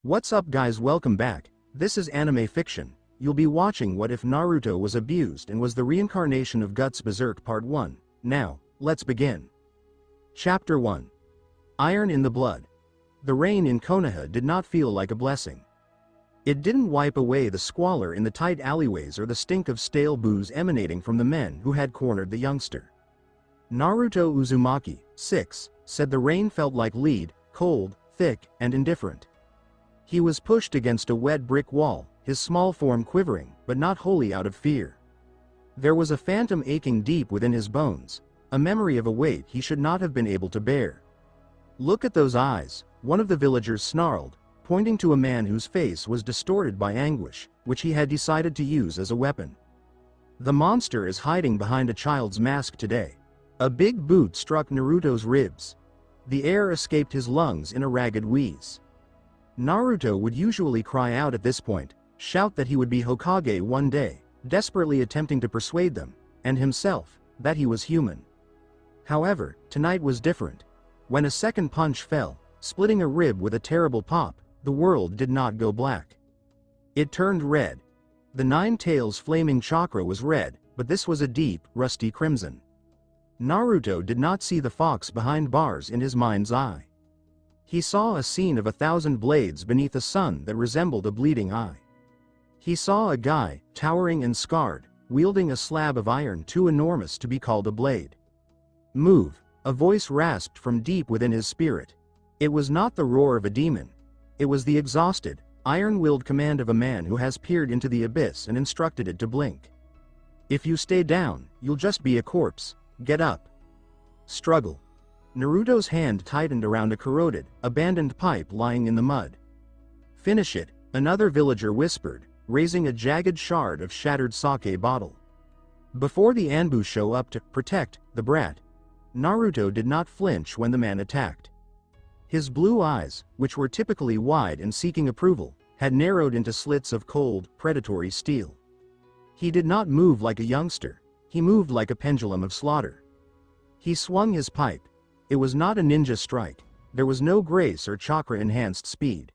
What's up guys, welcome back. This is anime fiction. You'll be watching What If Naruto Was Abused and Was the Reincarnation of Guts Berserk Part 1. Now, let's begin. Chapter 1. Iron in the Blood. The rain in Konoha did not feel like a blessing. It didn't wipe away the squalor in the tight alleyways or the stink of stale booze emanating from the men who had cornered the youngster. Naruto Uzumaki, 6, said the rain felt like lead, cold, thick, and indifferent. He was pushed against a wet brick wall, his small form quivering, but not wholly out of fear. There was a phantom aching deep within his bones, a memory of a weight he should not have been able to bear. "Look at those eyes," one of the villagers snarled, pointing to a man whose face was distorted by anguish, which he had decided to use as a weapon. "The monster is hiding behind a child's mask today." A big boot struck Naruto's ribs. The air escaped his lungs in a ragged wheeze. Naruto would usually cry out at this point, shout that he would be Hokage one day, desperately attempting to persuade them, and himself, that he was human. However, tonight was different. When a second punch fell, splitting a rib with a terrible pop, the world did not go black. It turned red. The Nine Tails flaming chakra was red, but this was a deep, rusty crimson. Naruto did not see the fox behind bars in his mind's eye. He saw a scene of 1,000 blades beneath a sun that resembled a bleeding eye. He saw a guy, towering and scarred, wielding a slab of iron too enormous to be called a blade. "Move," a voice rasped from deep within his spirit. It was not the roar of a demon. It was the exhausted, iron-willed command of a man who has peered into the abyss and instructed it to blink. "If you stay down, you'll just be a corpse. Get up." Struggle. Naruto's hand tightened around a corroded, abandoned pipe lying in the mud. "Finish it," another villager whispered, raising a jagged shard of shattered sake bottle. Before the Anbu show up to protect the brat, Naruto did not flinch when the man attacked. His blue eyes, which were typically wide and seeking approval, had narrowed into slits of cold, predatory steel. He did not move like a youngster, he moved like a pendulum of slaughter. He swung his pipe. It was not a ninja strike, there was no grace or chakra-enhanced speed.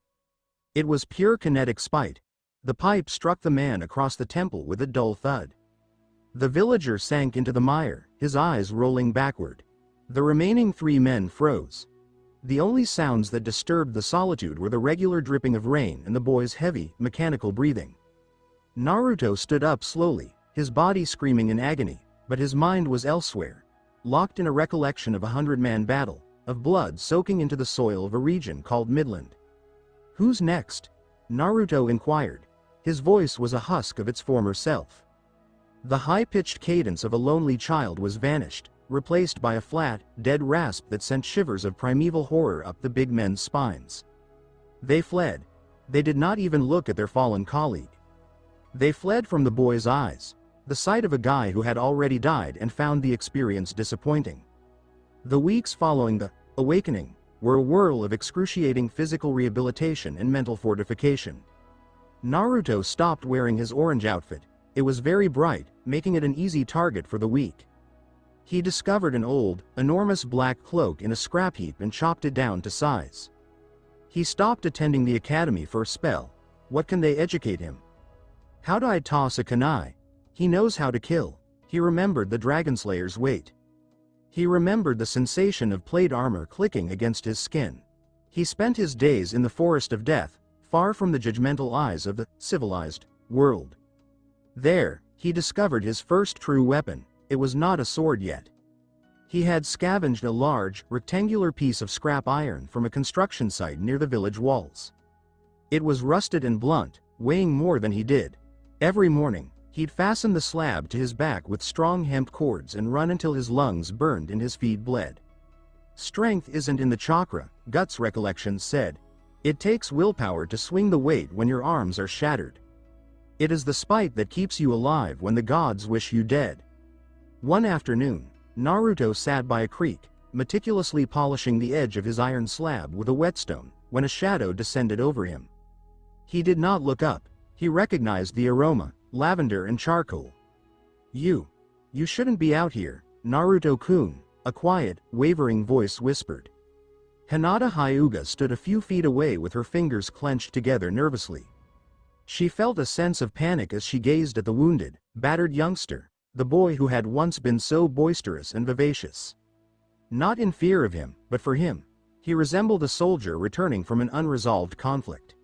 It was pure kinetic spite. The pipe struck the man across the temple with a dull thud. The villager sank into the mire, his eyes rolling backward. The remaining 3 men froze. The only sounds that disturbed the solitude were the regular dripping of rain and the boy's heavy, mechanical breathing. Naruto stood up slowly, his body screaming in agony, but his mind was elsewhere, locked in a recollection of a 100-man battle, of blood soaking into the soil of a region called Midland. "Who's next?" Naruto inquired. His voice was a husk of its former self. The high-pitched cadence of a lonely child was vanished, replaced by a flat, dead rasp that sent shivers of primeval horror up the big men's spines. They fled. They did not even look at their fallen colleague. They fled from the boy's eyes, the sight of a guy who had already died and found the experience disappointing. The weeks following the awakening were a whirl of excruciating physical rehabilitation and mental fortification. Naruto stopped wearing his orange outfit. It was very bright, making it an easy target for the weak. He discovered an old, enormous black cloak in a scrap heap and chopped it down to size. He stopped attending the academy for a spell. What can they educate him? How do I toss a kunai? He knows how to kill. He remembered the Dragonslayer's weight. He remembered the sensation of plate armor clicking against his skin. He spent his days in the forest of death, far from the judgmental eyes of the civilized world. There, he discovered his first true weapon. It was not a sword yet. He had scavenged a large, rectangular piece of scrap iron from a construction site near the village walls. It was rusted and blunt, weighing more than he did. Every morning, he'd fasten the slab to his back with strong hemp cords and run until his lungs burned and his feet bled. "Strength isn't in the chakra," Guts' recollections said. "It takes willpower to swing the weight when your arms are shattered. It is the spite that keeps you alive when the gods wish you dead." One afternoon, Naruto sat by a creek, meticulously polishing the edge of his iron slab with a whetstone, when a shadow descended over him. He did not look up. He recognized the aroma, lavender and charcoal. You shouldn't be out here, Naruto-kun," a quiet, wavering voice whispered. Hinata Hyuga stood a few feet away with her fingers clenched together nervously. She felt a sense of panic as she gazed at the wounded, battered youngster, the boy who had once been so boisterous and vivacious. Not in fear of him, but for him. He resembled a soldier returning from an unresolved conflict.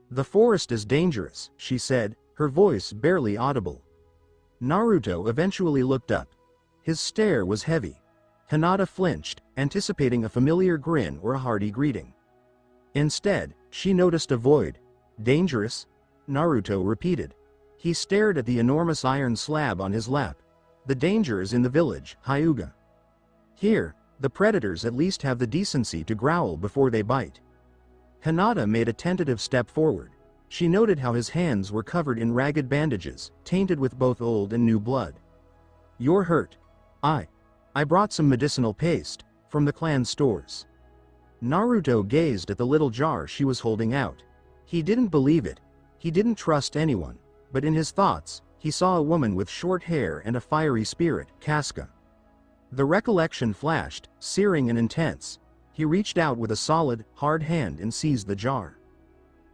"The forest is dangerous," she said, her voice barely audible. Naruto eventually looked up. His stare was heavy. Hinata flinched, anticipating a familiar grin or a hearty greeting. Instead, she noticed a void. "Dangerous?" Naruto repeated. He stared at the enormous iron slab on his lap. "The danger is in the village, Hyuga. Here, the predators at least have the decency to growl before they bite." Hinata made a tentative step forward. She noted how his hands were covered in ragged bandages, tainted with both old and new blood. "You're hurt." I brought some medicinal paste, from the clan stores." Naruto gazed at the little jar she was holding out. He didn't believe it. He didn't trust anyone, but in his thoughts, he saw a woman with short hair and a fiery spirit, Casca. The recollection flashed, searing and intense. He reached out with a solid, hard hand and seized the jar.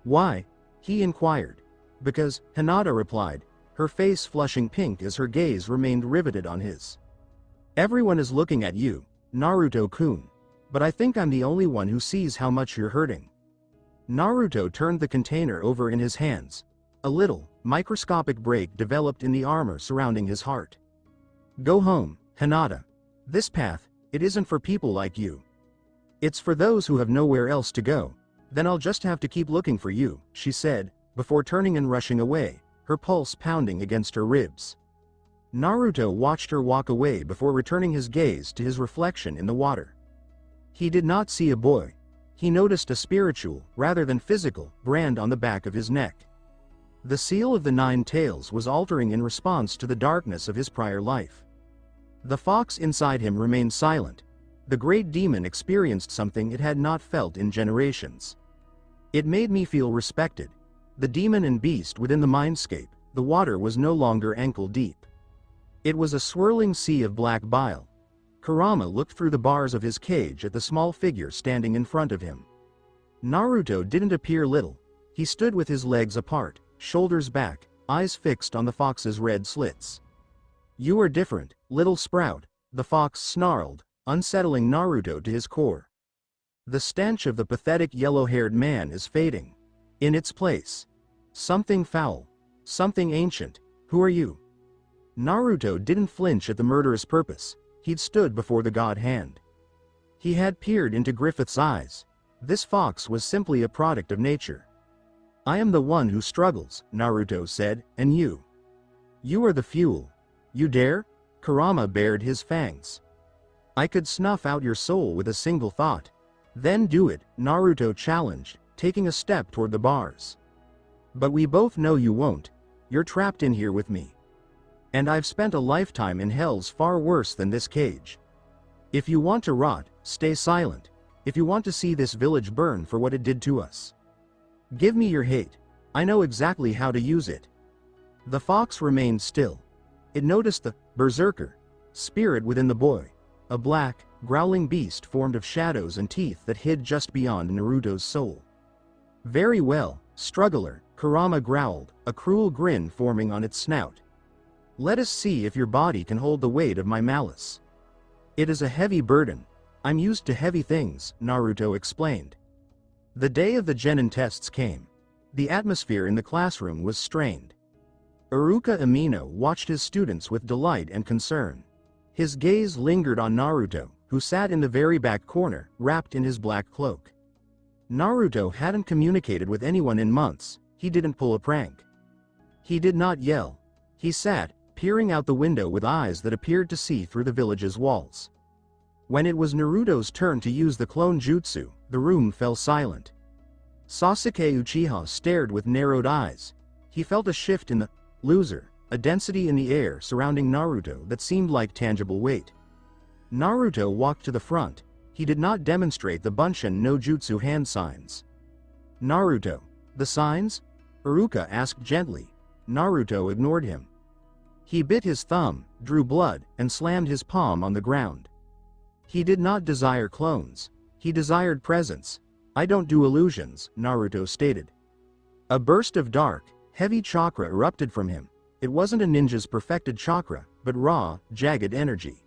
"Why?" he inquired. "Because," Hinata replied, her face flushing pink as her gaze remained riveted on his. "Everyone is looking at you, Naruto-kun. But I think I'm the only one who sees how much you're hurting." Naruto turned the container over in his hands. A little, microscopic break developed in the armor surrounding his heart. "Go home, Hinata. This path, it isn't for people like you. It's for those who have nowhere else to go. Then I'll just have to keep looking for you," she said, before turning and rushing away, her pulse pounding against her ribs. Naruto watched her walk away before returning his gaze to his reflection in the water. He did not see a boy. He noticed a spiritual, rather than physical, brand on the back of his neck. The seal of the 9 tails was altering in response to the darkness of his prior life. The fox inside him remained silent. The great demon experienced something it had not felt in generations. "It made me feel respected." The demon and beast within the mindscape, the water was no longer ankle deep. It was a swirling sea of black bile. Kurama looked through the bars of his cage at the small figure standing in front of him. Naruto didn't appear little. He stood with his legs apart, shoulders back, eyes fixed on the fox's red slits. "You are different, little sprout," the fox snarled, unsettling Naruto to his core. "The stench of the pathetic yellow-haired man is fading. In its place, something foul, something ancient. Who are you?" Naruto didn't flinch at the murderous purpose. He'd stood before the god hand. He had peered into Griffith's eyes. This fox was simply a product of nature. "I am the one who struggles," Naruto said, "and you? You are the fuel. You dare?" Kurama bared his fangs. "I could snuff out your soul with a single thought." "Then do it," Naruto challenged, taking a step toward the bars. "But we both know you won't. You're trapped in here with me. And I've spent a lifetime in hells far worse than this cage. If you want to rot, stay silent. If you want to see this village burn for what it did to us, give me your hate. I know exactly how to use it." The fox remained still. It noticed the berserker spirit within the boy, a black, growling beast formed of shadows and teeth that hid just beyond Naruto's soul. "Very well, struggler," Kurama growled, a cruel grin forming on its snout. "Let us see if your body can hold the weight of my malice." "It is a heavy burden. I'm used to heavy things," Naruto explained. The day of the genin tests came. The atmosphere in the classroom was strained. Iruka Amino watched his students with delight and concern. His gaze lingered on Naruto, who sat in the very back corner, wrapped in his black cloak. Naruto hadn't communicated with anyone in months. He didn't pull a prank. He did not yell. He sat, peering out the window with eyes that appeared to see through the village's walls. When it was Naruto's turn to use the clone jutsu, the room fell silent. Sasuke Uchiha stared with narrowed eyes. He felt a shift in the loser, a density in the air surrounding Naruto that seemed like tangible weight. Naruto walked to the front. He did not demonstrate the Bunshin no Jutsu hand signs. "Naruto, the signs?" Iruka asked gently. Naruto ignored him. He bit his thumb, drew blood, and slammed his palm on the ground. He did not desire clones. He desired presence. "I don't do illusions," Naruto stated. A burst of dark, heavy chakra erupted from him. It wasn't a ninja's perfected chakra, but raw, jagged energy.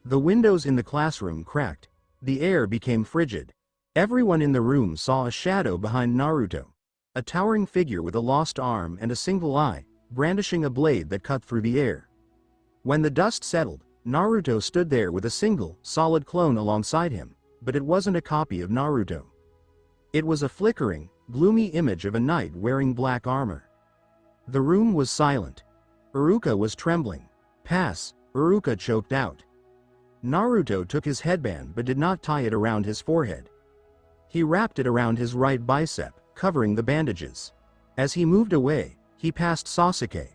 The windows in the classroom cracked. The air became frigid. Everyone in the room saw a shadow behind Naruto. A towering figure with a lost arm and a single eye, brandishing a blade that cut through the air. When the dust settled, Naruto stood there with a single, solid clone alongside him, but it wasn't a copy of Naruto. It was a flickering, gloomy image of a knight wearing black armor. The room was silent. Iruka was trembling. "Pass," Iruka choked out. Naruto took his headband but did not tie it around his forehead. He wrapped it around his right bicep, covering the bandages. As he moved away, he passed Sasuke.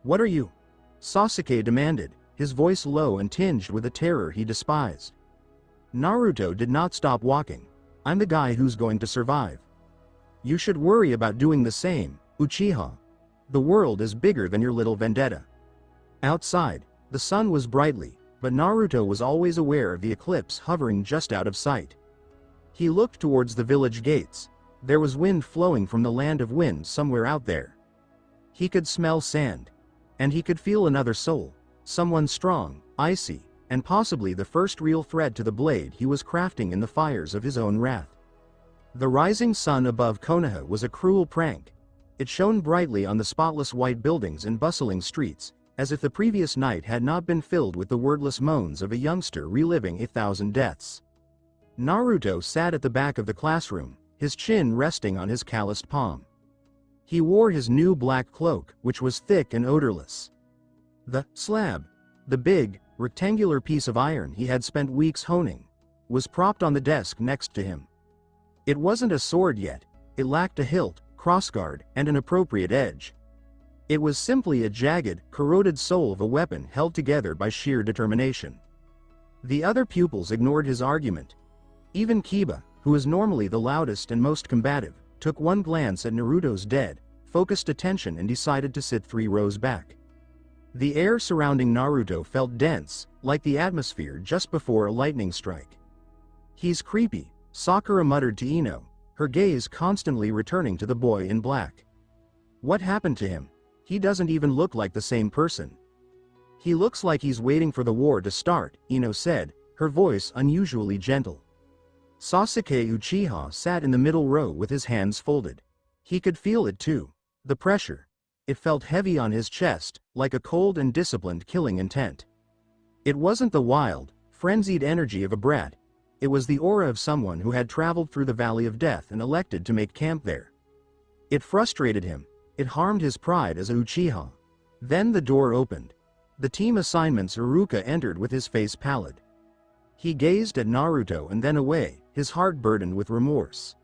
"What are you?" Sasuke demanded, his voice low and tinged with a terror he despised. Naruto did not stop walking. "I'm the guy who's going to survive. You should worry about doing the same, Uchiha. The world is bigger than your little vendetta." Outside, the sun was brightly, but Naruto was always aware of the eclipse hovering just out of sight. He looked towards the village gates. There was wind flowing from the land of wind somewhere out there. He could smell sand. And he could feel another soul, someone strong, icy, and possibly the first real thread to the blade he was crafting in the fires of his own wrath. The rising sun above Konoha was a cruel prank. It shone brightly on the spotless white buildings and bustling streets, as if the previous night had not been filled with the wordless moans of a youngster reliving 1,000 deaths. Naruto sat at the back of the classroom, his chin resting on his calloused palm. He wore his new black cloak, which was thick and odorless. The slab, the big, rectangular piece of iron he had spent weeks honing, was propped on the desk next to him. It wasn't a sword yet. It lacked a hilt, crossguard, and an appropriate edge. It was simply a jagged, corroded soul of a weapon held together by sheer determination. The other pupils ignored his argument. Even Kiba, who is normally the loudest and most combative, took one glance at Naruto's dead, focused attention and decided to sit 3 rows back. The air surrounding Naruto felt dense, like the atmosphere just before a lightning strike. "He's creepy," Sakura muttered to Ino, her gaze constantly returning to the boy in black. "What happened to him? He doesn't even look like the same person." "He looks like he's waiting for the war to start," Ino said, her voice unusually gentle. Sasuke Uchiha sat in the middle row with his hands folded. He could feel it too. The pressure. It felt heavy on his chest, like a cold and disciplined killing intent. It wasn't the wild, frenzied energy of a brat. It was the aura of someone who had traveled through the Valley of Death and elected to make camp there. It frustrated him. It harmed his pride as a Uchiha. Then the door opened. The team assignment's Iruka entered with his face pallid. He gazed at Naruto and then away, his heart burdened with remorse.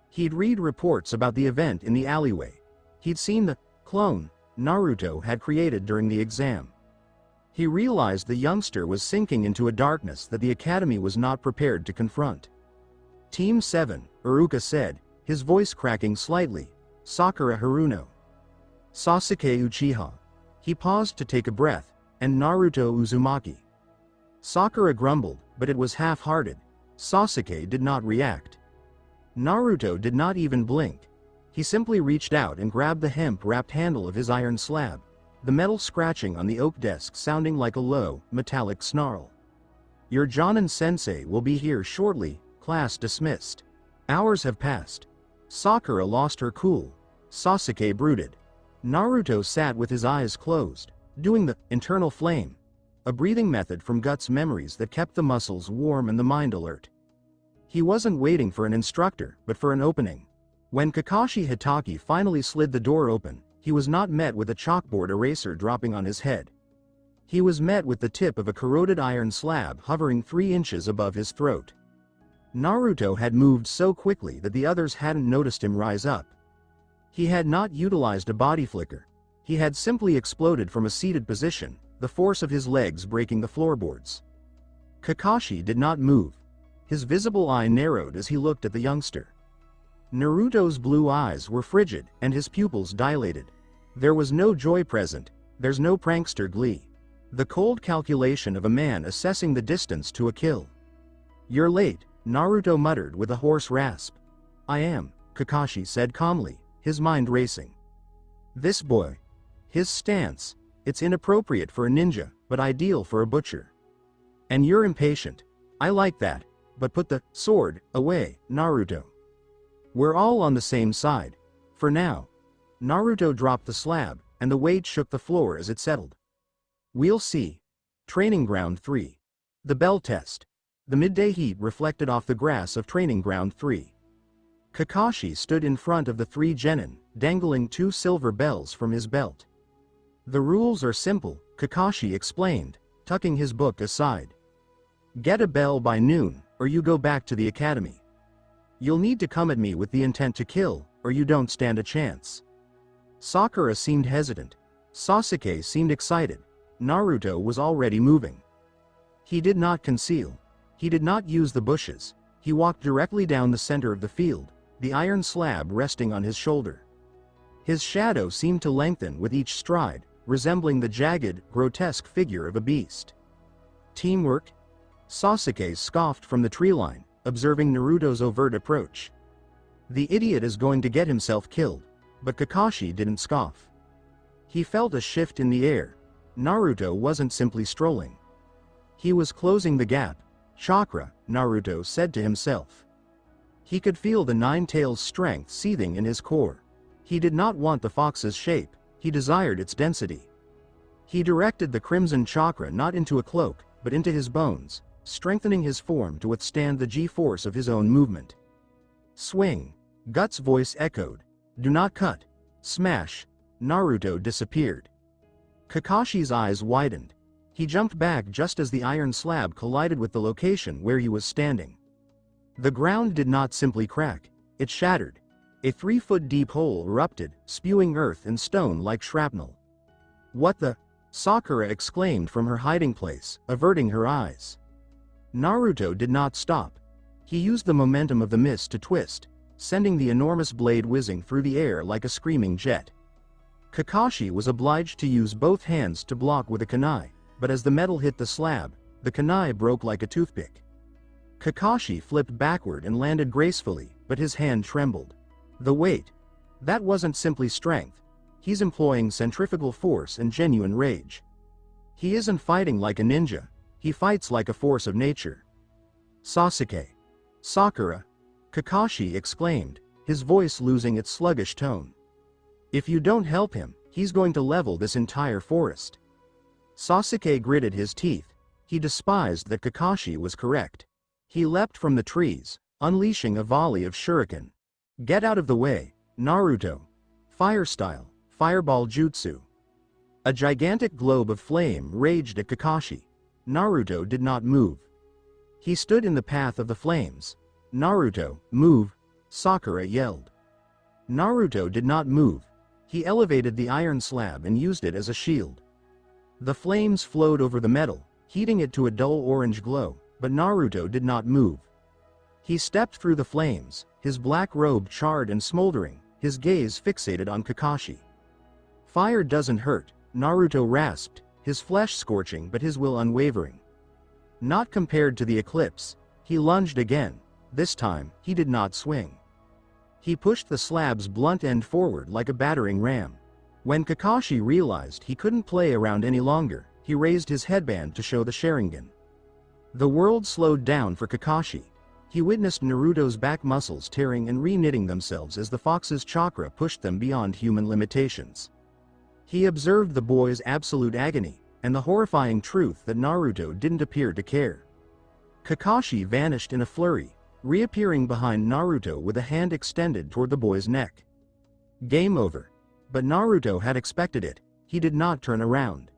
He'd read reports about the event in the alleyway. He'd seen the clone Naruto had created during the exam. He realized the youngster was sinking into a darkness that the academy was not prepared to confront. "Team 7, Iruka said, his voice cracking slightly. "Sakura Haruno." "Sasuke Uchiha." He paused to take a breath, "and Naruto Uzumaki." Sakura grumbled, but it was half-hearted. Sasuke did not react. Naruto did not even blink. He simply reached out and grabbed the hemp-wrapped handle of his iron slab, the metal scratching on the oak desk sounding like a low, metallic snarl. "Your Jonin-sensei will be here shortly, class dismissed." Hours have passed. Sakura lost her cool. Sasuke brooded. Naruto sat with his eyes closed, doing the internal flame, a breathing method from Guts' memories that kept the muscles warm and the mind alert. He wasn't waiting for an instructor, but for an opening. When Kakashi Hitaki finally slid the door open, he was not met with a chalkboard eraser dropping on his head. He was met with the tip of a corroded iron slab hovering 3 inches above his throat. Naruto had moved so quickly that the others hadn't noticed him rise up. He had not utilized a body flicker. He had simply exploded from a seated position, the force of his legs breaking the floorboards. Kakashi did not move. His visible eye narrowed as he looked at the youngster. Naruto's blue eyes were frigid and his pupils dilated. There was no joy present. There's no prankster glee. The cold calculation of a man assessing the distance to a kill. "You're late," Naruto muttered with a hoarse rasp. I am, Kakashi said calmly, his mind racing. This boy. His stance. It's inappropriate for a ninja, but ideal for a butcher. And you're impatient. I like that, but put the sword away, Naruto. We're all on the same side. For now. Naruto dropped the slab, and the weight shook the floor as it settled. We'll see. Training Ground 3. The bell test. The midday heat reflected off the grass of Training Ground 3. Kakashi stood in front of the 3 genin, dangling 2 silver bells from his belt. The rules are simple, Kakashi explained, tucking his book aside. Get a bell by noon, or you go back to the academy. You'll need to come at me with the intent to kill, or you don't stand a chance. Sakura seemed hesitant. Sasuke seemed excited. Naruto was already moving. He did not conceal. He did not use the bushes. He walked directly down the center of the field, the iron slab resting on his shoulder. His shadow seemed to lengthen with each stride, resembling the jagged, grotesque figure of a beast. Teamwork? Sasuke scoffed from the tree line, observing Naruto's overt approach. The idiot is going to get himself killed, but Kakashi didn't scoff. He felt a shift in the air. Naruto wasn't simply strolling. He was closing the gap. Chakra, Naruto said to himself. He could feel the nine-tails' strength seething in his core. He did not want the fox's shape, he desired its density. He directed the crimson chakra not into a cloak, but into his bones, strengthening his form to withstand the G-force of his own movement. Swing. Guts' voice echoed. Do not cut. Smash. Naruto disappeared. Kakashi's eyes widened. He jumped back just as the iron slab collided with the location where he was standing. The ground did not simply crack, it shattered. A 3-foot-deep hole erupted, spewing earth and stone like shrapnel. What the? Sakura exclaimed from her hiding place, averting her eyes. Naruto did not stop. He used the momentum of the mist to twist, sending the enormous blade whizzing through the air like a screaming jet. Kakashi was obliged to use both hands to block with a kunai, but as the metal hit the slab, the kunai broke like a toothpick. Kakashi flipped backward and landed gracefully, but his hand trembled. The weight. That wasn't simply strength. He's employing centrifugal force and genuine rage. He isn't fighting like a ninja, he fights like a force of nature. Sasuke. Sakura. Kakashi exclaimed, his voice losing its sluggish tone. If you don't help him, he's going to level this entire forest. Sasuke gritted his teeth. He despised that Kakashi was correct. He leapt from the trees, unleashing a volley of shuriken. Get out of the way, Naruto. Fire style, fireball jutsu. A gigantic globe of flame raged at Kakashi. Naruto did not move. He stood in the path of the flames. Naruto, move, Sakura yelled. Naruto did not move. He elevated the iron slab and used it as a shield. The flames flowed over the metal, heating it to a dull orange glow, but Naruto did not move. He stepped through the flames, his black robe charred and smoldering, his gaze fixated on Kakashi. Fire doesn't hurt, Naruto rasped, his flesh scorching but his will unwavering. Not compared to the eclipse. He lunged again. This time, he did not swing. He pushed the slab's blunt end forward like a battering ram. When Kakashi realized he couldn't play around any longer, he raised his headband to show the Sharingan. The world slowed down for Kakashi. He witnessed Naruto's back muscles tearing and re-knitting themselves as the fox's chakra pushed them beyond human limitations. He observed the boy's absolute agony, and the horrifying truth that Naruto didn't appear to care. Kakashi vanished in a flurry, reappearing behind Naruto with a hand extended toward the boy's neck. Game over. But Naruto had expected it. He did not turn around.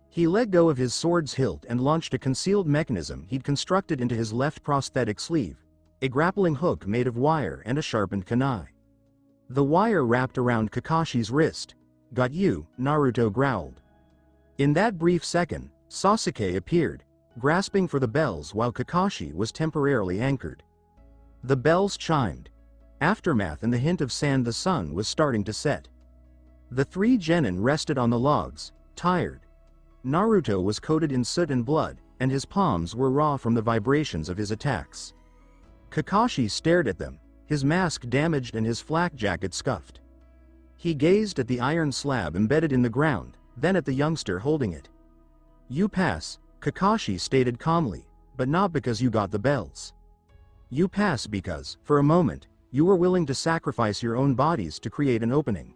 He let go of his sword's hilt and launched a concealed mechanism he'd constructed into his left prosthetic sleeve, a grappling hook made of wire and a sharpened kunai. The wire wrapped around Kakashi's wrist. Got you, Naruto growled. In that brief second, Sasuke appeared, grasping for the bells while Kakashi was temporarily anchored. The bells chimed. Aftermath and the hint of sand. The sun was starting to set. The 3 genin rested on the logs, tired. Naruto was coated in soot and blood, and his palms were raw from the vibrations of his attacks. Kakashi stared at them, his mask damaged and his flak jacket scuffed. He gazed at the iron slab embedded in the ground, then at the youngster holding it. "You pass," Kakashi stated calmly, "but not because you got the bells. You pass because, for a moment, you were willing to sacrifice your own bodies to create an opening.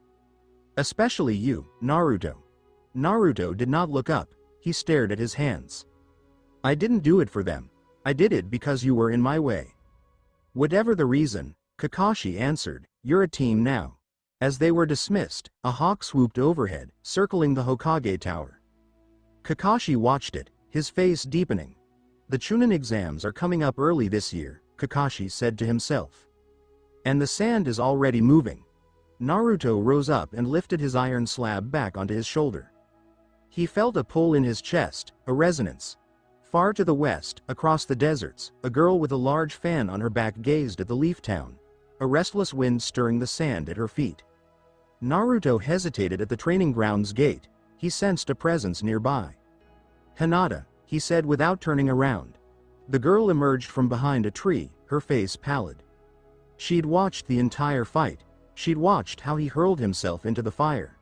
Especially you, Naruto." Naruto did not look up, he stared at his hands. "I didn't do it for them. I did it because you were in my way." "Whatever the reason," Kakashi answered, "you're a team now." As they were dismissed, a hawk swooped overhead, circling the Hokage tower. Kakashi watched it, his face deepening. "The Chunin exams are coming up early this year," Kakashi said to himself. "And the sand is already moving." Naruto rose up and lifted his iron slab back onto his shoulder. He felt a pull in his chest, a resonance. Far to the west, across the deserts, a girl with a large fan on her back gazed at the leaf town, a restless wind stirring the sand at her feet. Naruto hesitated at the training grounds gate, he sensed a presence nearby. "Hinata," he said without turning around. The girl emerged from behind a tree, her face pallid. She'd watched the entire fight, she'd watched how he hurled himself into the fire.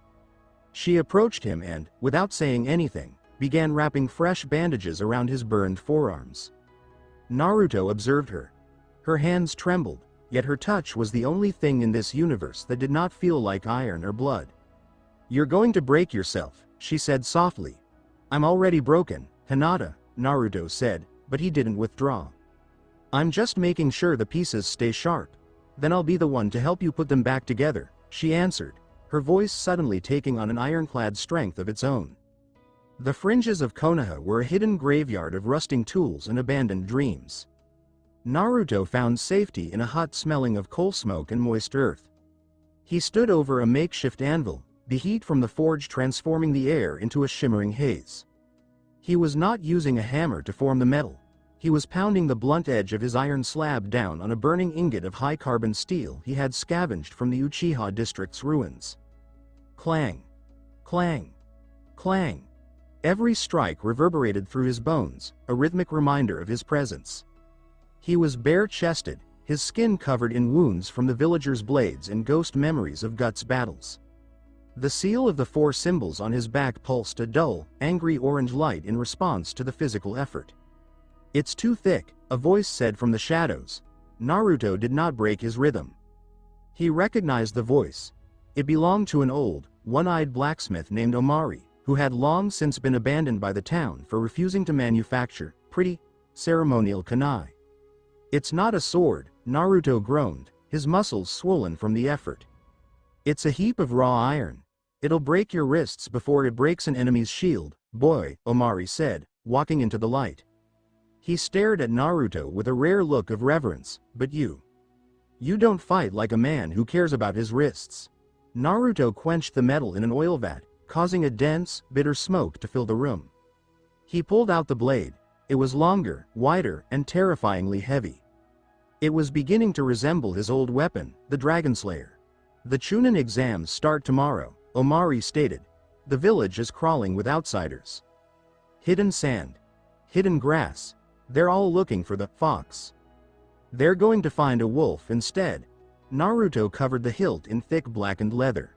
She approached him and, without saying anything, began wrapping fresh bandages around his burned forearms. Naruto observed her. Her hands trembled, yet her touch was the only thing in this universe that did not feel like iron or blood. "You're going to break yourself," she said softly. "I'm already broken, Hinata," Naruto said, but he didn't withdraw. "I'm just making sure the pieces stay sharp. Then I'll be the one to help you put them back together," she answered, her voice suddenly taking on an ironclad strength of its own. The fringes of Konoha were a hidden graveyard of rusting tools and abandoned dreams. Naruto found safety in a hut smelling of coal smoke and moist earth. He stood over a makeshift anvil, the heat from the forge transforming the air into a shimmering haze. He was not using a hammer to form the metal. He was pounding the blunt edge of his iron slab down on a burning ingot of high-carbon steel he had scavenged from the Uchiha district's ruins. Clang! Clang! Clang! Every strike reverberated through his bones, a rhythmic reminder of his presence. He was bare-chested, his skin covered in wounds from the villagers' blades and ghost memories of Guts' battles. The seal of the four symbols on his back pulsed a dull, angry orange light in response to the physical effort. "It's too thick," a voice said from the shadows. Naruto did not break his rhythm. He recognized the voice. It belonged to an old, one-eyed blacksmith named Omari, who had long since been abandoned by the town for refusing to manufacture pretty, ceremonial kunai. "It's not a sword," Naruto groaned, his muscles swollen from the effort. "It's a heap of raw iron. It'll break your wrists before it breaks an enemy's shield, boy," Omari said, walking into the light. He stared at Naruto with a rare look of reverence. "But you don't fight like a man who cares about his wrists." Naruto quenched the metal in an oil vat, causing a dense, bitter smoke to fill the room. He pulled out the blade. It was longer, wider, and terrifyingly heavy. It was beginning to resemble his old weapon, the Dragon Slayer. "The Chunin exams start tomorrow," Omari stated. "The village is crawling with outsiders. Hidden sand. Hidden grass. They're all looking for the fox. They're going to find a wolf instead." Naruto covered the hilt in thick blackened leather.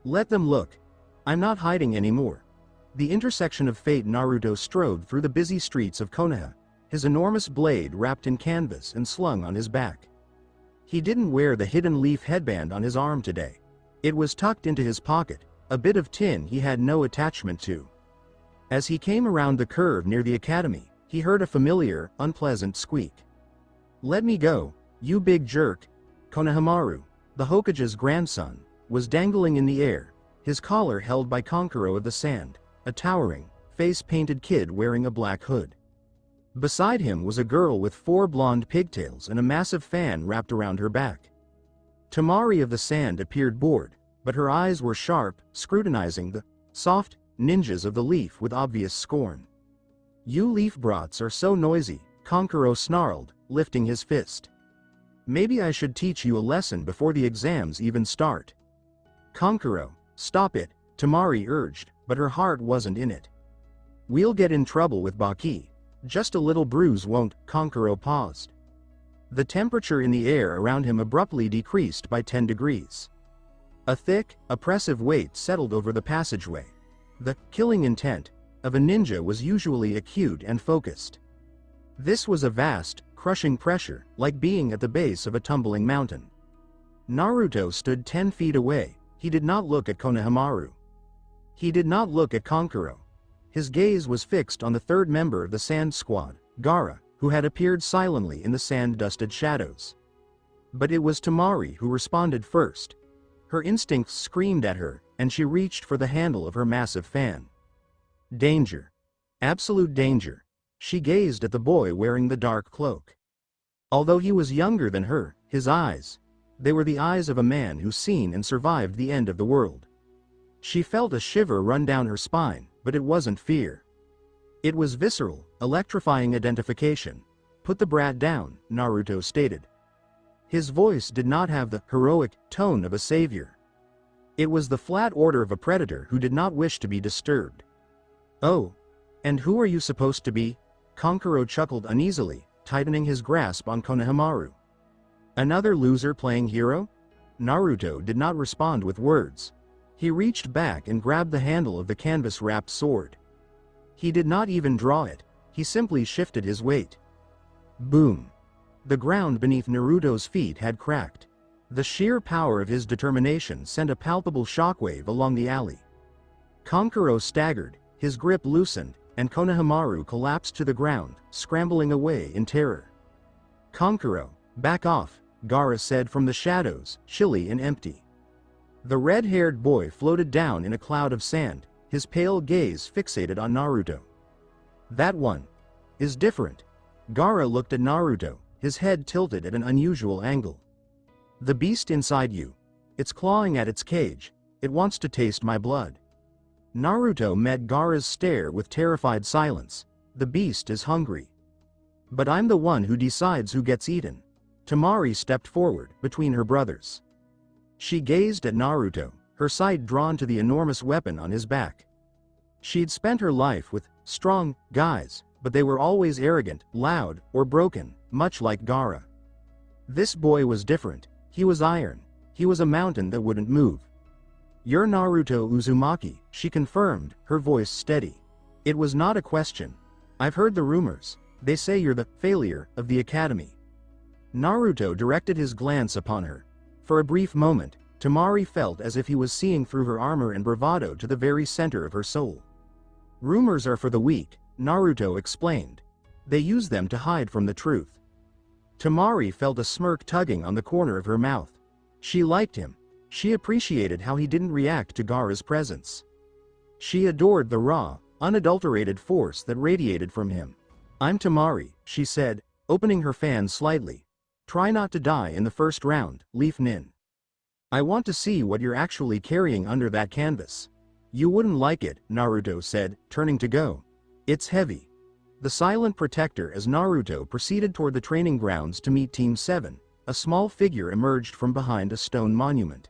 "Let them look. I'm not hiding anymore." The intersection of fate. Naruto strode through the busy streets of Konoha, his enormous blade wrapped in canvas and slung on his back. He didn't wear the hidden leaf headband on his arm today. It was tucked into his pocket, a bit of tin he had no attachment to. As he came around the curve near the academy, he heard a familiar, unpleasant squeak. "Let me go, you big jerk." Konohamaru, the Hokage's grandson, was dangling in the air, his collar held by Kankuro of the Sand, a towering, face-painted kid wearing a black hood. Beside him was a girl with 4 blonde pigtails and a massive fan wrapped around her back. Tamari of the Sand appeared bored, but her eyes were sharp, scrutinizing the soft ninjas of the leaf with obvious scorn. "You leaf brats are so noisy," Kankuro snarled, lifting his fist. "Maybe I should teach you a lesson before the exams even start." "Kankuro, stop it," Tamari urged, but her heart wasn't in it. "We'll get in trouble with Baki. Just a little bruise won't." Kankuro paused. The temperature in the air around him abruptly decreased by 10 degrees. A thick, oppressive weight settled over the passageway. The killing intent of a ninja was usually acute and focused. This was a vast, crushing pressure, like being at the base of a tumbling mountain. Naruto stood 10 feet away. He did not look at Konohamaru. He did not look at Kankuro. His gaze was fixed on the third member of the Sand Squad, Gaara, who had appeared silently in the sand-dusted shadows. But it was Temari who responded first. Her instincts screamed at her, and she reached for the handle of her massive fan. Danger. Absolute danger. She gazed at the boy wearing the dark cloak. Although he was younger than her, his eyes, they were the eyes of a man who's seen and survived the end of the world. She felt a shiver run down her spine, but it wasn't fear. It was visceral, electrifying identification. "Put the brat down," Naruto stated. His voice did not have the heroic tone of a savior. It was the flat order of a predator who did not wish to be disturbed. "Oh, and who are you supposed to be?" Kankuro chuckled uneasily, tightening his grasp on Konohamaru. "Another loser playing hero?" Naruto did not respond with words. He reached back and grabbed the handle of the canvas-wrapped sword. He did not even draw it, he simply shifted his weight. Boom! The ground beneath Naruto's feet had cracked. The sheer power of his determination sent a palpable shockwave along the alley. Kankuro staggered, his grip loosened, and Konohamaru collapsed to the ground, scrambling away in terror. "Kankuro, back off," Gaara said from the shadows, chilly and empty. The red-haired boy floated down in a cloud of sand, his pale gaze fixated on Naruto. "That one is different." Gaara looked at Naruto, his head tilted at an unusual angle. "The beast inside you. It's clawing at its cage. It wants to taste my blood." Naruto met Gaara's stare with terrified silence. "The beast is hungry. But I'm the one who decides who gets eaten." Temari stepped forward, between her brothers. She gazed at Naruto, her sight drawn to the enormous weapon on his back. She'd spent her life with strong guys, but they were always arrogant, loud, or broken, much like Gaara. This boy was different. He was iron. He was a mountain that wouldn't move. "You're Naruto Uzumaki," she confirmed, her voice steady. It was not a question. "I've heard the rumors. They say you're the failure of the academy." Naruto directed his glance upon her. For a brief moment, Temari felt as if he was seeing through her armor and bravado to the very center of her soul. "Rumors are for the weak," Naruto explained. "They use them to hide from the truth." Temari felt a smirk tugging on the corner of her mouth. She liked him. She appreciated how he didn't react to Gaara's presence. She adored the raw, unadulterated force that radiated from him. "I'm Temari," she said, opening her fan slightly. "Try not to die in the first round, Leaf Nin. I want to see what you're actually carrying under that canvas." "You wouldn't like it," Naruto said, turning to go. "It's heavy." The silent protector as Naruto proceeded toward the training grounds to meet Team 7, a small figure emerged from behind a stone monument.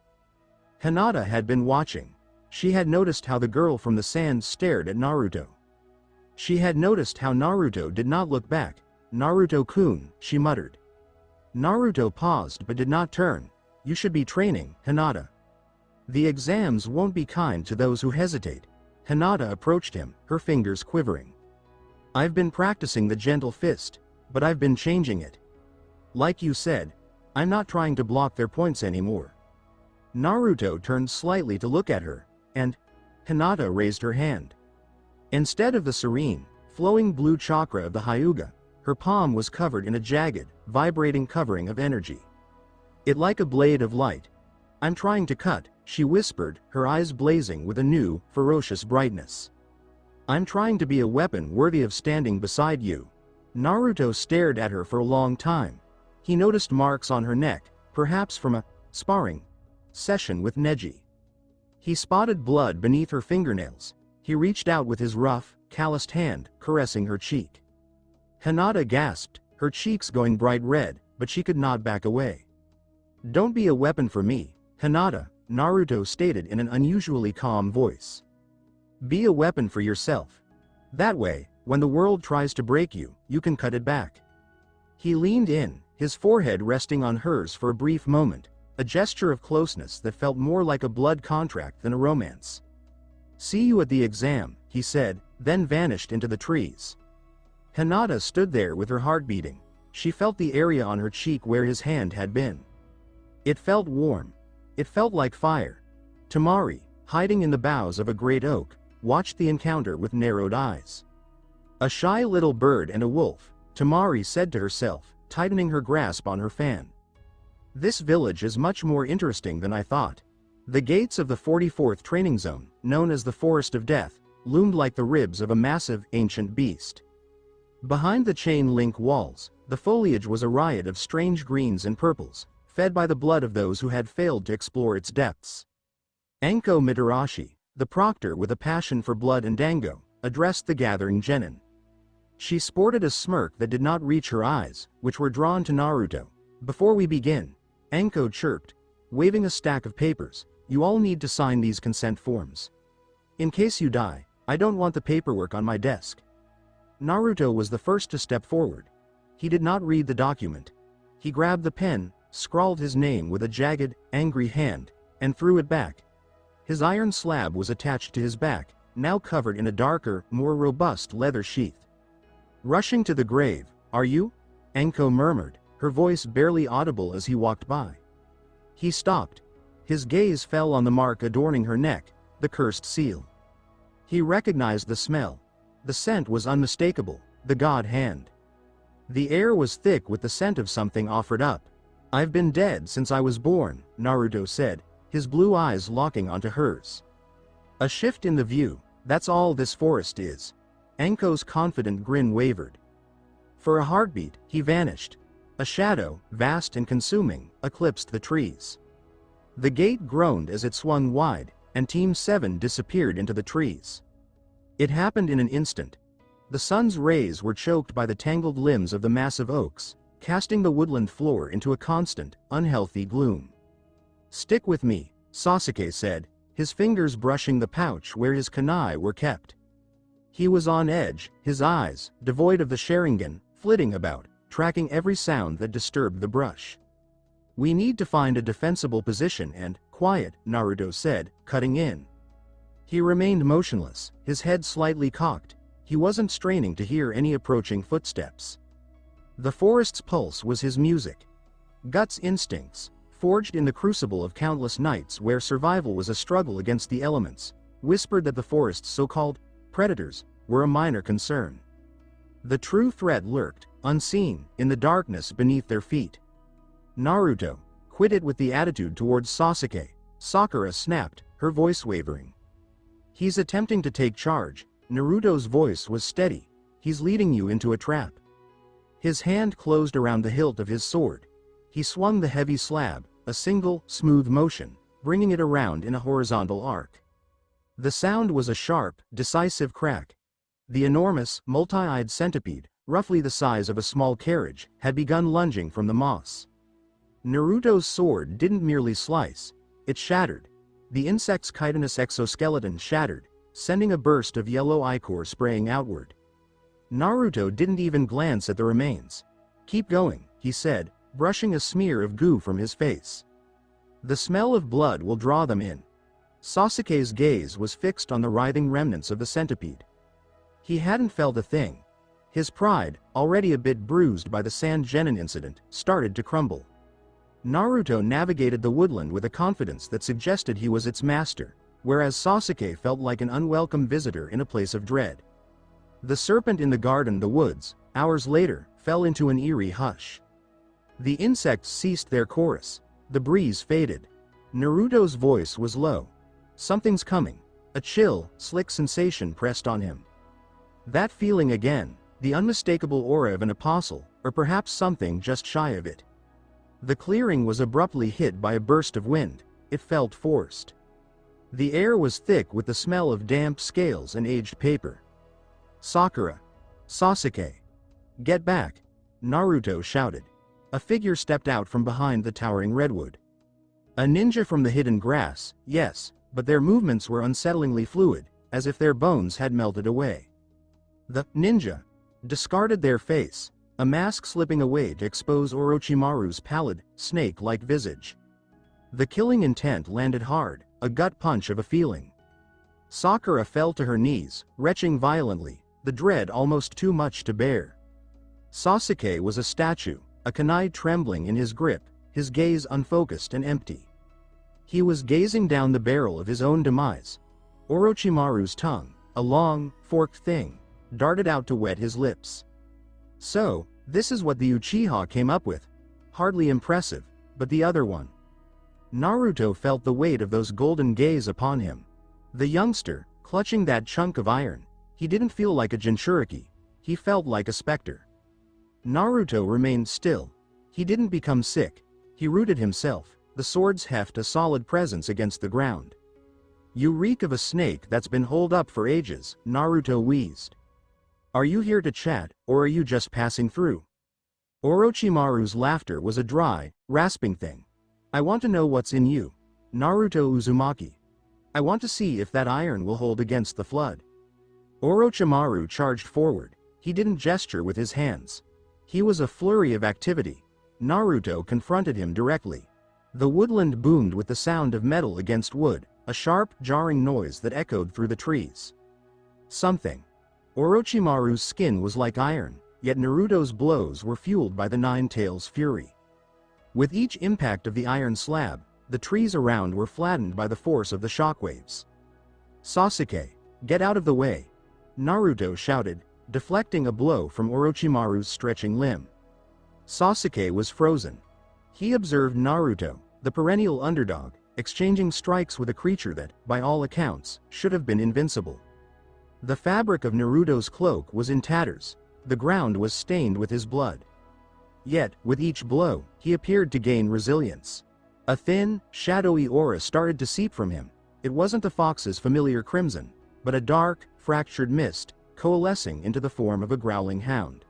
Hinata had been watching. She had noticed how the girl from the sand stared at Naruto. She had noticed how Naruto did not look back. "Naruto-kun," she muttered. Naruto paused but did not turn. "You should be training, Hinata. The exams won't be kind to those who hesitate." Hinata approached him, her fingers quivering. "I've been practicing the gentle fist, but I've been changing it. Like you said, I'm not trying to block their points anymore." Naruto turned slightly to look at her, and Hinata raised her hand. Instead of the serene, flowing blue chakra of the Hyuga, her palm was covered in a jagged, vibrating covering of energy. "It like a blade of light. I'm trying to cut," she whispered, her eyes blazing with a new, ferocious brightness. "I'm trying to be a weapon worthy of standing beside you." Naruto stared at her for a long time. He noticed marks on her neck, perhaps from a sparring session with Neji. He spotted blood beneath her fingernails. He reached out with his rough, calloused hand, caressing her cheek. Hinata gasped, her cheeks going bright red, but she could not back away. "Don't be a weapon for me, Hinata," Naruto stated in an unusually calm voice. "Be a weapon for yourself. That way, when the world tries to break you, you can cut it back." He leaned in, his forehead resting on hers for a brief moment, a gesture of closeness that felt more like a blood contract than a romance. "See you at the exam," he said, then vanished into the trees. Hinata stood there with her heart beating. She felt the area on her cheek where his hand had been. It felt warm. It felt like fire. Tamari, hiding in the boughs of a great oak, watched the encounter with narrowed eyes. "A shy little bird and a wolf," Tamari said to herself, tightening her grasp on her fan. "This village is much more interesting than I thought." The gates of the 44th training zone, known as the Forest of Death, loomed like the ribs of a massive, ancient beast. Behind the chain-link walls, the foliage was a riot of strange greens and purples, fed by the blood of those who had failed to explore its depths. Anko Mitarashi, the proctor with a passion for blood and dango, addressed the gathering genin. She sported a smirk that did not reach her eyes, which were drawn to Naruto. "Before we begin," Anko chirped, waving a stack of papers, "you all need to sign these consent forms. In case you die, I don't want the paperwork on my desk." Naruto was the first to step forward. He did not read the document. He grabbed the pen, scrawled his name with a jagged, angry hand, and threw it back. His iron slab was attached to his back, now covered in a darker, more robust leather sheath. "Rushing to the grave, are you?" Anko murmured, her voice barely audible as he walked by. He stopped. His gaze fell on the mark adorning her neck, the cursed seal. He recognized the smell. The scent was unmistakable, the god hand. The air was thick with the scent of something offered up. "I've been dead since I was born," Naruto said, his blue eyes locking onto hers. "A shift in the view, that's all this forest is." Anko's confident grin wavered. For a heartbeat, he vanished. A shadow, vast and consuming, eclipsed the trees. The gate groaned as it swung wide, and Team 7 disappeared into the trees. It happened in an instant. The sun's rays were choked by the tangled limbs of the massive oaks, casting the woodland floor into a constant, unhealthy gloom. "Stick with me," Sasuke said, his fingers brushing the pouch where his kunai were kept. He was on edge, his eyes, devoid of the Sharingan, flitting about, tracking every sound that disturbed the brush. "We need to find a defensible position and, quiet," Naruto said, cutting in. He remained motionless, his head slightly cocked. He wasn't straining to hear any approaching footsteps. The forest's pulse was his music. Guts instincts, forged in the crucible of countless nights where survival was a struggle against the elements, whispered that the forest's so-called predators were a minor concern. The true threat lurked, unseen, in the darkness beneath their feet. "Naruto, quit it with the attitude towards Sasuke," Sakura snapped, her voice wavering. "He's attempting to take charge." Naruto's voice was steady. "He's leading you into a trap." His hand closed around the hilt of his sword. He swung the heavy slab, a single, smooth motion, bringing it around in a horizontal arc. The sound was a sharp, decisive crack. The enormous, multi-eyed centipede, roughly the size of a small carriage, had begun lunging from the moss. Naruto's sword didn't merely slice, it shattered. The insect's chitinous exoskeleton shattered, sending a burst of yellow ichor spraying outward. Naruto didn't even glance at the remains. "Keep going," he said, brushing a smear of goo from his face. "The smell of blood will draw them in." Sasuke's gaze was fixed on the writhing remnants of the centipede. He hadn't felt a thing. His pride, already a bit bruised by the Sand Genin incident, started to crumble. Naruto navigated the woodland with a confidence that suggested he was its master, whereas Sasuke felt like an unwelcome visitor in a place of dread. The serpent in the garden, the woods, hours later, fell into an eerie hush. The insects ceased their chorus. The breeze faded. Naruto's voice was low. "Something's coming." A chill, slick sensation pressed on him. That feeling again, the unmistakable aura of an apostle, or perhaps something just shy of it. The clearing was abruptly hit by a burst of wind. It felt forced. The air was thick with the smell of damp scales and aged paper. "Sakura! Sasuke! Get back!" Naruto shouted. A figure stepped out from behind the towering redwood. A ninja from the hidden grass, yes, but their movements were unsettlingly fluid, as if their bones had melted away. The ninja discarded their face, a mask slipping away to expose Orochimaru's pallid, snake-like visage. The killing intent landed hard, a gut punch of a feeling. Sakura fell to her knees, retching violently, the dread almost too much to bear. Sasuke was a statue, a kunai trembling in his grip, his gaze unfocused and empty. He was gazing down the barrel of his own demise. Orochimaru's tongue, a long, forked thing, darted out to wet his lips. So, this is what the Uchiha came up with. Hardly impressive, but the other one. Naruto felt the weight of those golden gaze upon him. The youngster, clutching that chunk of iron, he didn't feel like a Jinchuriki, he felt like a specter. Naruto remained still. He didn't become sick, he rooted himself, the sword's heft a solid presence against the ground. You reek of a snake that's been holed up for ages, Naruto wheezed. Are you here to chat, or are you just passing through? Orochimaru's laughter was a dry, rasping thing. I want to know what's in you, Naruto Uzumaki. I want to see if that iron will hold against the flood. Orochimaru charged forward. He didn't gesture with his hands. He was a flurry of activity. Naruto confronted him directly. The woodland boomed with the sound of metal against wood, a sharp, jarring noise that echoed through the trees. Something. Orochimaru's skin was like iron, yet Naruto's blows were fueled by the Nine Tails' fury. With each impact of the iron slab, the trees around were flattened by the force of the shockwaves. Sasuke, get out of the way! Naruto shouted, deflecting a blow from Orochimaru's stretching limb. Sasuke was frozen. He observed Naruto, the perennial underdog, exchanging strikes with a creature that, by all accounts, should have been invincible. The fabric of Naruto's cloak was in tatters. The ground was stained with his blood. Yet, with each blow, he appeared to gain resilience. A thin, shadowy aura started to seep from him. It wasn't the fox's familiar crimson, but a dark, fractured mist, coalescing into the form of a growling hound.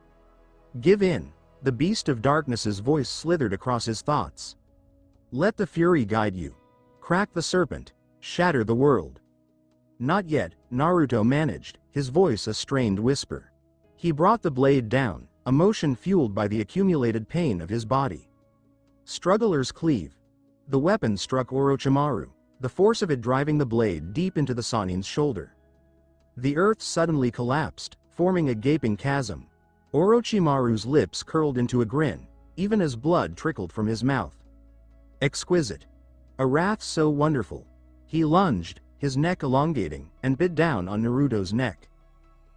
Give in, the beast of darkness's voice slithered across his thoughts. Let the fury guide you. Crack the serpent, shatter the world. Not yet, Naruto managed, his voice a strained whisper. He brought the blade down, a motion fueled by the accumulated pain of his body. Strugglers cleave. The weapon struck Orochimaru, the force of it driving the blade deep into the Sannin's shoulder. The earth suddenly collapsed, forming a gaping chasm. Orochimaru's lips curled into a grin, even as blood trickled from his mouth. Exquisite. A wrath so wonderful. He lunged, his neck elongating, and bit down on Naruto's neck.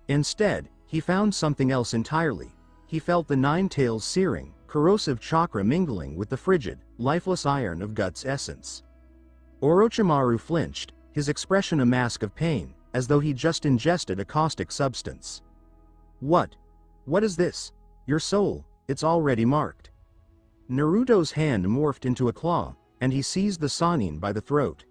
Instead, he found something else entirely. He felt the Nine Tails' searing, corrosive chakra mingling with the frigid, lifeless iron of Guts' essence. Orochimaru flinched, his expression a mask of pain, as though he just ingested a caustic substance. What? What is this? Your soul, it's already marked. Naruto's hand morphed into a claw, and he seized the Sannin by the throat.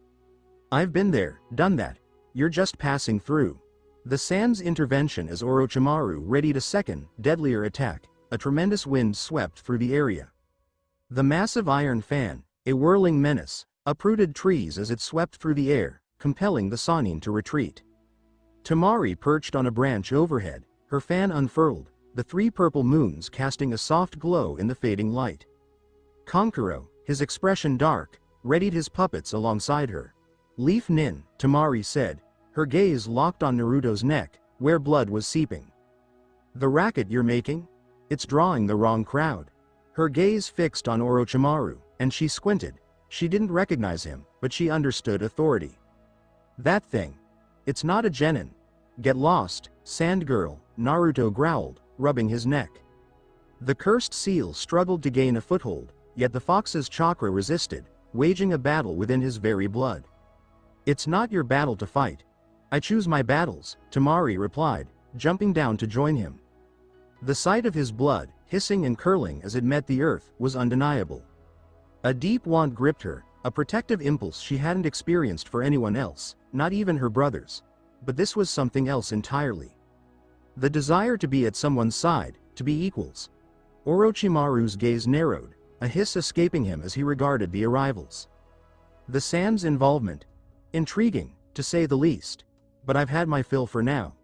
I've been there, done that. You're just passing through. The San's intervention as Orochimaru readied a second, deadlier attack. A tremendous wind swept through the area. The massive iron fan, a whirling menace, uprooted trees as it swept through the air, compelling the Sannin to retreat. Tamari perched on a branch overhead, her fan unfurled, the three purple moons casting a soft glow in the fading light. Kankuro, his expression dark, readied his puppets alongside her. Leaf Nin, Tamari said, her gaze locked on Naruto's neck, where blood was seeping. The racket you're making? It's drawing the wrong crowd. Her gaze fixed on Orochimaru, and she squinted. She didn't recognize him, but she understood authority. That thing. It's not a genin. Get lost, sand girl, Naruto growled, rubbing his neck. The cursed seal struggled to gain a foothold, yet the fox's chakra resisted, waging a battle within his very blood. It's not your battle to fight. I choose my battles, Tamari replied, jumping down to join him. The sight of his blood, hissing and curling as it met the earth, was undeniable. A deep want gripped her, a protective impulse she hadn't experienced for anyone else, not even her brothers. But this was something else entirely. The desire to be at someone's side, to be equals. Orochimaru's gaze narrowed, a hiss escaping him as he regarded the arrivals. The San's involvement. Intriguing, to say the least. But I've had my fill for now.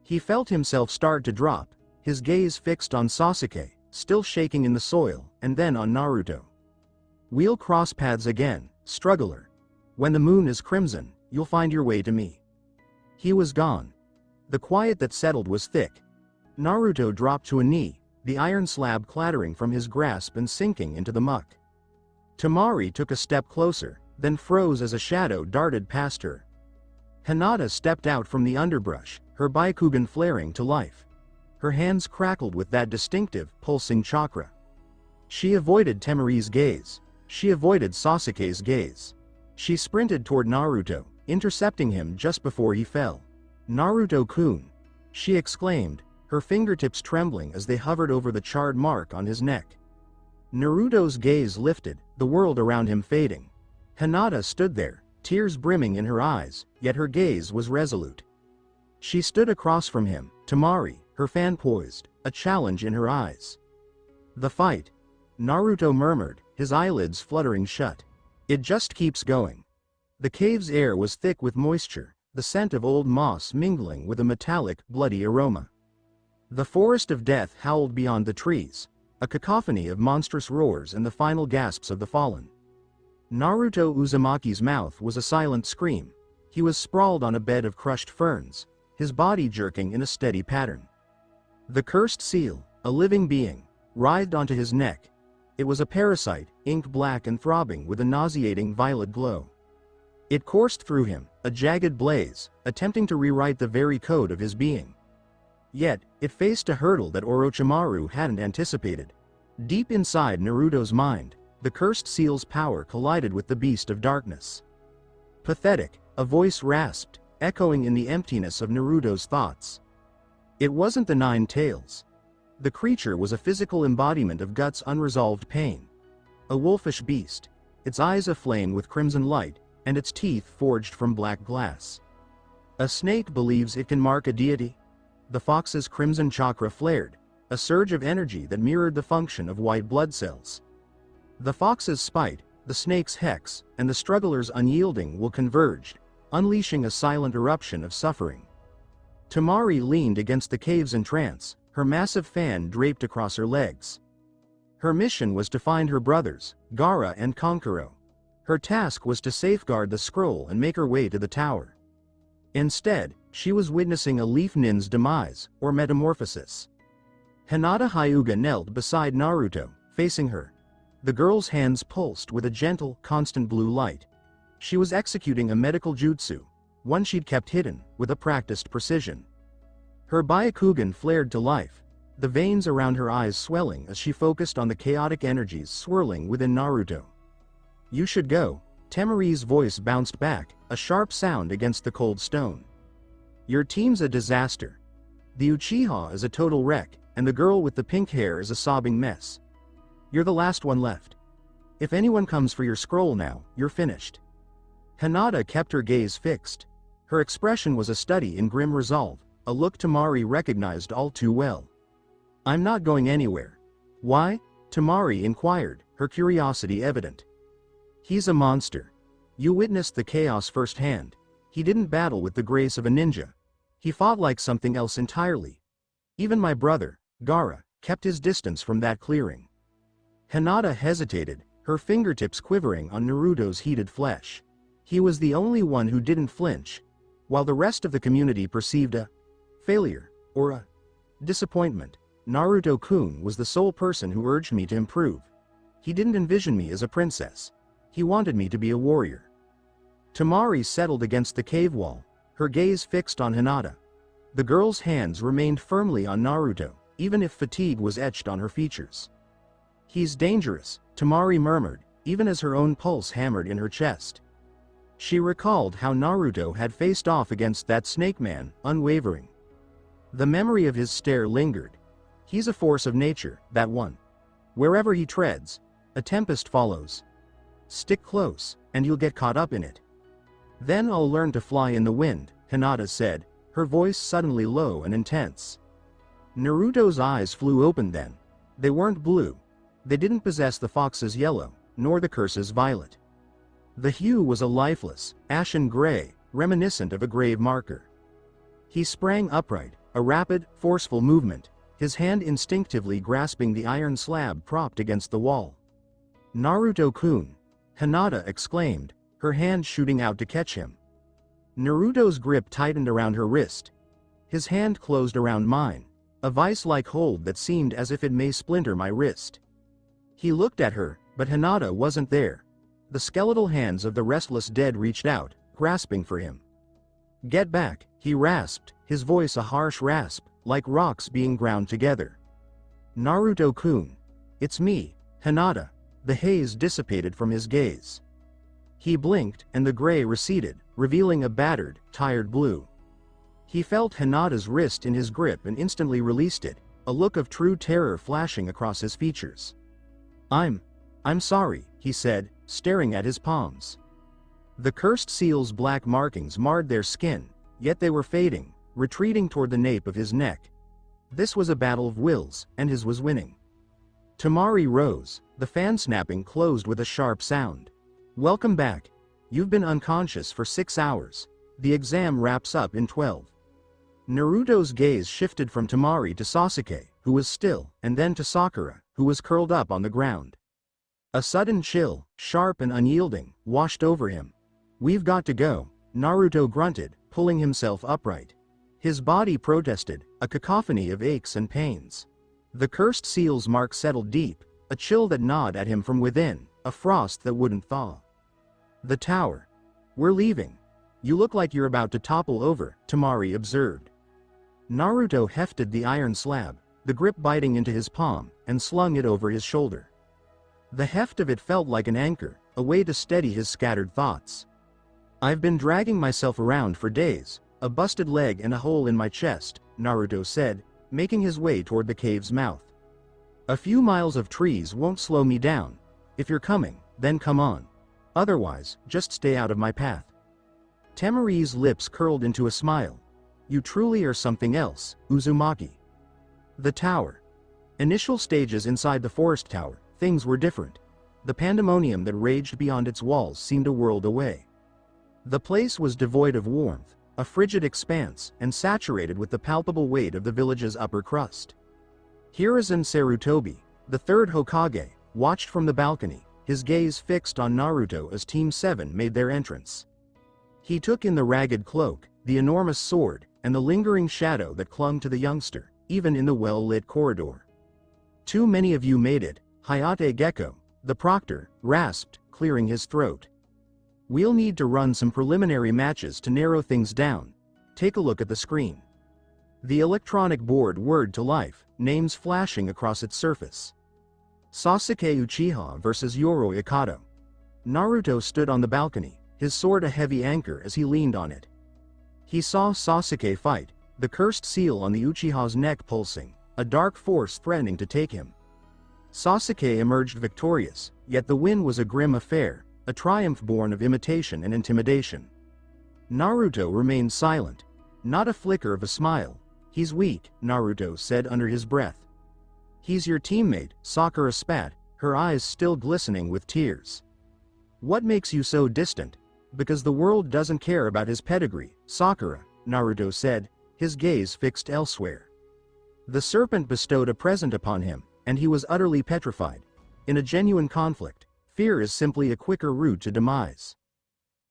He felt himself start to drop, his gaze fixed on Sasuke, still shaking in the soil, and then on Naruto. "We'll cross paths again, struggler. When the moon is crimson, you'll find your way to me." He was gone. The quiet that settled was thick. Naruto dropped to a knee, the iron slab clattering from his grasp and sinking into the muck. Temari took a step closer, then froze as a shadow darted past her. Hinata stepped out from the underbrush, her Byakugan flaring to life. Her hands crackled with that distinctive, pulsing chakra. She avoided Temari's gaze. She avoided Sasuke's gaze. She sprinted toward Naruto, intercepting him just before he fell. "Naruto-kun!" she exclaimed, her fingertips trembling as they hovered over the charred mark on his neck. Naruto's gaze lifted, the world around him fading. Hinata stood there, tears brimming in her eyes, yet her gaze was resolute. She stood across from him, Temari, her fan poised, a challenge in her eyes. "The fight," Naruto murmured, his eyelids fluttering shut. "It just keeps going." The cave's air was thick with moisture, the scent of old moss mingling with a metallic, bloody aroma. The forest of death howled beyond the trees, a cacophony of monstrous roars and the final gasps of the fallen. Naruto Uzumaki's mouth was a silent scream. He was sprawled on a bed of crushed ferns, his body jerking in a steady pattern. The cursed seal, a living being, writhed onto his neck. It was a parasite, inked black and throbbing with a nauseating violet glow. It coursed through him, a jagged blaze, attempting to rewrite the very code of his being. Yet, it faced a hurdle that Orochimaru hadn't anticipated. Deep inside Naruto's mind, the cursed seal's power collided with the beast of darkness. "Pathetic," a voice rasped, echoing in the emptiness of Naruto's thoughts. It wasn't the Nine Tails. The creature was a physical embodiment of Guts' unresolved pain. A wolfish beast, its eyes aflame with crimson light, and its teeth forged from black glass. A snake believes it can mark a deity? The fox's crimson chakra flared, a surge of energy that mirrored the function of white blood cells. The fox's spite, the snake's hex, and the struggler's unyielding will converge, unleashing a silent eruption of suffering. Temari leaned against the cave's entrance, her massive fan draped across her legs. Her mission was to find her brothers, Gaara and Kankuro. Her task was to safeguard the scroll and make her way to the tower. Instead, she was witnessing a Leaf Nin's demise, or metamorphosis. Hinata Hyuga knelt beside Naruto, facing her. The girl's hands pulsed with a gentle, constant blue light. She was executing a medical jutsu, one she'd kept hidden, with a practiced precision. Her Byakugan flared to life, the veins around her eyes swelling as she focused on the chaotic energies swirling within Naruto. "You should go," Temari's voice bounced back, a sharp sound against the cold stone. "Your team's a disaster. The Uchiha is a total wreck, and the girl with the pink hair is a sobbing mess. You're the last one left. If anyone comes for your scroll now, you're finished." Hinata kept her gaze fixed. Her expression was a study in grim resolve, a look Temari recognized all too well. "I'm not going anywhere." "Why?" Temari inquired, her curiosity evident. "He's a monster. You witnessed the chaos firsthand. He didn't battle with the grace of a ninja. He fought like something else entirely. Even my brother, Gaara, kept his distance from that clearing." Hinata hesitated, her fingertips quivering on Naruto's heated flesh. He was the only one who didn't flinch, while the rest of the community perceived a failure, or a disappointment. Naruto-kun was the sole person who urged me to improve. He didn't envision me as a princess. He wanted me to be a warrior. Temari settled against the cave wall, her gaze fixed on Hinata. The girl's hands remained firmly on Naruto, even if fatigue was etched on her features. "He's dangerous," Temari murmured, even as her own pulse hammered in her chest. She recalled how Naruto had faced off against that snake man, unwavering. The memory of his stare lingered. He's a force of nature, that one. Wherever he treads, a tempest follows. Stick close, and you'll get caught up in it. "Then I'll learn to fly in the wind," Hinata said, her voice suddenly low and intense. Naruto's eyes flew open then. They weren't blue. They didn't possess the fox's yellow, nor the curse's violet. The hue was a lifeless, ashen gray, reminiscent of a grave marker. He sprang upright, a rapid, forceful movement, his hand instinctively grasping the iron slab propped against the wall. "Naruto-kun!" Hinata exclaimed, her hand shooting out to catch him. Naruto's grip tightened around her wrist. His hand closed around mine, a vice-like hold that seemed as if it may splinter my wrist. He looked at her, but Hinata wasn't there. The skeletal hands of the restless dead reached out, grasping for him. "Get back," he rasped, his voice a harsh rasp, like rocks being ground together. "Naruto-kun. It's me, Hinata." The haze dissipated from his gaze. He blinked, and the gray receded, revealing a battered, tired blue. He felt Hinata's wrist in his grip and instantly released it, a look of true terror flashing across his features. I'm sorry," he said, staring at his palms. The cursed seal's black markings marred their skin, yet they were fading, retreating toward the nape of his neck. This was a battle of wills, and his was winning. Tamari rose, the fan snapping closed with a sharp sound. "Welcome back. You've been unconscious for 6 hours. The exam wraps up in 12. Naruto's gaze shifted from Tamari to Sasuke, who was still, and then to Sakura, who was curled up on the ground. A sudden chill, sharp and unyielding, washed over him. "We've got to go," Naruto grunted, pulling himself upright. His body protested, a cacophony of aches and pains. The cursed seal's mark settled deep, a chill that gnawed at him from within, a frost that wouldn't thaw. "The tower. We're leaving. You look like you're about to topple over," Tamari observed. Naruto hefted the iron slab, the grip biting into his palm, and slung it over his shoulder. The heft of it felt like an anchor, a way to steady his scattered thoughts. "I've been dragging myself around for days, a busted leg and a hole in my chest," Naruto said, making his way toward the cave's mouth. "A few miles of trees won't slow me down. If you're coming, then come on. Otherwise, just stay out of my path." Tamari's lips curled into a smile. "You truly are something else, Uzumaki." The tower. Initial stages inside the forest tower, things were different. The pandemonium that raged beyond its walls seemed a world away. The place was devoid of warmth, a frigid expanse, and saturated with the palpable weight of the village's upper crust. Hiruzen Sarutobi, the third Hokage, watched from the balcony, his gaze fixed on Naruto as Team 7 made their entrance. He took in the ragged cloak, the enormous sword, and the lingering shadow that clung to the youngster, even in the well-lit corridor. "Too many of you made it," Hayate Gecko, the proctor, rasped, clearing his throat. "We'll need to run some preliminary matches to narrow things down. Take a look at the screen." The electronic board whirred to life, names flashing across its surface. Sasuke Uchiha versus Yoroi Ikado. Naruto stood on the balcony, his sword a heavy anchor as he leaned on it. He saw Sasuke fight, the cursed seal on the Uchiha's neck pulsing, a dark force threatening to take him. Sasuke emerged victorious, yet the win was a grim affair, a triumph born of imitation and intimidation. Naruto remained silent. Not a flicker of a smile. "He's weak," Naruto said under his breath. "He's your teammate," Sakura spat, her eyes still glistening with tears. "What makes you so distant?" "Because the world doesn't care about his pedigree, Sakura," Naruto said, his gaze fixed elsewhere. The serpent bestowed a present upon him, and he was utterly petrified. In a genuine conflict, fear is simply a quicker route to demise.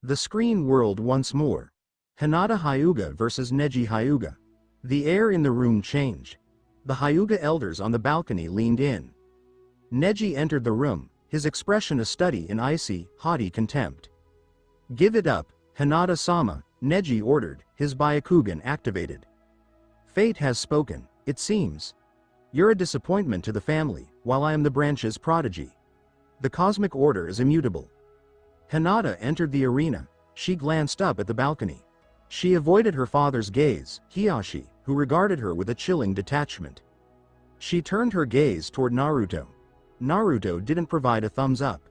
The screen whirled once more. Hinata Hyuga versus Neji Hyuga. The air in the room changed. The Hyuga elders on the balcony leaned in. Neji entered the room, his expression a study in icy, haughty contempt. "Give it up, Hinata-sama," Neji ordered, his Byakugan activated. "Fate has spoken, it seems. You're a disappointment to the family, while I am the branch's prodigy. The cosmic order is immutable." Hinata entered the arena. She glanced up at the balcony. She avoided her father's gaze, Hiyashi, who regarded her with a chilling detachment. She turned her gaze toward Naruto. Naruto didn't provide a thumbs up.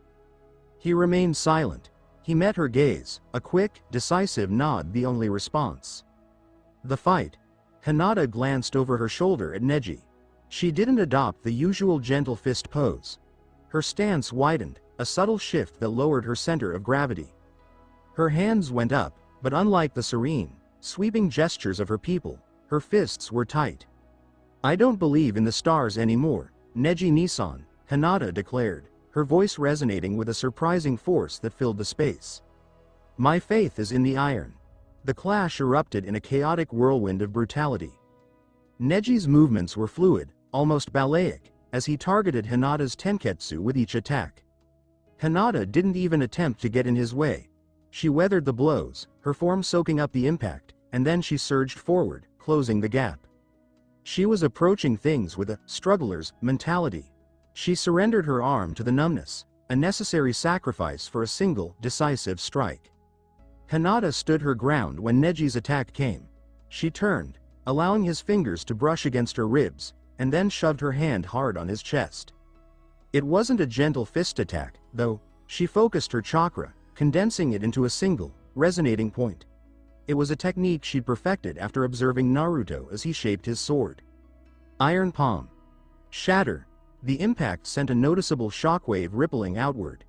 He remained silent. He met her gaze, a quick, decisive nod the only response. The fight. Hinata glanced over her shoulder at Neji. She didn't adopt the usual gentle fist pose. Her stance widened, a subtle shift that lowered her center of gravity. Her hands went up, but unlike the serene, sweeping gestures of her people, her fists were tight. I don't believe in the stars anymore, Neji Nisan, Hinata declared, her voice resonating with a surprising force that filled the space. My faith is in the iron. The clash erupted in a chaotic whirlwind of brutality. Neji's movements were fluid, almost balletic, as he targeted Hinata's tenketsu with each attack. Hinata didn't even attempt to get in his way. She weathered the blows, her form soaking up the impact, and then she surged forward, closing the gap. She was approaching things with a struggler's mentality. She surrendered her arm to the numbness, a necessary sacrifice for a single, decisive strike. Hinata stood her ground when Neji's attack came. She turned, allowing his fingers to brush against her ribs, and then shoved her hand hard on his chest. It wasn't a gentle fist attack, though. She focused her chakra, condensing it into a single, resonating point. It was a technique she'd perfected after observing Naruto as he shaped his sword. Iron palm. Shatter. The impact sent a noticeable shockwave rippling outward.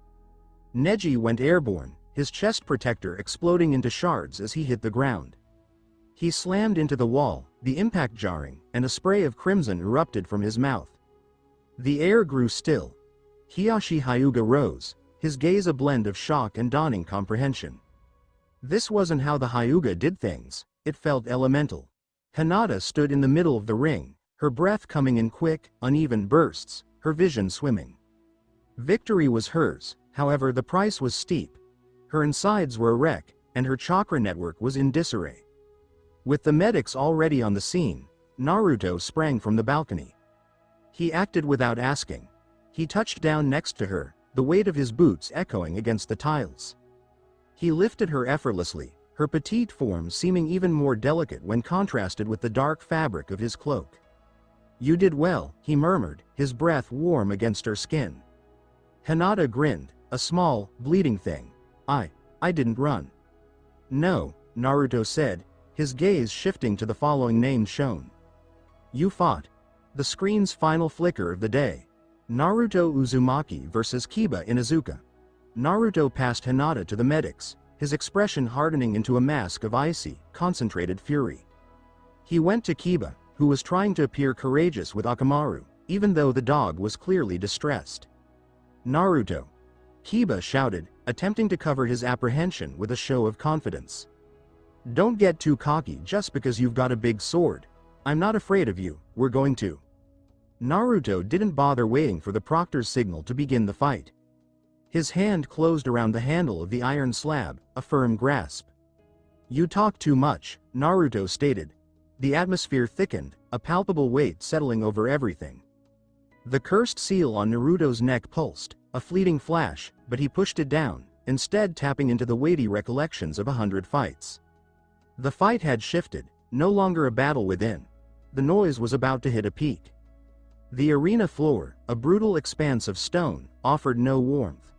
Neji went airborne, his chest protector exploding into shards as he hit the ground. He slammed into the wall, the impact jarring, and a spray of crimson erupted from his mouth. The air grew still. Hiyashi Hyuga rose, his gaze a blend of shock and dawning comprehension. This wasn't how the Hyuga did things, it felt elemental. Hinata stood in the middle of the ring, her breath coming in quick, uneven bursts, her vision swimming. Victory was hers, however the price was steep. Her insides were a wreck, and her chakra network was in disarray. With the medics already on the scene, Naruto sprang from the balcony. He acted without asking. He touched down next to her, the weight of his boots echoing against the tiles. He lifted her effortlessly, her petite form seeming even more delicate when contrasted with the dark fabric of his cloak. You did well, he murmured, his breath warm against her skin. Hinata grinned, a small, bleeding thing. I didn't run. No, Naruto said, his gaze shifting to the following names shown. You fought. The screen's final flicker of the day. Naruto Uzumaki vs Kiba Inuzuka. Naruto passed Hinata to the medics, his expression hardening into a mask of icy, concentrated fury. He went to Kiba, who was trying to appear courageous with Akamaru, even though the dog was clearly distressed. Naruto. Kiba shouted, attempting to cover his apprehension with a show of confidence. Don't get too cocky just because you've got a big sword. I'm not afraid of you, we're going to. Naruto didn't bother waiting for the proctor's signal to begin the fight. His hand closed around the handle of the iron slab, a firm grasp. You talk too much, Naruto stated. The atmosphere thickened, a palpable weight settling over everything. The cursed seal on Naruto's neck pulsed, a fleeting flash, but he pushed it down, instead tapping into the weighty recollections of 100 fights. The fight had shifted, no longer a battle within. The noise was about to hit a peak. The arena floor, a brutal expanse of stone, offered no warmth.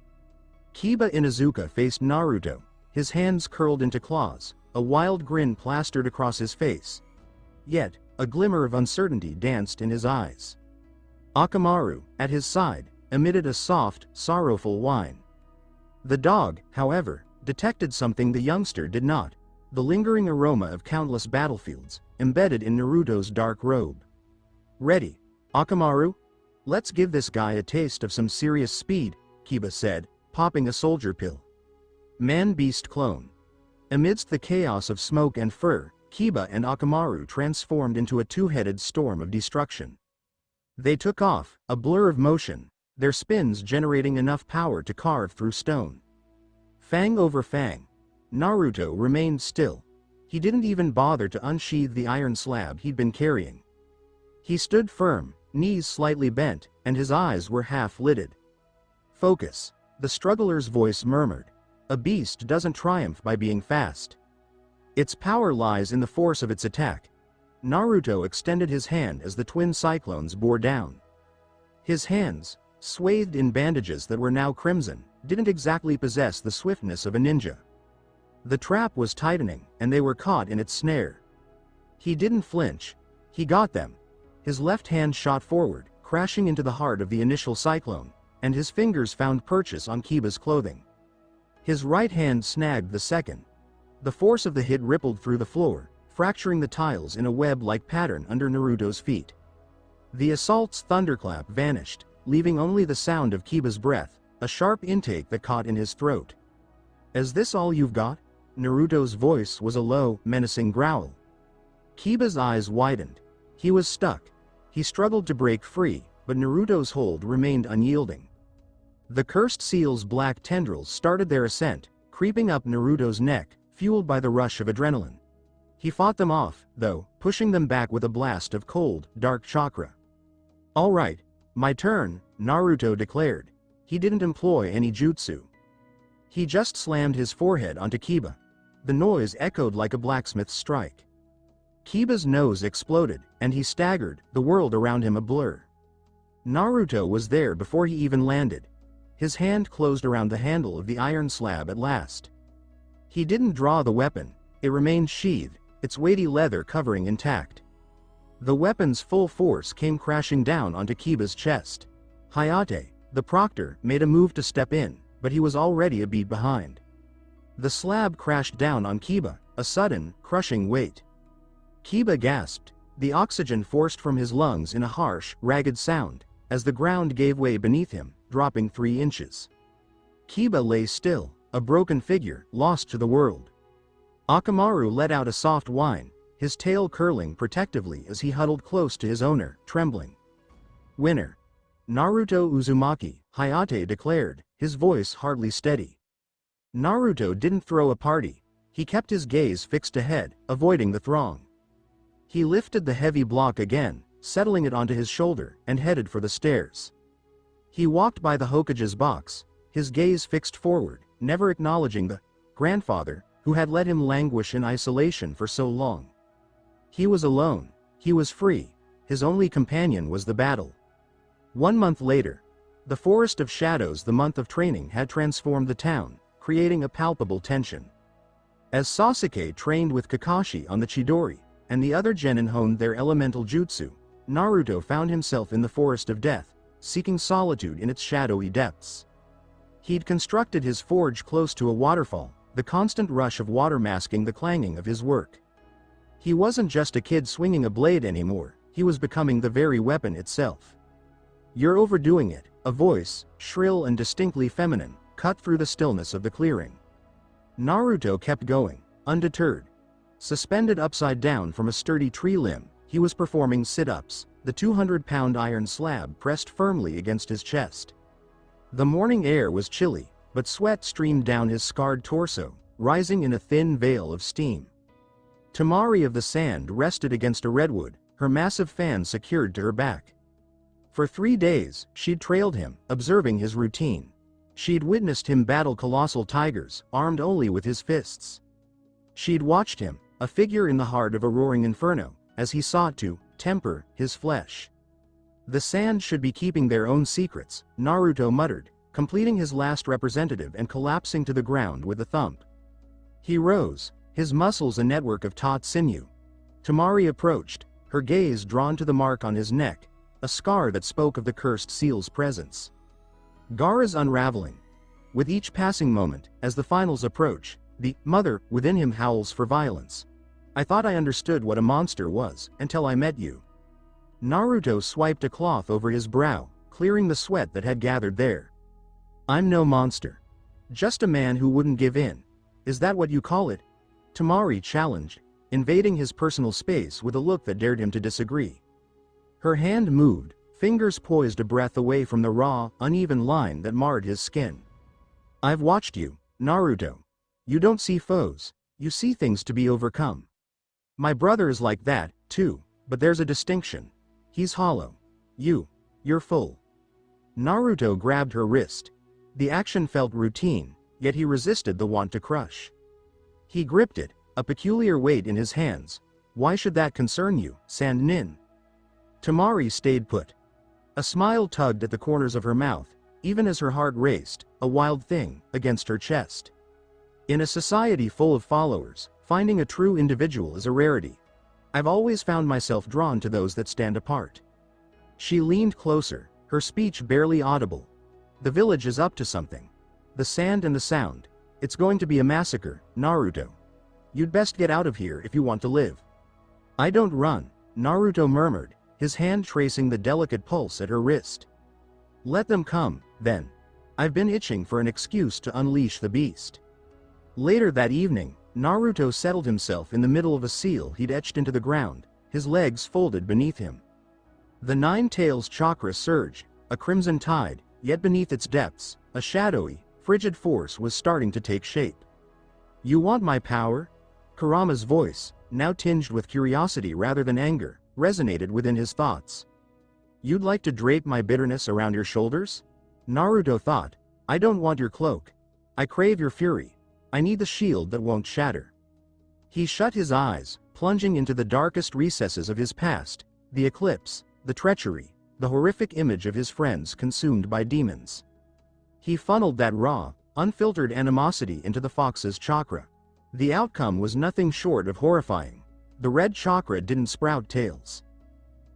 Kiba Inuzuka faced Naruto, his hands curled into claws, a wild grin plastered across his face. Yet, a glimmer of uncertainty danced in his eyes. Akamaru, at his side, emitted a soft, sorrowful whine. The dog, however, detected something the youngster did not, the lingering aroma of countless battlefields, embedded in Naruto's dark robe. Ready, Akamaru? Let's give this guy a taste of some serious speed, Kiba said, popping a soldier pill. Man-beast clone. Amidst the chaos of smoke and fur, Kiba and Akamaru transformed into a two-headed storm of destruction. They took off, a blur of motion, their spins generating enough power to carve through stone. Fang over fang. Naruto remained still. He didn't even bother to unsheathe the iron slab he'd been carrying. He stood firm, knees slightly bent, and his eyes were half-lidded. Focus, the struggler's voice murmured. A beast doesn't triumph by being fast. Its power lies in the force of its attack. Naruto extended his hand as the twin cyclones bore down. His hands, swathed in bandages that were now crimson, didn't exactly possess the swiftness of a ninja. The trap was tightening, and they were caught in its snare. He didn't flinch. He got them. His left hand shot forward, crashing into the heart of the initial cyclone, and his fingers found purchase on Kiba's clothing. His right hand snagged the second. The force of the hit rippled through the floor, fracturing the tiles in a web-like pattern under Naruto's feet. The assault's thunderclap vanished, leaving only the sound of Kiba's breath, a sharp intake that caught in his throat. "Is this all you've got?" Naruto's voice was a low, menacing growl. Kiba's eyes widened. He was stuck. He struggled to break free, but Naruto's hold remained unyielding. The cursed seal's black tendrils started their ascent, creeping up Naruto's neck, fueled by the rush of adrenaline. He fought them off, though, pushing them back with a blast of cold, dark chakra. "All right, my turn," Naruto declared. He didn't employ any jutsu. He just slammed his forehead onto Kiba. The noise echoed like a blacksmith's strike. Kiba's nose exploded, and he staggered, the world around him a blur. Naruto was there before he even landed. His hand closed around the handle of the iron slab at last. He didn't draw the weapon. It remained sheathed, its weighty leather covering intact. The weapon's full force came crashing down onto Kiba's chest. Hayate, the proctor, made a move to step in, but he was already a beat behind. The slab crashed down on Kiba, a sudden, crushing weight. Kiba gasped, the oxygen forced from his lungs in a harsh, ragged sound, as the ground gave way beneath him, dropping 3 inches. Kiba lay still, a broken figure, lost to the world. Akamaru let out a soft whine, his tail curling protectively as he huddled close to his owner, trembling. "Winner. Naruto Uzumaki," Hayate declared, his voice hardly steady. Naruto didn't throw a party. He kept his gaze fixed ahead, avoiding the throng. He lifted the heavy block again, settling it onto his shoulder, and headed for the stairs. He walked by the Hokage's box, his gaze fixed forward, never acknowledging the grandfather who had let him languish in isolation for so long. He was alone. He was free. His only companion was the battle. 1 month later, the Forest of Shadows, the month of training, had transformed the town, creating a palpable tension. As Sasuke trained with Kakashi on the Chidori, and the other genin honed their elemental jutsu, Naruto found himself in the Forest of Death, seeking solitude in its shadowy depths. He'd constructed his forge close to a waterfall, the constant rush of water masking the clanging of his work. He wasn't just a kid swinging a blade anymore, he was becoming the very weapon itself. "You're overdoing it," a voice, shrill and distinctly feminine, cut through the stillness of the clearing. Naruto kept going, undeterred. Suspended upside down from a sturdy tree limb, he was performing sit-ups, the 200-pound iron slab pressed firmly against his chest. The morning air was chilly, but sweat streamed down his scarred torso, rising in a thin veil of steam. Tamari of the Sand rested against a redwood, her massive fan secured to her back. For 3 days, she'd trailed him, observing his routine. She'd witnessed him battle colossal tigers, armed only with his fists. She'd watched him, a figure in the heart of a roaring inferno, as he sought to temper his flesh. The Sand should be keeping their own secrets, Naruto muttered, completing his last representative and collapsing to the ground with a thump. He rose, his muscles a network of taut sinew. Tamari approached, her gaze drawn to the mark on his neck, a scar that spoke of the cursed seal's presence. Gaara's unraveling. With each passing moment, as the finals approach, the mother within him howls for violence. "I thought I understood what a monster was, until I met you." Naruto swiped a cloth over his brow, clearing the sweat that had gathered there. "I'm no monster. Just a man who wouldn't give in. Is that what you call it?" Tamari challenged, invading his personal space with a look that dared him to disagree. Her hand moved, fingers poised a breath away from the raw, uneven line that marred his skin. "I've watched you, Naruto. You don't see foes, you see things to be overcome. My brother is like that, too, but there's a distinction. He's hollow. You're full." Naruto grabbed her wrist. The action felt routine, yet he resisted the want to crush. He gripped it, a peculiar weight in his hands. "Why should that concern you, Sand Nin?" Tamari stayed put. A smile tugged at the corners of her mouth, even as her heart raced, a wild thing, against her chest. In a society full of followers, finding a true individual is a rarity. I've always found myself drawn to those that stand apart. She leaned closer, her speech barely audible. "The village is up to something. The Sand and the Sound. It's going to be a massacre, Naruto. You'd best get out of here if you want to live." "I don't run," Naruto murmured, his hand tracing the delicate pulse at her wrist. Let them come, then. I've been itching for an excuse to unleash the beast. Later that evening, Naruto settled himself in the middle of a seal he'd etched into the ground, his legs folded beneath him. The Nine Tails chakra surged, a crimson tide, yet beneath its depths, a shadowy, frigid force was starting to take shape. You want my power? Kurama's voice, now tinged with curiosity rather than anger, resonated within his thoughts. You'd like to drape my bitterness around your shoulders? Naruto thought, I don't want your cloak. I crave your fury. I need the shield that won't shatter. He shut his eyes, plunging into the darkest recesses of his past, the eclipse, the treachery, the horrific image of his friends consumed by demons. He funneled that raw, unfiltered animosity into the fox's chakra. The outcome was nothing short of horrifying. The red chakra didn't sprout tails.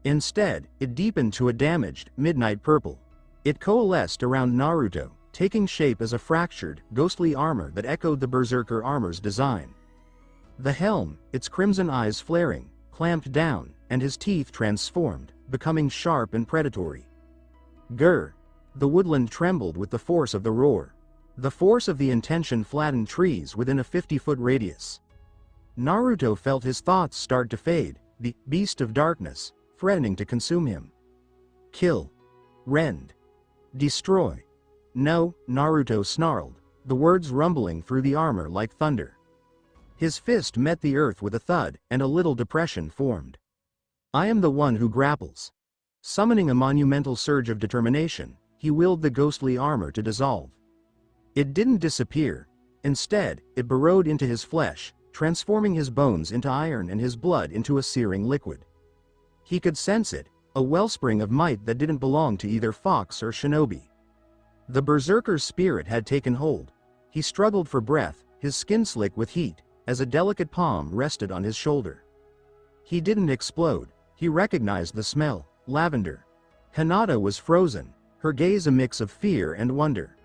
Instead, it deepened to a damaged, midnight purple. It coalesced around Naruto, taking shape as a fractured, ghostly armor that echoed the Berserker armor's design. The helm, its crimson eyes flaring, clamped down, and his teeth transformed, becoming sharp and predatory. Grr! The woodland trembled with the force of the roar. The force of the intention flattened trees within a 50-foot radius. Naruto felt his thoughts start to fade, the beast of darkness, threatening to consume him. Kill. Rend. Destroy. No, Naruto snarled, the words rumbling through the armor like thunder. His fist met the earth with a thud, and a little depression formed. I am the one who grapples. Summoning a monumental surge of determination, he willed the ghostly armor to dissolve. It didn't disappear. Instead, it burrowed into his flesh, transforming his bones into iron and his blood into a searing liquid. He could sense it, a wellspring of might that didn't belong to either fox or shinobi. The berserker's spirit had taken hold. He struggled for breath, his skin slick with heat, as a delicate palm rested on his shoulder. He didn't explode. He recognized the smell, lavender. Hinata was frozen, her gaze a mix of fear and wonder.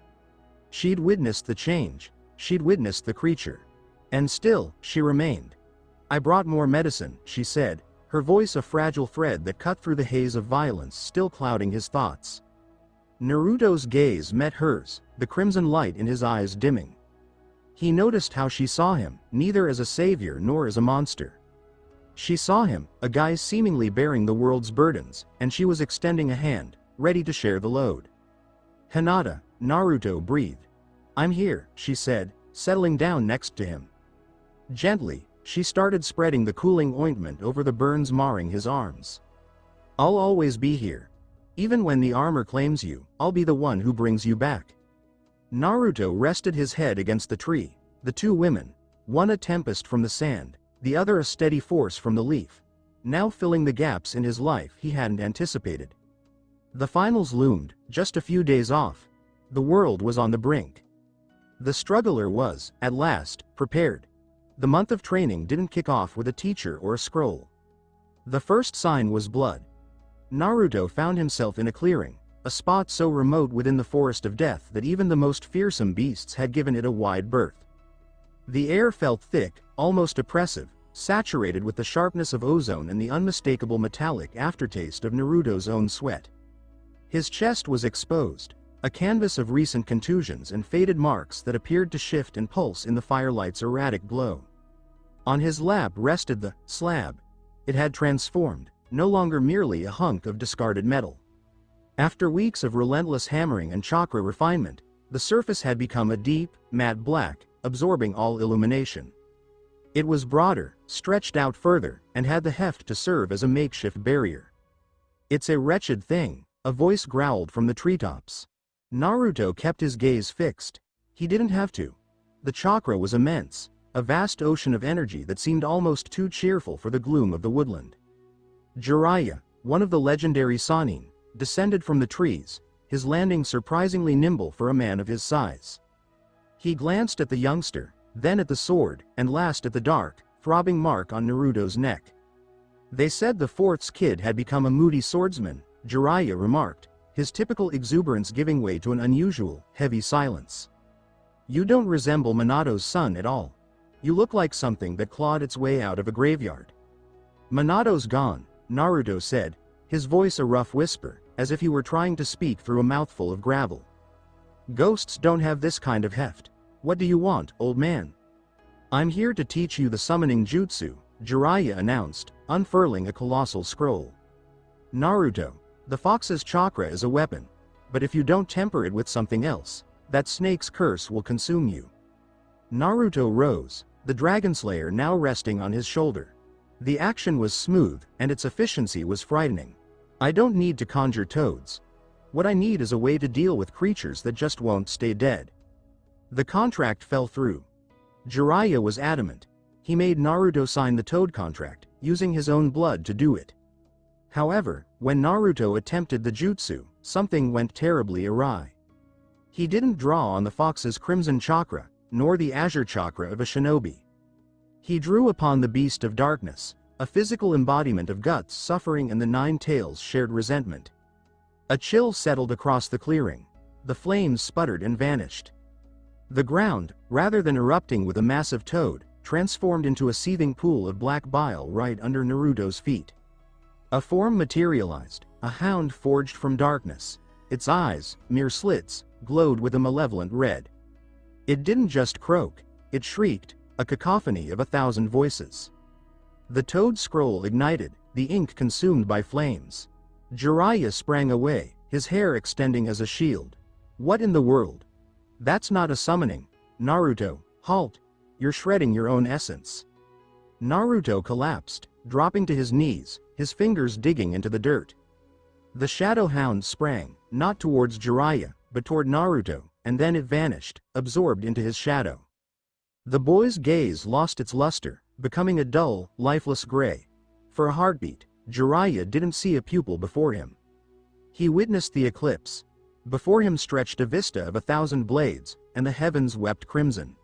She'd witnessed the change, she'd witnessed the creature. And still, she remained. I brought more medicine, she said, her voice a fragile thread that cut through the haze of violence still clouding his thoughts. Naruto's gaze met hers, the crimson light in his eyes dimming. He noticed how she saw him, neither as a savior nor as a monster. She saw him, a guy seemingly bearing the world's burdens, and she was extending a hand, ready to share the load. Hinata, Naruto breathed. I'm here, she said, settling down next to him. Gently, she started spreading the cooling ointment over the burns marring his arms. I'll always be here. Even when the armor claims you, I'll be the one who brings you back. Naruto rested his head against the tree, the two women, one a tempest from the sand, the other a steady force from the leaf, now filling the gaps in his life he hadn't anticipated. The finals loomed, just a few days off. The world was on the brink. The struggler was, at last, prepared. The month of training didn't kick off with a teacher or a scroll. The first sign was blood. Naruto found himself in a clearing, a spot so remote within the forest of death that even the most fearsome beasts had given it a wide berth. The air felt thick, almost oppressive, saturated with the sharpness of ozone and the unmistakable metallic aftertaste of Naruto's own sweat. His chest was exposed, a canvas of recent contusions and faded marks that appeared to shift and pulse in the firelight's erratic glow. On his lap rested the slab. It had transformed, no longer merely a hunk of discarded metal. After weeks of relentless hammering and chakra refinement, the surface had become a deep, matte black, absorbing all illumination. It was broader, stretched out further, and had the heft to serve as a makeshift barrier. It's a wretched thing, a voice growled from the treetops. Naruto kept his gaze fixed. He didn't have to. The chakra was immense, a vast ocean of energy that seemed almost too cheerful for the gloom of the woodland. Jiraiya, one of the legendary Sannin, descended from the trees, his landing surprisingly nimble for a man of his size. He glanced at the youngster, then at the sword, and last at the dark, throbbing mark on Naruto's neck. They said the fourth's kid had become a moody swordsman, Jiraiya remarked, his typical exuberance giving way to an unusual, heavy silence. You don't resemble Minato's son at all. You look like something that clawed its way out of a graveyard. Minato's gone, Naruto said, his voice a rough whisper, as if he were trying to speak through a mouthful of gravel. "Ghosts don't have this kind of heft. What do you want, old man?" "I'm here to teach you the summoning jutsu," Jiraiya announced, unfurling a colossal scroll. "Naruto, the fox's chakra is a weapon, but if you don't temper it with something else, that snake's curse will consume you." Naruto rose, the dragon slayer now resting on his shoulder. The action was smooth, and its efficiency was frightening. "I don't need to conjure toads. What I need is a way to deal with creatures that just won't stay dead." The contract fell through. Jiraiya was adamant. He made Naruto sign the toad contract, using his own blood to do it. However, when Naruto attempted the jutsu, something went terribly awry. He didn't draw on the fox's crimson chakra, nor the azure chakra of a shinobi. He drew upon the beast of darkness, a physical embodiment of Guts' suffering and the Nine Tails' shared resentment. A chill settled across the clearing. The flames sputtered and vanished. The ground, rather than erupting with a massive toad, transformed into a seething pool of black bile right under Naruto's feet. A form materialized, a hound forged from darkness. Its eyes, mere slits, glowed with a malevolent red. It didn't just croak, it shrieked, a cacophony of 1,000 voices. The toad scroll ignited, the ink consumed by flames. Jiraiya sprang away, his hair extending as a shield. "What in the world? That's not a summoning. Naruto, halt! You're shredding your own essence." Naruto collapsed, dropping to his knees, his fingers digging into the dirt. The shadow hound sprang, not towards Jiraiya, but toward Naruto, and then it vanished, absorbed into his shadow. The boy's gaze lost its luster, becoming a dull, lifeless gray. For a heartbeat, Jiraiya didn't see a pupil before him. He witnessed the eclipse. Before him stretched a vista of 1,000 blades, and the heavens wept crimson.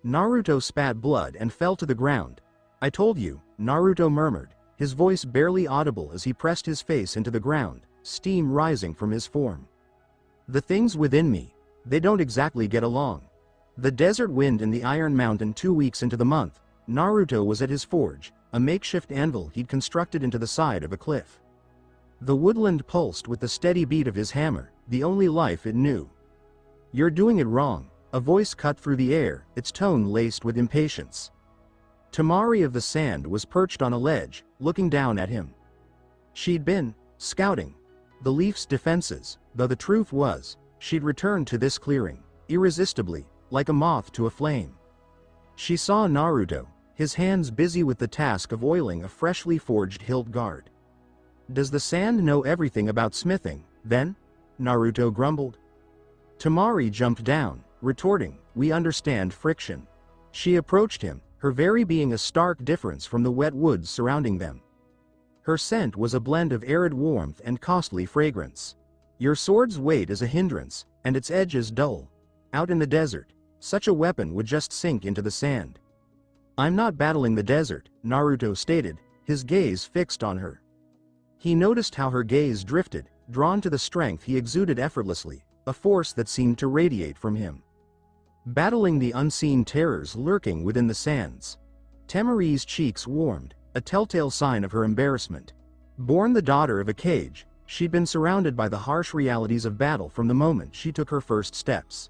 Naruto spat blood and fell to the ground. "I told you," Naruto murmured, his voice barely audible as he pressed his face into the ground, steam rising from his form. "The things within me, they don't exactly get along." The desert wind in the Iron Mountain 2 weeks into the month, Naruto was at his forge, a makeshift anvil he'd constructed into the side of a cliff. The woodland pulsed with the steady beat of his hammer, the only life it knew. "You're doing it wrong," a voice cut through the air, its tone laced with impatience. Tamari of the Sand was perched on a ledge, looking down at him. She'd been scouting the Leaf's defenses, though the truth was, she'd returned to this clearing, irresistibly, like a moth to a flame. She saw Naruto, his hands busy with the task of oiling a freshly forged hilt guard. "Does the sand know everything about smithing, then?" Naruto grumbled. Tamari jumped down, retorting, "We understand friction." She approached him, her very being a stark difference from the wet woods surrounding them. Her scent was a blend of arid warmth and costly fragrance. "Your sword's weight is a hindrance, and its edge is dull. Out in the desert, such a weapon would just sink into the sand." "I'm not battling the desert," Naruto stated, his gaze fixed on her. He noticed how her gaze drifted, drawn to the strength he exuded effortlessly, a force that seemed to radiate from him. Battling the unseen terrors lurking within the sands. Temari's cheeks warmed, a telltale sign of her embarrassment. Born the daughter of a cage, she'd been surrounded by the harsh realities of battle from the moment she took her first steps.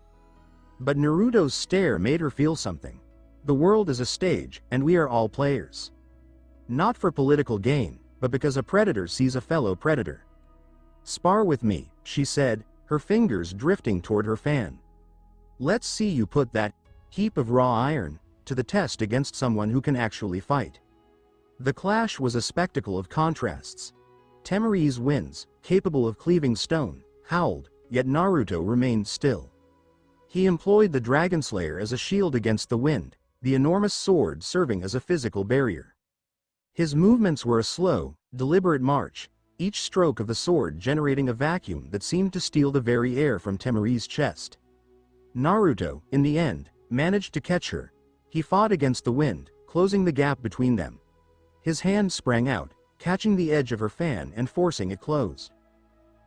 But Naruto's stare made her feel something. The world is a stage, and we are all players. Not for political gain, but because a predator sees a fellow predator. "Spar with me," she said, her fingers drifting toward her fan. "Let's see you put that heap of raw iron to the test against someone who can actually fight." The clash was a spectacle of contrasts. Temari's winds, capable of cleaving stone, howled, yet Naruto remained still. He employed the Dragon Slayer as a shield against the wind, the enormous sword serving as a physical barrier. His movements were a slow, deliberate march, each stroke of the sword generating a vacuum that seemed to steal the very air from Temari's chest. Naruto, in the end, managed to catch her. He fought against the wind, closing the gap between them. His hand sprang out, catching the edge of her fan and forcing it closed.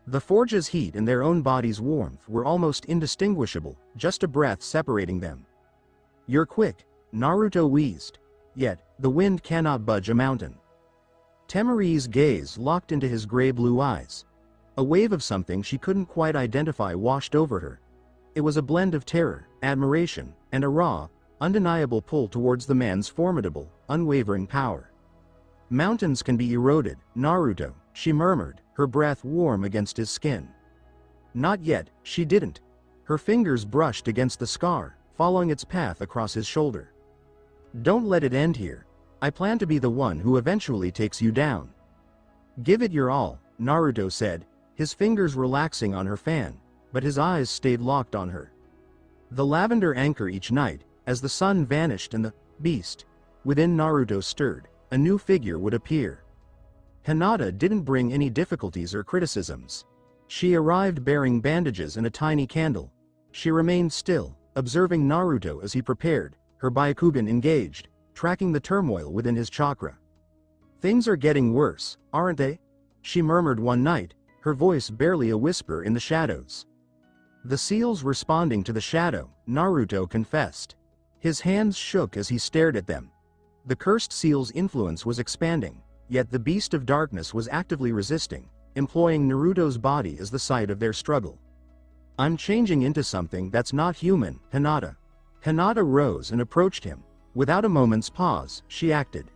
The forge's heat and their own body's warmth were almost indistinguishable, just a breath separating them. "You're quick," Naruto wheezed. "Yet, the wind cannot budge a mountain." Temari's gaze locked into his gray-blue eyes. A wave of something she couldn't quite identify washed over her. It was a blend of terror, admiration, and a raw, undeniable pull towards the man's formidable, unwavering power. "Mountains can be eroded, Naruto," she murmured, her breath warm against his skin. Not yet, she didn't. Her fingers brushed against the scar, following its path across his shoulder. "Don't let it end here. I plan to be the one who eventually takes you down." "Give it your all," Naruto said, his fingers relaxing on her fan, but his eyes stayed locked on her. The lavender anchor each night, as the sun vanished and the beast within Naruto stirred, a new figure would appear. Hinata didn't bring any difficulties or criticisms. She arrived bearing bandages and a tiny candle. She remained still, observing Naruto as he prepared, her Byakugan engaged, tracking the turmoil within his chakra. "Things are getting worse, aren't they?" she murmured one night, her voice barely a whisper in the shadows. "The seals responding to the shadow," Naruto confessed. His hands shook as he stared at them. The cursed seal's influence was expanding, yet the beast of darkness was actively resisting, employing Naruto's body as the site of their struggle. "I'm changing into something that's not human, Hinata." Hinata rose and approached him. Without a moment's pause, she acted.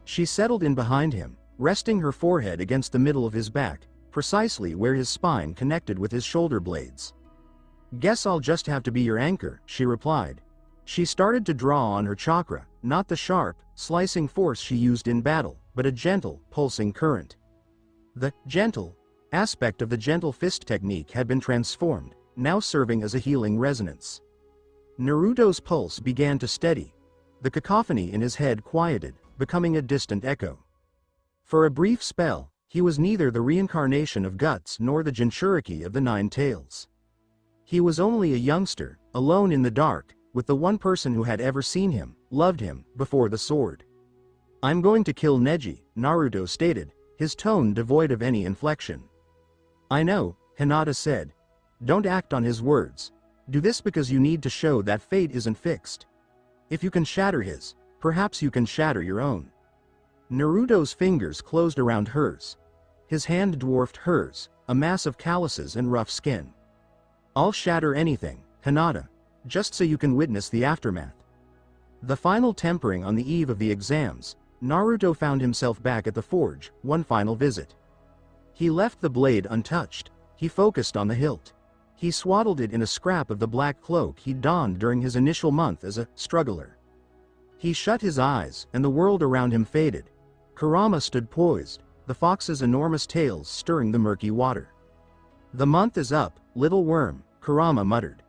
She settled in behind him, resting her forehead against the middle of his back, precisely where his spine connected with his shoulder blades. "Guess I'll just have to be your anchor," she replied. She started to draw on her chakra, not the sharp, slicing force she used in battle, but a gentle, pulsing current. The gentle aspect of the gentle fist technique had been transformed, now serving as a healing resonance. Naruto's pulse began to steady. The cacophony in his head quieted, becoming a distant echo. For a brief spell, he was neither the reincarnation of Guts nor the Jinchuriki of the Nine Tails. He was only a youngster, alone in the dark, with the one person who had ever seen him, loved him, before the sword. "I'm going to kill Neji," Naruto stated, his tone devoid of any inflection. "I know," Hinata said. "Don't act on his words. Do this because you need to show that fate isn't fixed. If you can shatter his, perhaps you can shatter your own." Naruto's fingers closed around hers. His hand dwarfed hers, a mass of calluses and rough skin. "I'll shatter anything, Hinata, just so you can witness the aftermath." The final tempering on the eve of the exams, Naruto found himself back at the forge, one final visit. He left the blade untouched. He focused on the hilt. He swaddled it in a scrap of the black cloak he'd donned during his initial month as a struggler. He shut his eyes, and the world around him faded. Kurama stood poised, the fox's enormous tails stirring the murky water. "The month is up, little worm," Kurama muttered.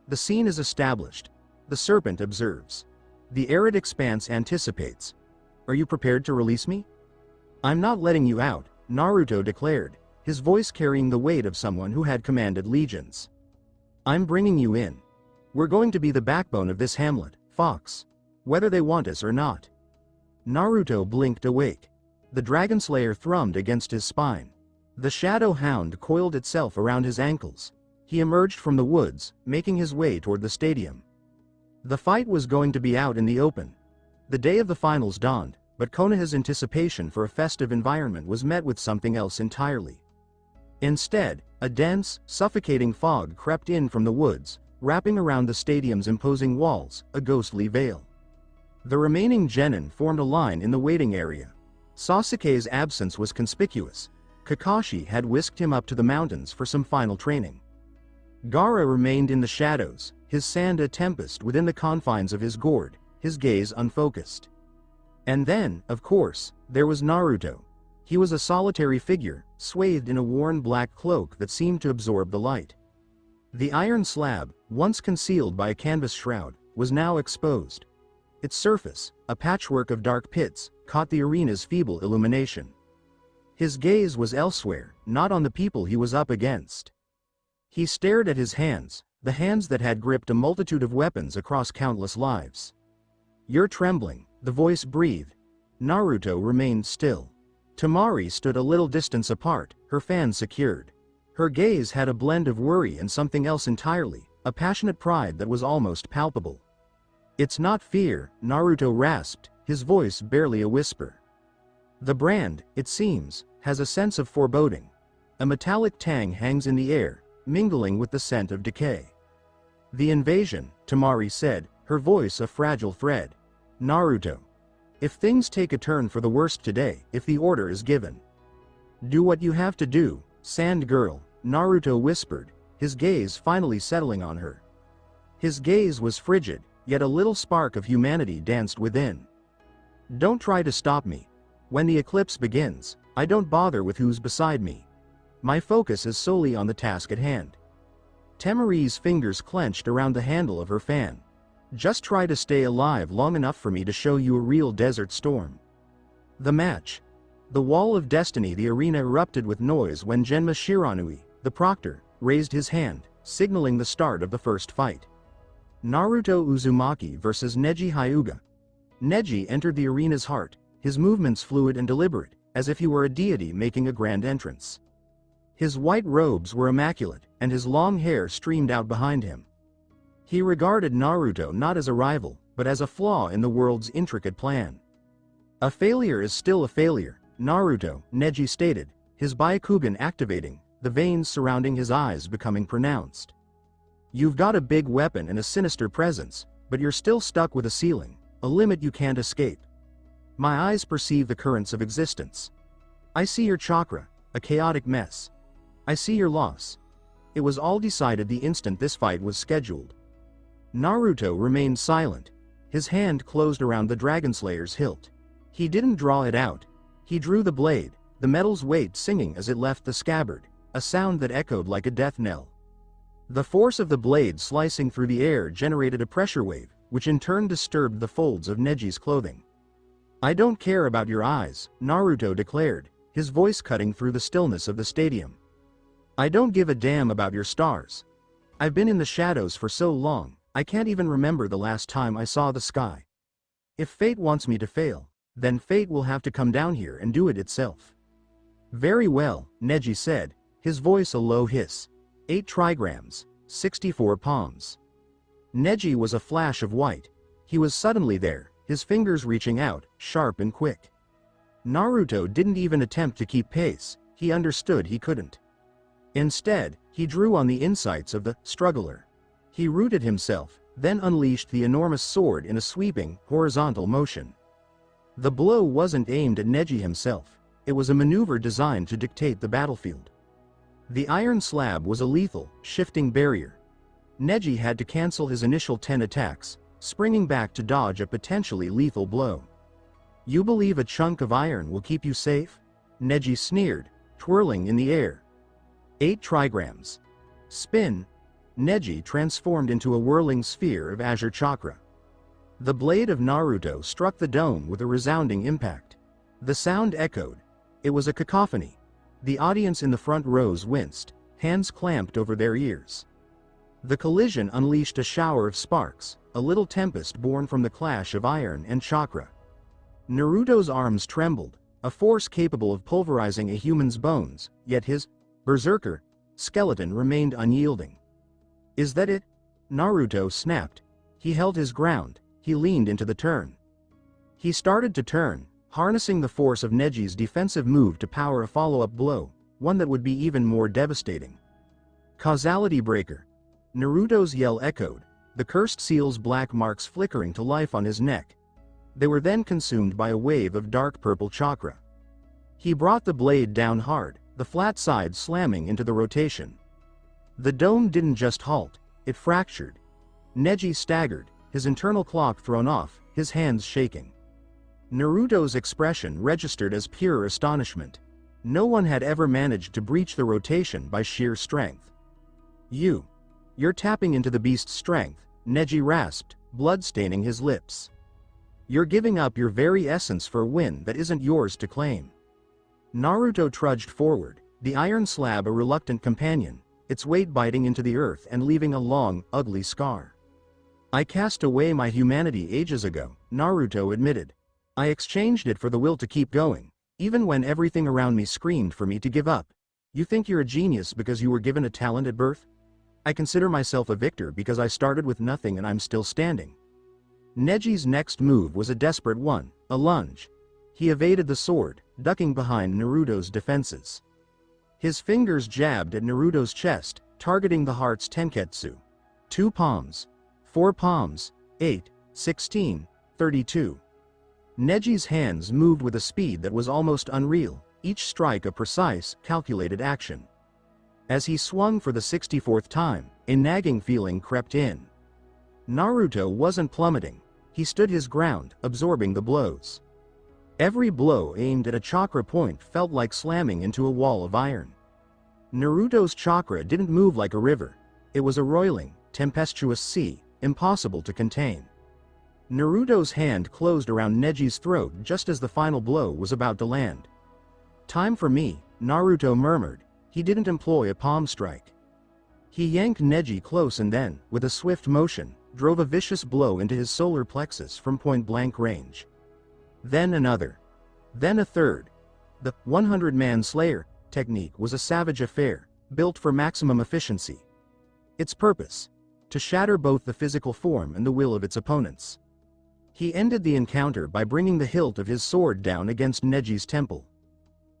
"The scene is established. The serpent observes. The arid expanse anticipates. Are you prepared to release me?" "I'm not letting you out," Naruto declared, his voice carrying the weight of someone who had commanded legions. "I'm bringing you in. We're going to be the backbone of this hamlet, Fox. Whether they want us or not." Naruto blinked awake. The dragon slayer thrummed against his spine. The shadow hound coiled itself around his ankles. He emerged from the woods, making his way toward the stadium. The fight was going to be out in the open. The day of the finals dawned, but Konoha's anticipation for a festive environment was met with something else entirely. Instead, a dense, suffocating fog crept in from the woods, wrapping around the stadium's imposing walls, a ghostly veil. The remaining genin formed a line in the waiting area. Sasuke's absence was conspicuous. Kakashi had whisked him up to the mountains for some final training. Gaara remained in the shadows, his sand a tempest within the confines of his gourd, his gaze unfocused. And then, of course, there was Naruto. He was a solitary figure, swathed in a worn black cloak that seemed to absorb the light. The iron slab, once concealed by a canvas shroud, was now exposed. Its surface, a patchwork of dark pits, caught the arena's feeble illumination. His gaze was elsewhere, not on the people he was up against. He stared at his hands, the hands that had gripped a multitude of weapons across countless lives. "You're trembling," the voice breathed. Naruto remained still. Temari stood a little distance apart, her fan secured. Her gaze had a blend of worry and something else entirely, a passionate pride that was almost palpable. "It's not fear," Naruto rasped, his voice barely a whisper. The brand, it seems, has a sense of foreboding. A metallic tang hangs in the air, mingling with the scent of decay. The invasion, Tamari said, her voice a fragile thread. Naruto. If things take a turn for the worst today, if the order is given. Do what you have to do, Sand Girl, Naruto whispered, his gaze finally settling on her. His gaze was frigid, yet a little spark of humanity danced within. Don't try to stop me. When the eclipse begins, I don't bother with who's beside me. My focus is solely on the task at hand. Tamari's fingers clenched around the handle of her fan. Just try to stay alive long enough for me to show you a real desert storm. The match. The wall of destiny. The arena erupted with noise when Genma Shiranui, the proctor, raised his hand, signaling the start of the first fight. Naruto Uzumaki versus Neji Hyuga. Neji entered the arena's heart, his movements fluid and deliberate, as if he were a deity making a grand entrance. His white robes were immaculate, and his long hair streamed out behind him. He regarded Naruto not as a rival, but as a flaw in the world's intricate plan. A failure is still a failure, Naruto, Neji stated, his Byakugan activating, the veins surrounding his eyes becoming pronounced. You've got a big weapon and a sinister presence, but you're still stuck with a ceiling, a limit you can't escape. My eyes perceive the currents of existence. I see your chakra, a chaotic mess. I see your loss. It was all decided the instant this fight was scheduled. Naruto remained silent. His hand closed around the Dragonslayer's hilt. He didn't draw it out. He drew the blade, the metal's weight singing as it left the scabbard, a sound that echoed like a death knell. The force of the blade slicing through the air generated a pressure wave, which in turn disturbed the folds of Neji's clothing. I don't care about your eyes, Naruto declared, his voice cutting through the stillness of the stadium. I don't give a damn about your stars. I've been in the shadows for so long, I can't even remember the last time I saw the sky. If fate wants me to fail, then fate will have to come down here and do it itself. Very well, Neji said, his voice a low hiss. 8 trigrams, 64 palms. Neji was a flash of white. He was suddenly there, his fingers reaching out, sharp and quick. Naruto didn't even attempt to keep pace, he understood he couldn't. Instead, he drew on the insights of the struggler. He rooted himself, then unleashed the enormous sword in a sweeping, horizontal motion. The blow wasn't aimed at Neji himself, it was a maneuver designed to dictate the battlefield. The iron slab was a lethal, shifting barrier. Neji had to cancel his initial 10 attacks, springing back to dodge a potentially lethal blow. You believe a chunk of iron will keep you safe? Neji sneered, twirling in the air. 8 trigrams. Spin. Neji transformed into a whirling sphere of azure chakra. The blade of Naruto struck the dome with a resounding impact. The sound echoed. It was a cacophony. The audience in the front rows winced, hands clamped over their ears. The collision unleashed a shower of sparks, a little tempest born from the clash of iron and chakra. Naruto's arms trembled, a force capable of pulverizing a human's bones, yet his berserker skeleton remained unyielding. Is that it? Naruto snapped. He held his ground, he leaned into the turn. He started to turn, harnessing the force of Neji's defensive move to power a follow-up blow, one that would be even more devastating. Causality breaker. Naruto's yell echoed, the cursed seal's black marks flickering to life on his neck. They were then consumed by a wave of dark purple chakra. He brought the blade down hard, the flat side slamming into the rotation. The dome didn't just halt, it fractured. Neji staggered, his internal clock thrown off, his hands shaking. Naruto's expression registered as pure astonishment. No one had ever managed to breach the rotation by sheer strength. You're tapping into the beast's strength, Neji rasped, blood staining his lips. You're giving up your very essence for a win that isn't yours to claim. Naruto trudged forward, the iron slab a reluctant companion, its weight biting into the earth and leaving a long, ugly scar. I cast away my humanity ages ago, Naruto admitted. I exchanged it for the will to keep going, even when everything around me screamed for me to give up. You think you're a genius because you were given a talent at birth? I consider myself a victor because I started with nothing and I'm still standing. Neji's next move was a desperate one, a lunge. He evaded the sword, ducking behind Naruto's defenses. His fingers jabbed at Naruto's chest, targeting the heart's tenketsu. 2 palms. 4 palms. 8, 16, 32. Neji's hands moved with a speed that was almost unreal, each strike a precise, calculated action. As he swung for the 64th time, a nagging feeling crept in. Naruto wasn't plummeting. He stood his ground, absorbing the blows. Every blow aimed at a chakra point felt like slamming into a wall of iron. Naruto's chakra didn't move like a river. It was a roiling, tempestuous sea, impossible to contain. Naruto's hand closed around Neji's throat just as the final blow was about to land. "Time for me," Naruto murmured. He didn't employ a palm strike. He yanked Neji close and then, with a swift motion, drove a vicious blow into his solar plexus from point-blank range. Then another. Then a third. The 100-man slayer technique was a savage affair, built for maximum efficiency. Its purpose: to shatter both the physical form and the will of its opponents. He ended the encounter by bringing the hilt of his sword down against Neji's temple.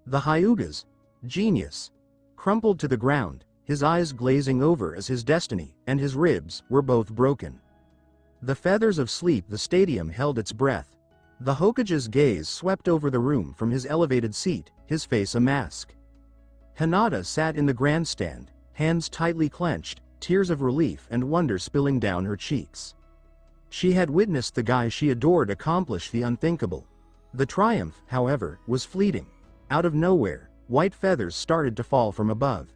The Hyuga's genius crumpled to the ground, his eyes glazing over as his destiny and his ribs were both broken. The feathers of sleep. The stadium held its breath. The Hokage's gaze swept over the room from his elevated seat, his face a mask. Hinata sat in the grandstand, hands tightly clenched, tears of relief and wonder spilling down her cheeks. She had witnessed the guy she adored accomplish the unthinkable. The triumph, however, was fleeting. Out of nowhere, white feathers started to fall from above.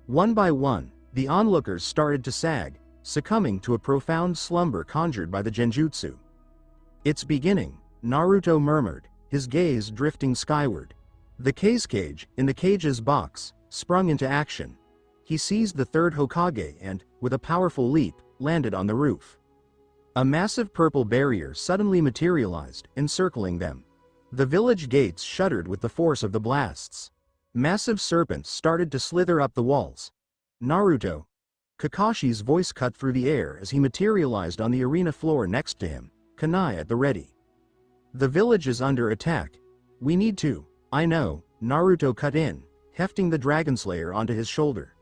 One by one, the onlookers started to sag, succumbing to a profound slumber conjured by the genjutsu. "It's beginning," Naruto murmured, his gaze drifting skyward. The cage in the cage's box sprung into action. He seized the third Hokage and, with a powerful leap, landed on the roof. A massive purple barrier suddenly materialized, encircling them. The village gates shuddered with the force of the blasts. Massive serpents started to slither up the walls. "Naruto!" Kakashi's voice cut through the air as he materialized on the arena floor next to him, kunai at the ready. "The village is under attack. We need to." "I know," Naruto cut in, hefting the Dragonslayer onto his shoulder.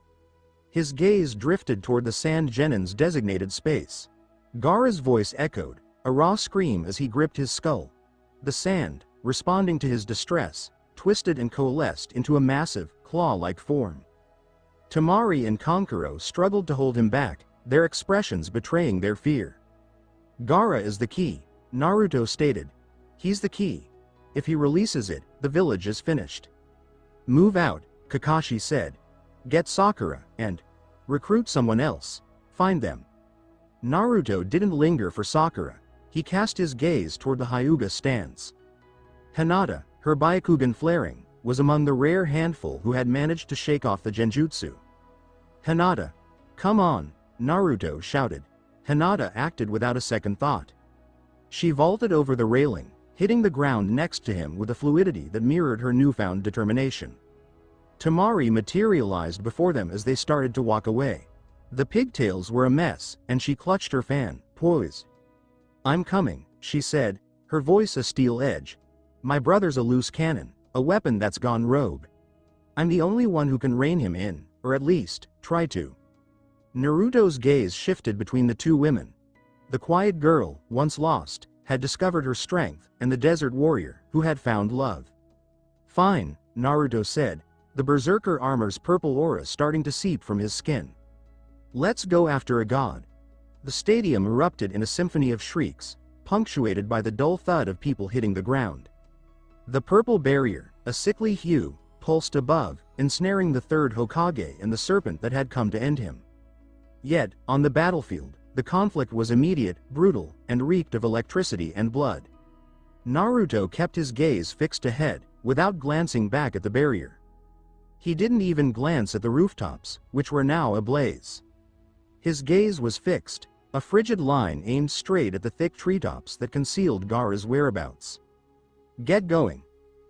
His gaze drifted toward the Sand Genin's designated space. Gaara's voice echoed, a raw scream as he gripped his skull. The sand, responding to his distress, twisted and coalesced into a massive, claw-like form. Temari and Kankuro struggled to hold him back, their expressions betraying their fear. "Gaara is the key," Naruto stated. "He's the key. If he releases it, the village is finished." "Move out," Kakashi said. "Get Sakura, and recruit someone else. Find them." Naruto didn't linger for Sakura. He cast his gaze toward the Hyuga stands. Hinata, her Byakugan flaring, was among the rare handful who had managed to shake off the genjutsu. "Hinata! Come on!" Naruto shouted. Hinata acted without a second thought. She vaulted over the railing, hitting the ground next to him with a fluidity that mirrored her newfound determination. Temari materialized before them as they started to walk away. The pigtails were a mess, and she clutched her fan, poised. "I'm coming," she said, her voice a steel edge. "My brother's a loose cannon, a weapon that's gone rogue. I'm the only one who can rein him in, or at least, try to." Naruto's gaze shifted between the two women. The quiet girl, once lost, had discovered her strength, and the desert warrior, who had found love. "Fine," Naruto said, the berserker armor's purple aura starting to seep from his skin. "Let's go after a god." The stadium erupted in a symphony of shrieks, punctuated by the dull thud of people hitting the ground. The purple barrier, a sickly hue, pulsed above, ensnaring the third Hokage and the serpent that had come to end him. Yet, on the battlefield, the conflict was immediate, brutal, and reeked of electricity and blood. Naruto kept his gaze fixed ahead, without glancing back at the barrier. He didn't even glance at the rooftops, which were now ablaze. His gaze was fixed, a frigid line aimed straight at the thick treetops that concealed Gaara's whereabouts. "Get going!"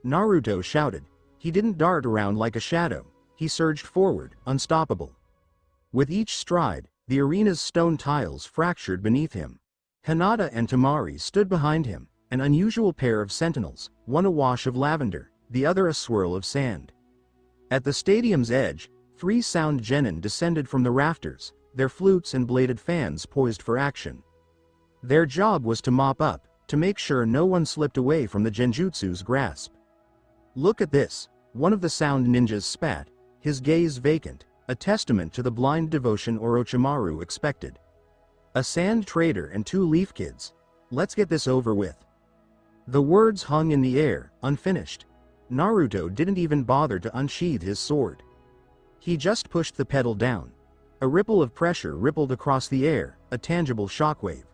Naruto shouted. He didn't dart around like a shadow, he surged forward, unstoppable. With each stride, the arena's stone tiles fractured beneath him. Hinata and Temari stood behind him, an unusual pair of sentinels, one a wash of lavender, the other a swirl of sand. At the stadium's edge, 3 sound genin descended from the rafters, their flutes and bladed fans poised for action. Their job was to mop up, to make sure no one slipped away from the genjutsu's grasp. "Look at this," one of the sound ninjas spat, his gaze vacant, a testament to the blind devotion Orochimaru expected. "A sand trader and 2 leaf kids. Let's get this over with." The words hung in the air, unfinished. Naruto didn't even bother to unsheathe his sword. He just pushed the pedal down. A ripple of pressure rippled across the air, a tangible shockwave.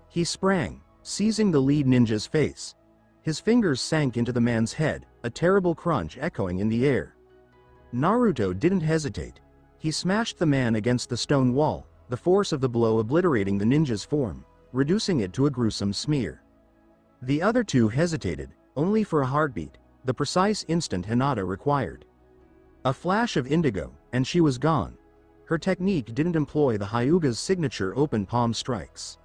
He sprang, seizing the lead ninja's face. His fingers sank into the man's head, a terrible crunch echoing in the air. Naruto didn't hesitate. He smashed the man against the stone wall, the force of the blow obliterating the ninja's form, reducing it to a gruesome smear. The other 2 hesitated, only for a heartbeat, the precise instant Hinata required. A flash of indigo, and she was gone. Her technique didn't employ the Hyuga's signature open palm strikes.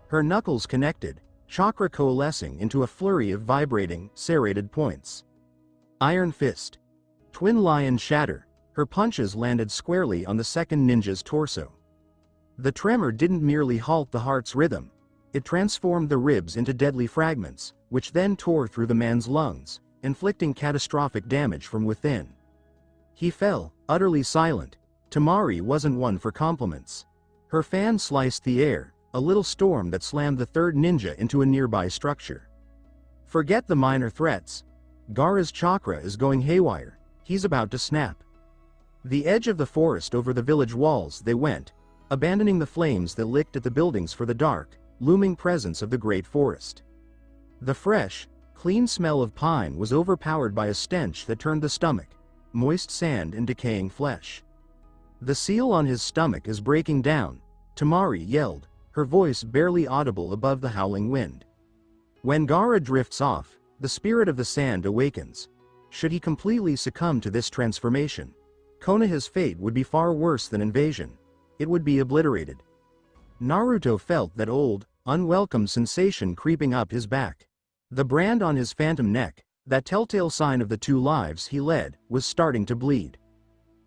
Her knuckles connected, chakra coalescing into a flurry of vibrating, serrated points. Iron fist. Twin lion shatter. Her punches landed squarely on the second ninja's torso. The tremor didn't merely halt the heart's rhythm. It transformed the ribs into deadly fragments, which then tore through the man's lungs, inflicting catastrophic damage from within. He fell, utterly silent. Temari wasn't one for compliments. Her fan sliced the air, a little storm that slammed the third ninja into a nearby structure. Forget the minor threats. Gaara's chakra is going haywire. He's about to snap. The edge of the forest over the village walls they went, abandoning the flames that licked at the buildings for the dark, looming presence of the great forest. The fresh, clean smell of pine was overpowered by a stench that turned the stomach, moist sand and decaying flesh. "The seal on his stomach is breaking down," Temari yelled, her voice barely audible above the howling wind. "When Gaara drifts off, the spirit of the sand awakens. Should he completely succumb to this transformation, Konoha's fate would be far worse than invasion. It would be obliterated." Naruto felt that old, unwelcome sensation creeping up his back. The brand on his phantom neck, that telltale sign of the 2 lives he led, was starting to bleed.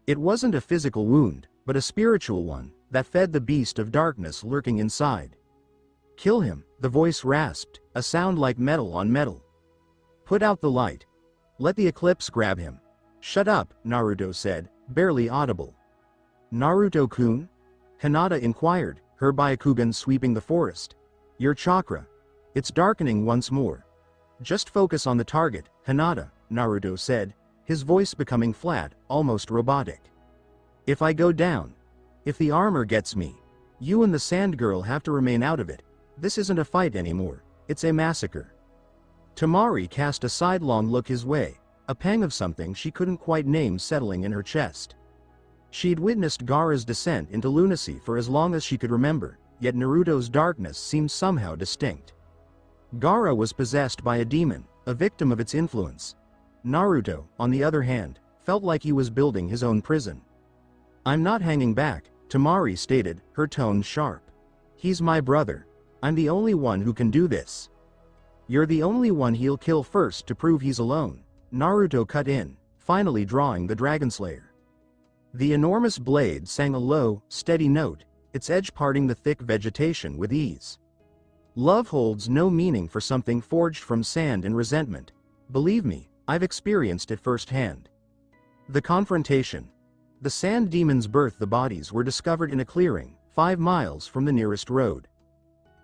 It wasn't a physical wound, but a spiritual one, that fed the beast of darkness lurking inside. "Kill him," the voice rasped, a sound like metal on metal. "Put out the light. Let the eclipse grab him." "Shut up," Naruto said, barely audible. "Naruto-kun?" Hinata inquired, her Byakugan sweeping the forest. "Your chakra. It's darkening once more." "Just focus on the target, Hinata," Naruto said, his voice becoming flat, almost robotic. "If I go down, if the armor gets me, you and the sand girl have to remain out of it. This isn't a fight anymore, it's a massacre." Temari cast a sidelong look his way, a pang of something she couldn't quite name settling in her chest. She'd witnessed Gaara's descent into lunacy for as long as she could remember, yet Naruto's darkness seemed somehow distinct. Gaara was possessed by a demon, a victim of its influence. Naruto, on the other hand, felt like he was building his own prison. "I'm not hanging back," Temari stated, her tone sharp. "He's my brother. I'm the only one who can do this." "You're the only one he'll kill first to prove he's alone," Naruto cut in, finally drawing the Dragon Slayer. The enormous blade sang a low, steady note, its edge parting the thick vegetation with ease. "Love holds no meaning for something forged from sand and resentment. Believe me, I've experienced it firsthand." The confrontation. The sand demon's birth. The bodies were discovered in a clearing, 5 miles from the nearest road.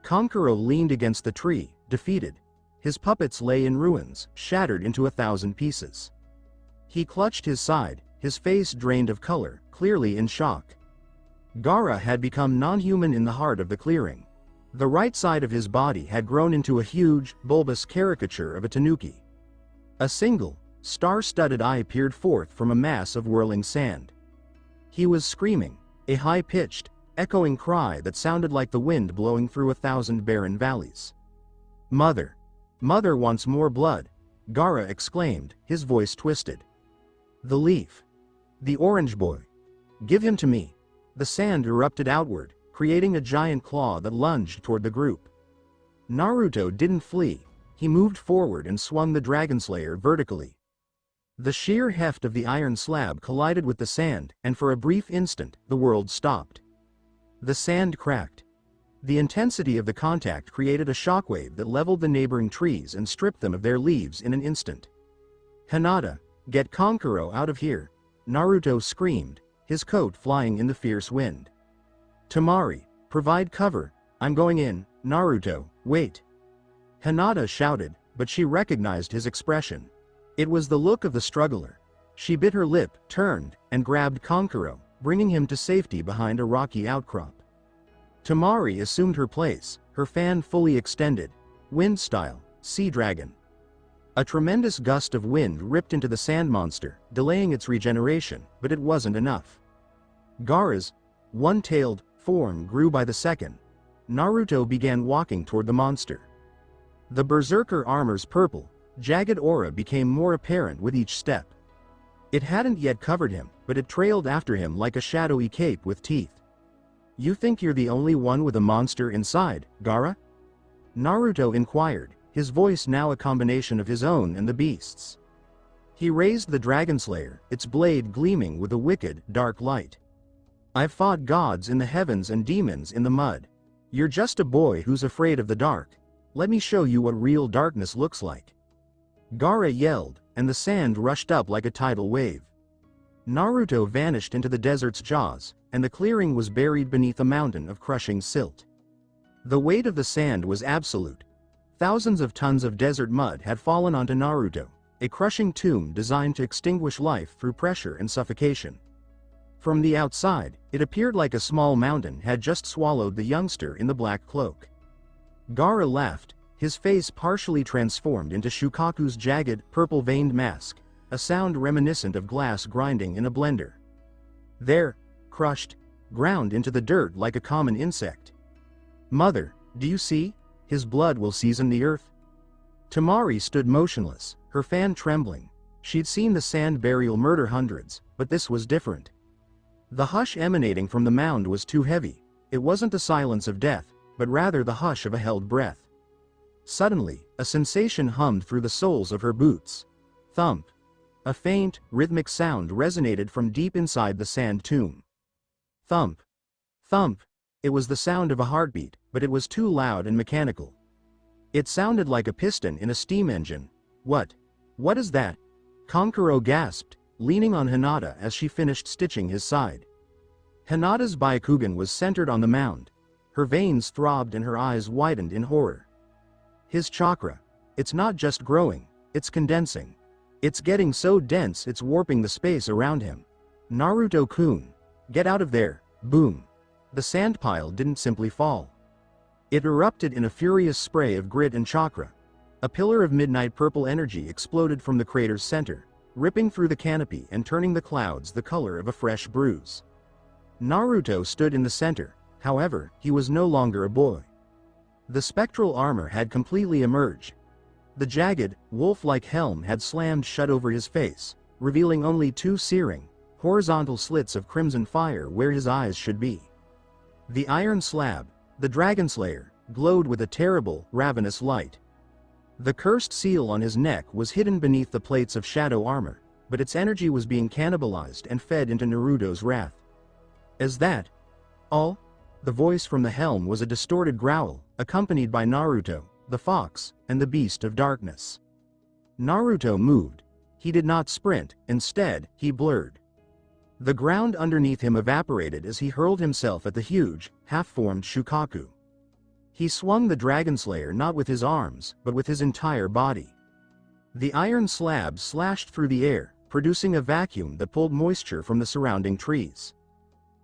Kankuro leaned against the tree, defeated. His puppets lay in ruins, shattered into 1,000 pieces. He clutched his side, his face drained of color, clearly in shock. Gaara had become non-human in the heart of the clearing. The right side of his body had grown into a huge, bulbous caricature of a tanuki. A single, star-studded eye peered forth from a mass of whirling sand. He was screaming, a high-pitched, echoing cry that sounded like the wind blowing through 1,000 barren valleys. "Mother! Mother wants more blood!" Gaara exclaimed, his voice twisted. "The leaf. The orange boy. Give him to me." The sand erupted outward, creating a giant claw that lunged toward the group. Naruto didn't flee, he moved forward and swung the Dragon Slayer vertically. The sheer heft of the iron slab collided with the sand, and for a brief instant, the world stopped. The sand cracked. The intensity of the contact created a shockwave that leveled the neighboring trees and stripped them of their leaves in an instant. "Hinata, get Kankuro out of here," Naruto screamed, his coat flying in the fierce wind. "Temari, provide cover, I'm going in." "Naruto, wait." Hinata shouted, but she recognized his expression. It was the look of the struggler. She bit her lip, turned, and grabbed Kankuro, bringing him to safety behind a rocky outcrop. Temari assumed her place, her fan fully extended, wind style, sea dragon. A tremendous gust of wind ripped into the sand monster, delaying its regeneration, but it wasn't enough. Gaara's one-tailed form grew by the second. Naruto began walking toward the monster. The Berserker armor's purple, jagged aura became more apparent with each step. It hadn't yet covered him, but it trailed after him like a shadowy cape with teeth. "You think you're the only one with a monster inside, Gaara?" Naruto inquired, his voice now a combination of his own and the beast's. He raised the Dragon Slayer, its blade gleaming with a wicked, dark light. "I've fought gods in the heavens and demons in the mud. You're just a boy who's afraid of the dark. Let me show you what real darkness looks like." Gaara yelled, and the sand rushed up like a tidal wave. Naruto vanished into the desert's jaws, and the clearing was buried beneath a mountain of crushing silt. The weight of the sand was absolute. Thousands of tons of desert mud had fallen onto Naruto, a crushing tomb designed to extinguish life through pressure and suffocation. From the outside, it appeared like a small mountain had just swallowed the youngster in the black cloak. Gaara laughed, his face partially transformed into Shukaku's jagged, purple-veined mask, a sound reminiscent of glass grinding in a blender. There, crushed, ground into the dirt like a common insect. "Mother, do you see? His blood will season the earth." Temari stood motionless, her fan trembling. She'd seen the sand burial murder hundreds, but this was different. The hush emanating from the mound was too heavy. It wasn't the silence of death, but rather the hush of a held breath. Suddenly, a sensation hummed through the soles of her boots. Thump. A faint, rhythmic sound resonated from deep inside the sand tomb. Thump. Thump. It was the sound of a heartbeat, but it was too loud and mechanical. It sounded like a piston in a steam engine. What is that?" Kankuro gasped, leaning on Hinata as she finished stitching his side. Hinata's Byakugan was centered on the mound. Her veins throbbed and her eyes widened in horror. "His chakra. It's not just growing, it's condensing. It's getting so dense it's warping the space around him. Naruto-kun, get out of there." Boom. The sand pile didn't simply fall. It erupted in a furious spray of grit and chakra. A pillar of midnight purple energy exploded from the crater's center, ripping through the canopy and turning the clouds the color of a fresh bruise. Naruto stood in the center, however, he was no longer a boy. The spectral armor had completely emerged. The jagged, wolf-like helm had slammed shut over his face, revealing only two searing, horizontal slits of crimson fire where his eyes should be. The iron slab, the Dragon Slayer, glowed with a terrible, ravenous light. The cursed seal on his neck was hidden beneath the plates of shadow armor, but its energy was being cannibalized and fed into Naruto's wrath. "Is that all?" The voice from the helm was a distorted growl, accompanied by Naruto, the fox, and the beast of darkness. Naruto moved. He did not sprint, instead, he blurred. The ground underneath him evaporated as he hurled himself at the huge, half-formed Shukaku. He swung the Dragon Slayer not with his arms, but with his entire body. The iron slab slashed through the air, producing a vacuum that pulled moisture from the surrounding trees.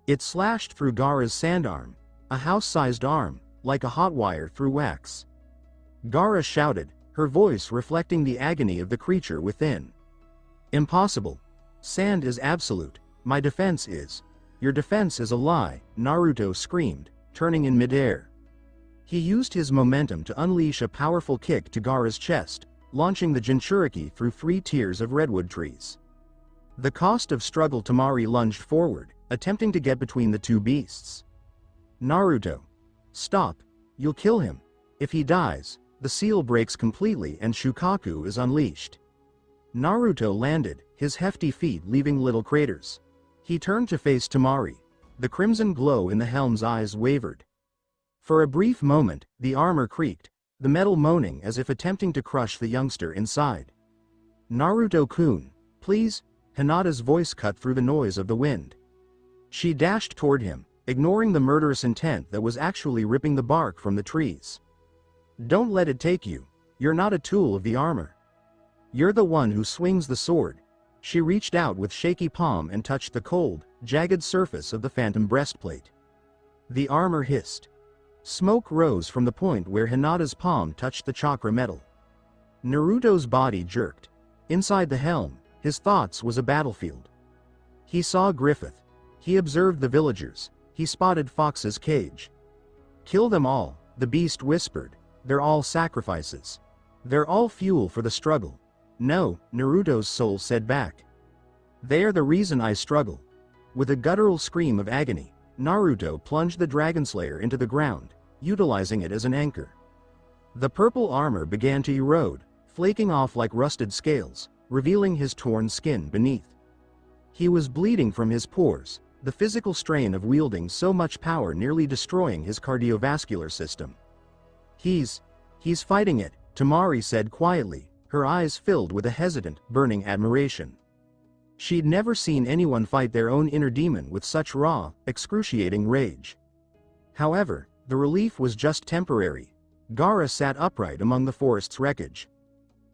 It slashed through Gaara's sand arm, a house-sized arm, like a hot wire through wax. Gaara shouted, her voice reflecting the agony of the creature within. "Impossible. Sand is absolute. My defense is." "Your defense is a lie," Naruto screamed, turning in midair. He used his momentum to unleash a powerful kick to Gaara's chest, launching the Jinchuriki through 3 tiers of redwood trees. The cost of struggle, Temari lunged forward, attempting to get between the two beasts. "Naruto. Stop. You'll kill him. If he dies, the seal breaks completely and Shukaku is unleashed. Naruto landed, his hefty feet leaving little craters. He turned to face Temari. The crimson glow in the helm's eyes wavered. For a brief moment, the armor creaked, the metal moaning as if attempting to crush the youngster inside. Naruto-kun, please, Hinata's voice cut through the noise of the wind. She dashed toward him, ignoring the murderous intent that was actually ripping the bark from the trees. Don't let it take you. You're not a tool of the armor. You're the one who swings the sword. She reached out with shaky palm and touched the cold, jagged surface of the phantom breastplate. The armor hissed. Smoke rose from the point where Hinata's palm touched the chakra metal. Naruto's body jerked. Inside the helm, his thoughts was a battlefield. He saw Griffith. He observed the villagers. He spotted Fox's cage. Kill them all, the beast whispered. They're all sacrifices. They're all fuel for the struggle. No, Naruto's soul said back. They are the reason I struggle. With a guttural scream of agony, Naruto plunged the Dragon Slayer into the ground, utilizing it as an anchor. The purple armor began to erode, flaking off like rusted scales, revealing his torn skin beneath. He was bleeding from his pores, the physical strain of wielding so much power nearly destroying his cardiovascular system. He's fighting it, Temari said quietly, her eyes filled with a hesitant, burning admiration. She'd never seen anyone fight their own inner demon with such raw, excruciating rage. However, the relief was just temporary. Gaara sat upright among the forest's wreckage.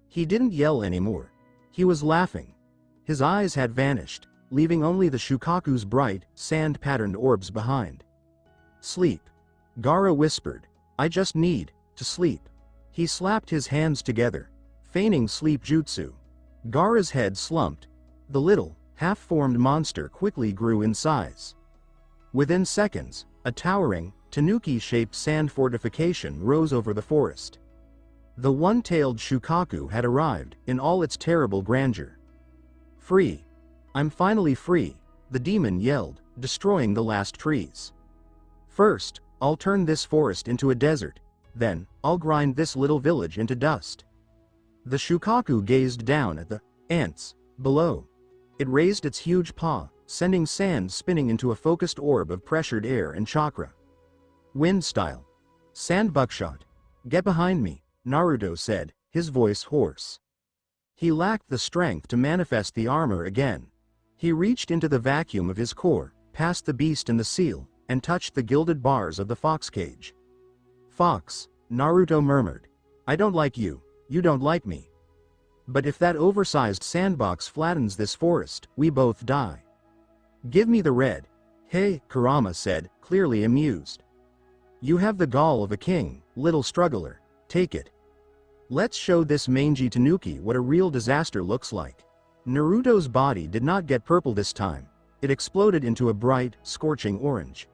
He didn't yell anymore. He was laughing. His eyes had vanished, leaving only the Shukaku's bright, sand-patterned orbs behind. Sleep. Gaara whispered. I just need to sleep. He slapped his hands together, feigning sleep jutsu. Gaara's head slumped. The little, half-formed monster quickly grew in size. Within seconds, a towering, tanuki-shaped sand fortification rose over the forest. The one-tailed Shukaku had arrived, in all its terrible grandeur. Free. I'm finally free, the demon yelled, destroying the last trees. First, I'll turn this forest into a desert, then, I'll grind this little village into dust. The Shukaku gazed down at the ants below. It raised its huge paw, sending sand spinning into a focused orb of pressured air and chakra. Wind style. Sand buckshot. Get behind me, Naruto said, his voice hoarse. He lacked the strength to manifest the armor again. He reached into the vacuum of his core, past the beast and the seal, and touched the gilded bars of the fox cage. Fox, Naruto murmured. I don't like you, you don't like me. But if that oversized sandbox flattens this forest, we both die. Give me the red. Hey, Kurama said, clearly amused. You have the gall of a king, little struggler, take it. Let's show this mangy tanuki what a real disaster looks like. Naruto's body did not get purple this time. It exploded into a bright, scorching orange.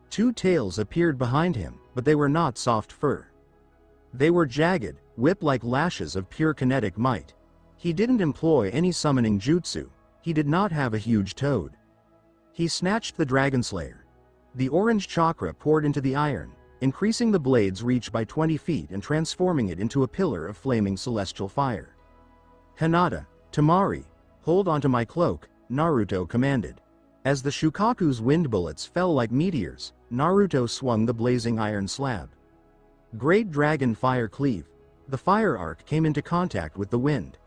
Two tails appeared behind him, but they were not soft fur. They were jagged, whip-like lashes of pure kinetic might. He didn't employ any summoning jutsu. He did not have a huge toad. He snatched the Dragon Slayer. The orange chakra poured into the iron, increasing the blade's reach by 20 feet and transforming it into a pillar of flaming celestial fire. Hinata, Temari, hold onto my cloak, Naruto commanded. As the Shukaku's wind bullets fell like meteors, Naruto swung the blazing iron slab. Great dragon fire cleave. The fire arc came into contact with the wind.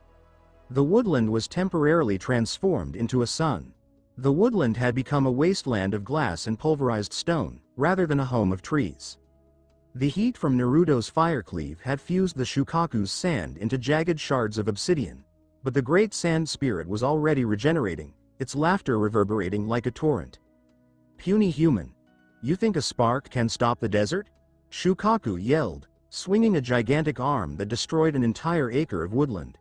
The woodland was temporarily transformed into a sun. The woodland had become a wasteland of glass and pulverized stone, rather than a home of trees. The heat from Naruto's fire cleave had fused the Shukaku's sand into jagged shards of obsidian, but the great sand spirit was already regenerating, its laughter reverberating like a torrent. Puny human. You think a spark can stop the desert? Shukaku yelled, swinging a gigantic arm that destroyed an entire acre of woodland.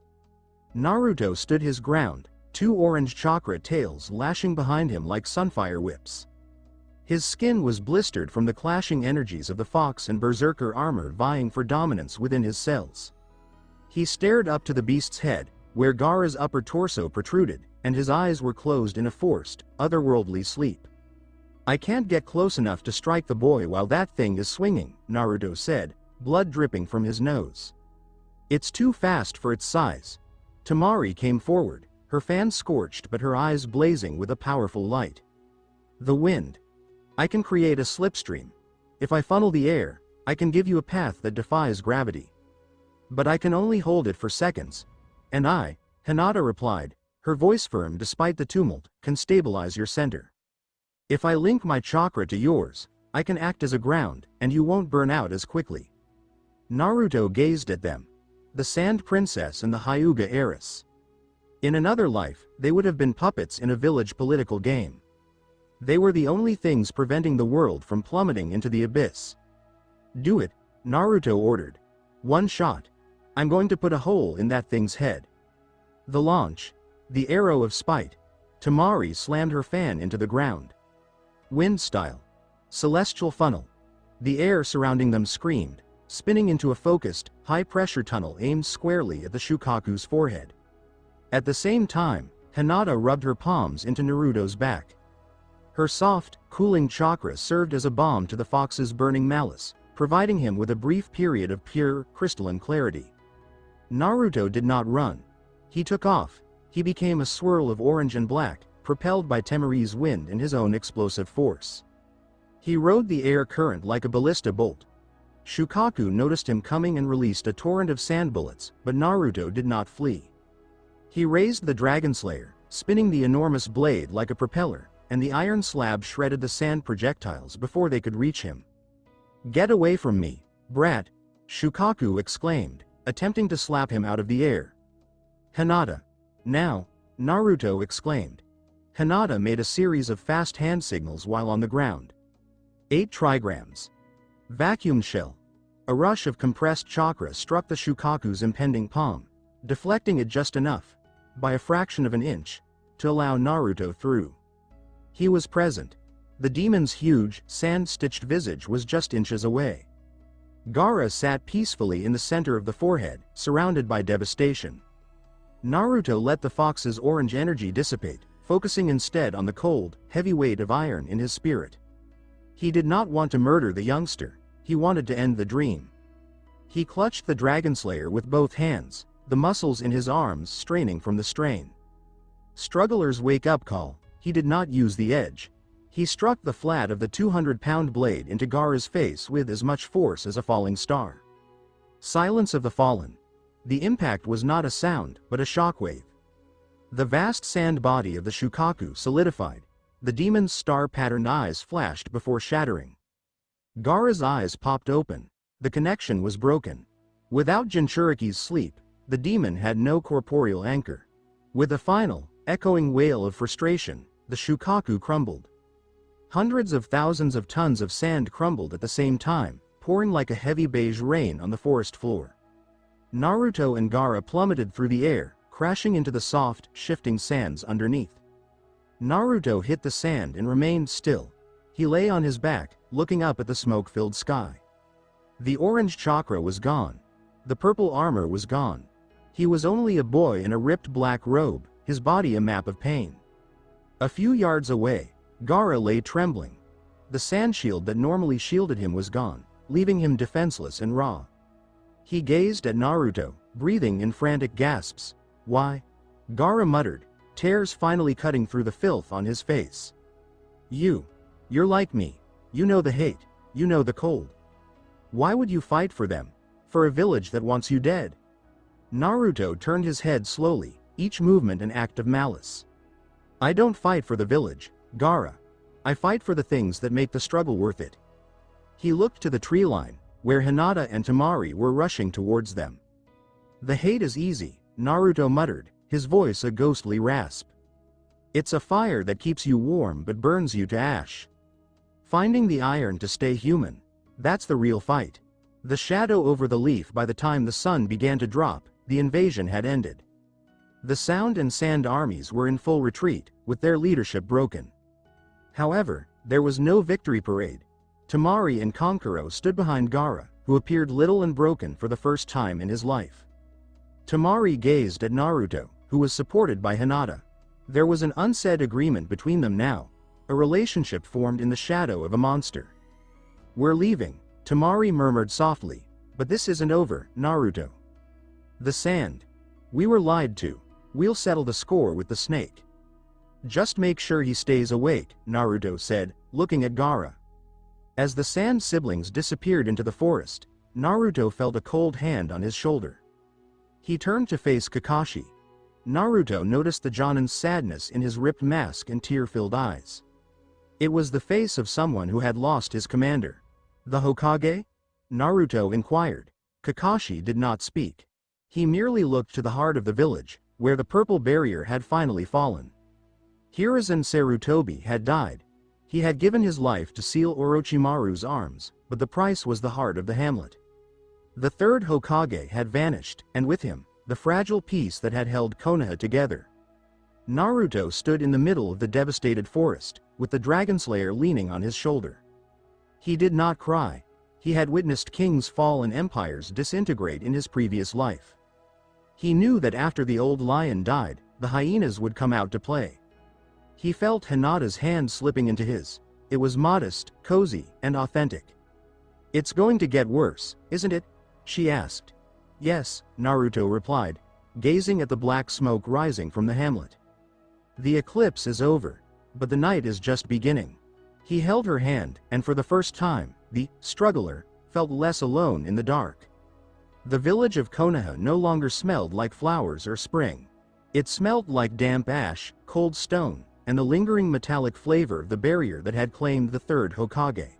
Naruto stood his ground, two orange chakra tails lashing behind him like sunfire whips. His skin was blistered from the clashing energies of the fox and berserker armor vying for dominance within his cells. He stared up to the beast's head, where Gaara's upper torso protruded, and his eyes were closed in a forced, otherworldly sleep. I can't get close enough to strike the boy while that thing is swinging, Naruto said, blood dripping from his nose. It's too fast for its size. Tamari came forward, her fan scorched but her eyes blazing with a powerful light. The wind. I can create a slipstream. If I funnel the air, I can give you a path that defies gravity. But I can only hold it for seconds. And I, Hinata replied, her voice firm despite the tumult, can stabilize your center. If I link my chakra to yours, I can act as a ground, and you won't burn out as quickly. Naruto gazed at them. The Sand Princess and the Hyuga heiress. In another life, they would have been puppets in a village political game. They were the only things preventing the world from plummeting into the abyss. Do it, Naruto ordered. One shot. I'm going to put a hole in that thing's head. The launch. The arrow of spite. Tamari slammed her fan into the ground. Wind style. Celestial funnel. The air surrounding them screamed, spinning into a focused, high-pressure tunnel aimed squarely at the Shukaku's forehead. At the same time, Hinata rubbed her palms into Naruto's back. Her soft, cooling chakra served as a balm to the fox's burning malice, providing him with a brief period of pure, crystalline clarity. Naruto did not run. He took off. He became a swirl of orange and black, propelled by Temari's wind and his own explosive force. He rode the air current like a ballista bolt. Shukaku noticed him coming and released a torrent of sand bullets, but Naruto did not flee. He raised the Dragon Slayer, spinning the enormous blade like a propeller, and the iron slab shredded the sand projectiles before they could reach him. Get away from me, brat! Shukaku exclaimed, attempting to slap him out of the air. Hinata. Now! Naruto exclaimed. Hinata made a series of fast hand signals while on the ground. 8 trigrams. Vacuum shell. A rush of compressed chakra struck the Shukaku's impending palm, deflecting it just enough, by a fraction of an inch, to allow Naruto through. He was present. The demon's huge, sand-stitched visage was just inches away. Gaara sat peacefully in the center of the forehead, surrounded by devastation. Naruto let the fox's orange energy dissipate, focusing instead on the cold, heavy weight of iron in his spirit. He did not want to murder the youngster, he wanted to end the dream. He clutched the Dragon Slayer with both hands, the muscles in his arms straining from the strain. Struggler's wake-up call. He did not use the edge. He struck the flat of the 200-pound blade into Gaara's face with as much force as a falling star. Silence of the fallen. The impact was not a sound, but a shockwave. The vast sand body of the Shukaku solidified. The demon's star-patterned eyes flashed before shattering. Gaara's eyes popped open. The connection was broken. Without Jinchuriki's sleep, the demon had no corporeal anchor. With a final, echoing wail of frustration, the Shukaku crumbled. Hundreds of thousands of tons of sand crumbled at the same time, pouring like a heavy beige rain on the forest floor. Naruto and Gaara plummeted through the air, crashing into the soft, shifting sands underneath. Naruto hit the sand and remained still. He lay on his back, looking up at the smoke-filled sky. The orange chakra was gone. The purple armor was gone. He was only a boy in a ripped black robe, his body a map of pain. A few yards away, Gaara lay trembling. The sand shield that normally shielded him was gone, leaving him defenseless and raw. He gazed at Naruto, breathing in frantic gasps. Why? Gaara muttered, tears finally cutting through the filth on his face. You're like me. You know the hate. You know the cold. Why would you fight for them? For a village that wants you dead? Naruto turned his head slowly, each movement an act of malice. I don't fight for the village, Gaara. I fight for the things that make the struggle worth it. He looked to the tree line, where Hinata and Tamari were rushing towards them. The hate is easy, Naruto muttered, his voice a ghostly rasp. It's a fire that keeps you warm but burns you to ash. Finding the iron to stay human, that's the real fight. The shadow over the leaf. By the time the sun began to drop, the invasion had ended. The Sound and Sand armies were in full retreat, with their leadership broken. However, there was no victory parade. Tamari and Kankuro stood behind Gaara, who appeared little and broken for the first time in his life. Tamari gazed at Naruto, who was supported by Hinata. There was an unsaid agreement between them now, a relationship formed in the shadow of a monster. We're leaving, Tamari murmured softly. But this isn't over, Naruto. The sand. We were lied to. We'll settle the score with the snake. Just make sure he stays awake, Naruto said, looking at Gaara. As the sand siblings disappeared into the forest, Naruto felt a cold hand on his shoulder. He turned to face Kakashi. Naruto noticed the Jonin's sadness in his ripped mask and tear-filled eyes. It was the face of someone who had lost his commander. The Hokage? Naruto inquired. Kakashi did not speak. He merely looked to the heart of the village, where the purple barrier had finally fallen. Hiruzen Sarutobi had died. He had given his life to seal Orochimaru's arms, but the price was the heart of the hamlet. The third Hokage had vanished, and with him, the fragile piece that had held Konoha together. Naruto stood in the middle of the devastated forest, with the Dragon Slayer leaning on his shoulder. He did not cry. He had witnessed kings fall and empires disintegrate in his previous life. He knew that after the old lion died, the hyenas would come out to play. He felt Hinata's hand slipping into his. It was modest, cozy, and authentic. "It's going to get worse, isn't it?" she asked. "Yes," Naruto replied, gazing at the black smoke rising from the hamlet. "The eclipse is over, but the night is just beginning." He held her hand, and for the first time, the struggler felt less alone in the dark. The village of Konoha no longer smelled like flowers or spring. It smelled like damp ash, cold stone, and the lingering metallic flavor of the barrier that had claimed the third Hokage.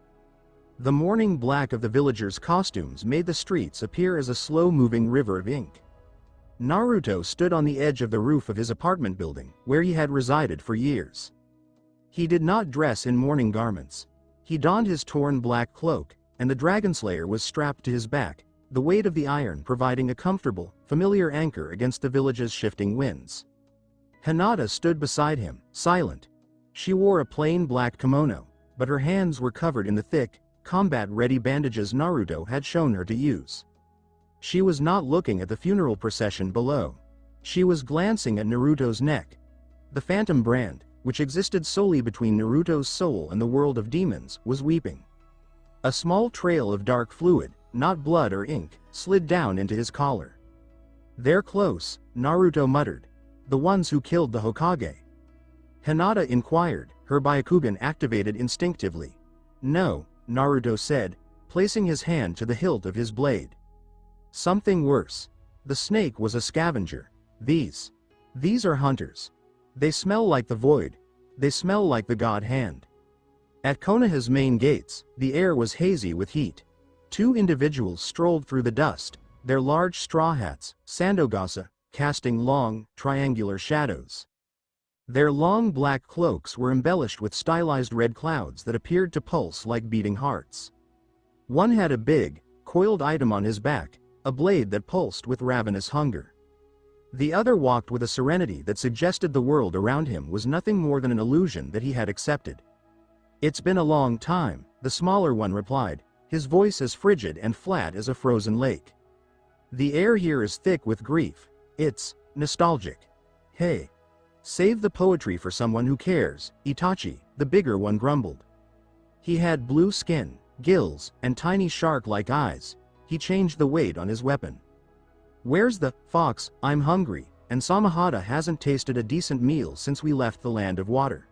The morning black of the villagers' costumes made the streets appear as a slow-moving river of ink. Naruto stood on the edge of the roof of his apartment building, where he had resided for years. He did not dress in mourning garments. He donned his torn black cloak, and the Dragon Slayer was strapped to his back, the weight of the iron providing a comfortable, familiar anchor against the village's shifting winds. Hinata stood beside him, silent. She wore a plain black kimono, but her hands were covered in the thick, combat-ready bandages Naruto had shown her to use. She was not looking at the funeral procession below. She was glancing at Naruto's neck. The phantom brand, which existed solely between Naruto's soul and the world of demons, was weeping. A small trail of dark fluid, not blood or ink, slid down into his collar. "They're close," Naruto muttered. "The ones who killed the Hokage." Hinata inquired, her Byakugan activated instinctively. "No," Naruto said, placing his hand to the hilt of his blade. "Something worse. The snake was a scavenger. These are hunters. They smell like the void. They smell like the god hand." At Konoha's main gates, the air was hazy with heat. Two individuals strolled through the dust, their large straw hats, Sandogasa, casting long, triangular shadows. Their long black cloaks were embellished with stylized red clouds that appeared to pulse like beating hearts. One had a big, coiled item on his back, a blade that pulsed with ravenous hunger. The other walked with a serenity that suggested the world around him was nothing more than an illusion that he had accepted. "It's been a long time," the smaller one replied, his voice as frigid and flat as a frozen lake. "The air here is thick with grief. It's nostalgic. Hey, save the poetry for someone who cares," Itachi, the bigger one, grumbled. He had blue skin, gills, and tiny shark-like eyes. He changed the weight on his weapon. "Where's the fox? I'm hungry, and Samahata hasn't tasted a decent meal since we left the land of water."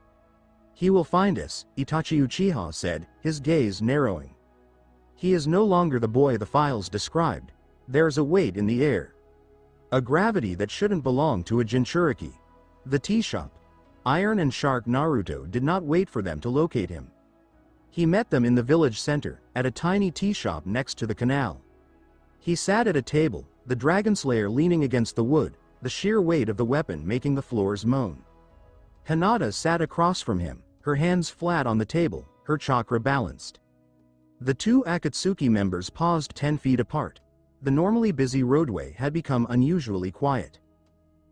"He will find us," Itachi Uchiha said, his gaze narrowing. "He is no longer the boy the files described. There's a weight in the air. A gravity that shouldn't belong to a Jinchuriki." The tea shop. Iron and Shark Naruto did not wait for them to locate him. He met them in the village center, at a tiny tea shop next to the canal. He sat at a table, the Dragon Slayer leaning against the wood, the sheer weight of the weapon making the floors moan. Hinata sat across from him, her hands flat on the table, her chakra balanced. The two Akatsuki members paused 10 feet apart. The normally busy roadway had become unusually quiet.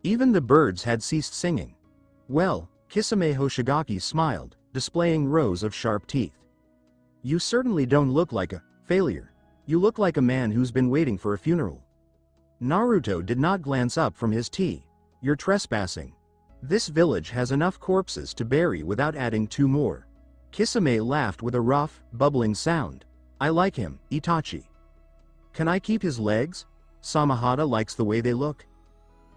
Even the birds had ceased singing. "Well," Kisame Hoshigaki smiled, displaying rows of sharp teeth. "You certainly don't look like a failure. You look like a man who's been waiting for a funeral." Naruto did not glance up from his tea. "You're trespassing. This village has enough corpses to bury without adding 2 more. Kisame laughed with a rough, bubbling sound. "I like him, Itachi." Can I keep his legs? Samahata likes the way they look.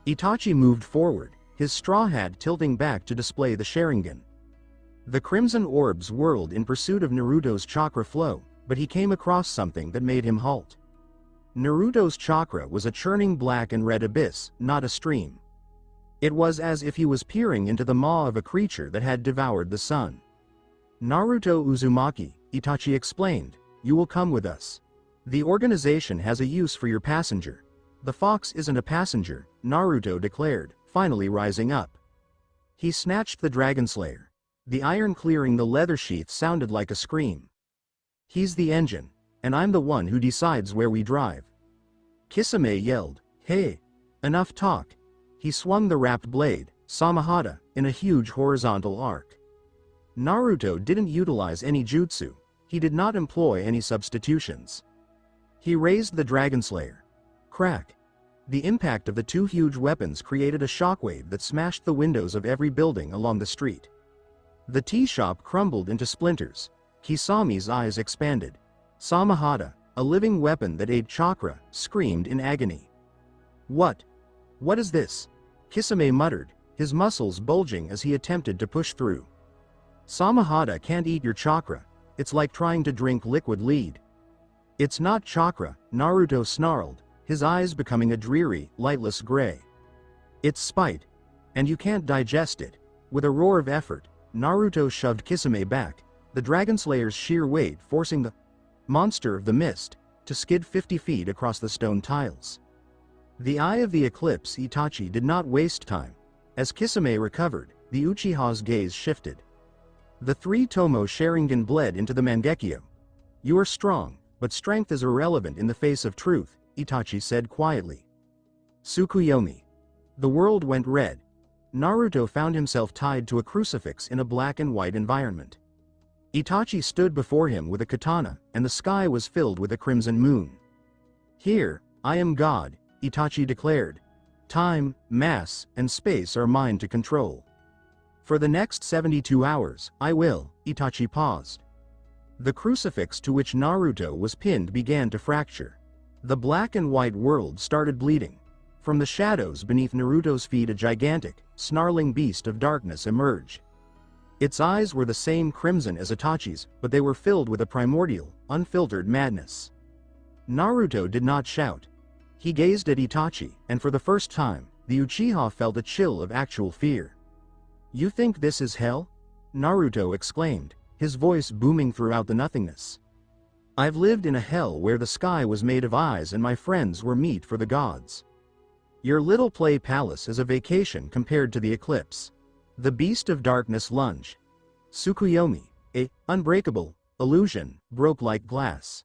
Itachi moved forward, his straw hat tilting back to display the Sharingan. The crimson orbs whirled in pursuit of Naruto's chakra flow, but he came across something that made him halt. Naruto's chakra was a churning black and red abyss, not a stream. It was as if he was peering into the maw of a creature that had devoured the sun. Naruto Uzumaki, Itachi explained, you will come with us. The organization has a use for your passenger. The fox isn't a passenger, Naruto declared, finally rising up. He snatched the Dragon Slayer. The iron clearing the leather sheath sounded like a scream. He's the engine, and I'm the one who decides where we drive. Kisame yelled, hey, enough talk. He swung the wrapped blade, Samahata, in a huge horizontal arc. Naruto didn't utilize any jutsu. He did not employ any substitutions. He raised the Dragon Slayer. Crack. The impact of the two huge weapons created a shockwave that smashed the windows of every building along the street. The tea shop crumbled into splinters. Kisami's eyes expanded. Samahata, a living weapon that ate chakra, screamed in agony. What? What is this? Kisame muttered, his muscles bulging as he attempted to push through. Samahata can't eat your chakra. It's like trying to drink liquid lead. It's not chakra, Naruto snarled, his eyes becoming a dreary, lightless gray. It's spite. And you can't digest it. With a roar of effort, Naruto shoved Kisame back, the Dragon Slayer's sheer weight forcing the monster of the mist to skid 50 feet across the stone tiles. The eye of the eclipse Itachi did not waste time. As Kisame recovered, the Uchiha's gaze shifted. The three Tomo Sharingan bled into the Mangekyo. You are strong, but strength is irrelevant in the face of truth, Itachi said quietly. Tsukuyomi. The world went red. Naruto found himself tied to a crucifix in a black and white environment. Itachi stood before him with a katana, and the sky was filled with a crimson moon. Here, I am God, Itachi declared. Time, mass, and space are mine to control. For the next 72 hours, I will, Itachi paused. The crucifix to which Naruto was pinned began to fracture. The black and white world started bleeding. From the shadows beneath Naruto's feet a gigantic, snarling beast of darkness emerged. Its eyes were the same crimson as Itachi's, but they were filled with a primordial, unfiltered madness. Naruto did not shout. He gazed at Itachi, and for the first time, the Uchiha felt a chill of actual fear. You think this is hell? Naruto exclaimed, his voice booming throughout the nothingness. I've lived in a hell where the sky was made of eyes and my friends were meat for the gods. Your little play palace is a vacation compared to the eclipse. The beast of darkness lunged. Tsukuyomi, a unbreakable illusion, broke like glass.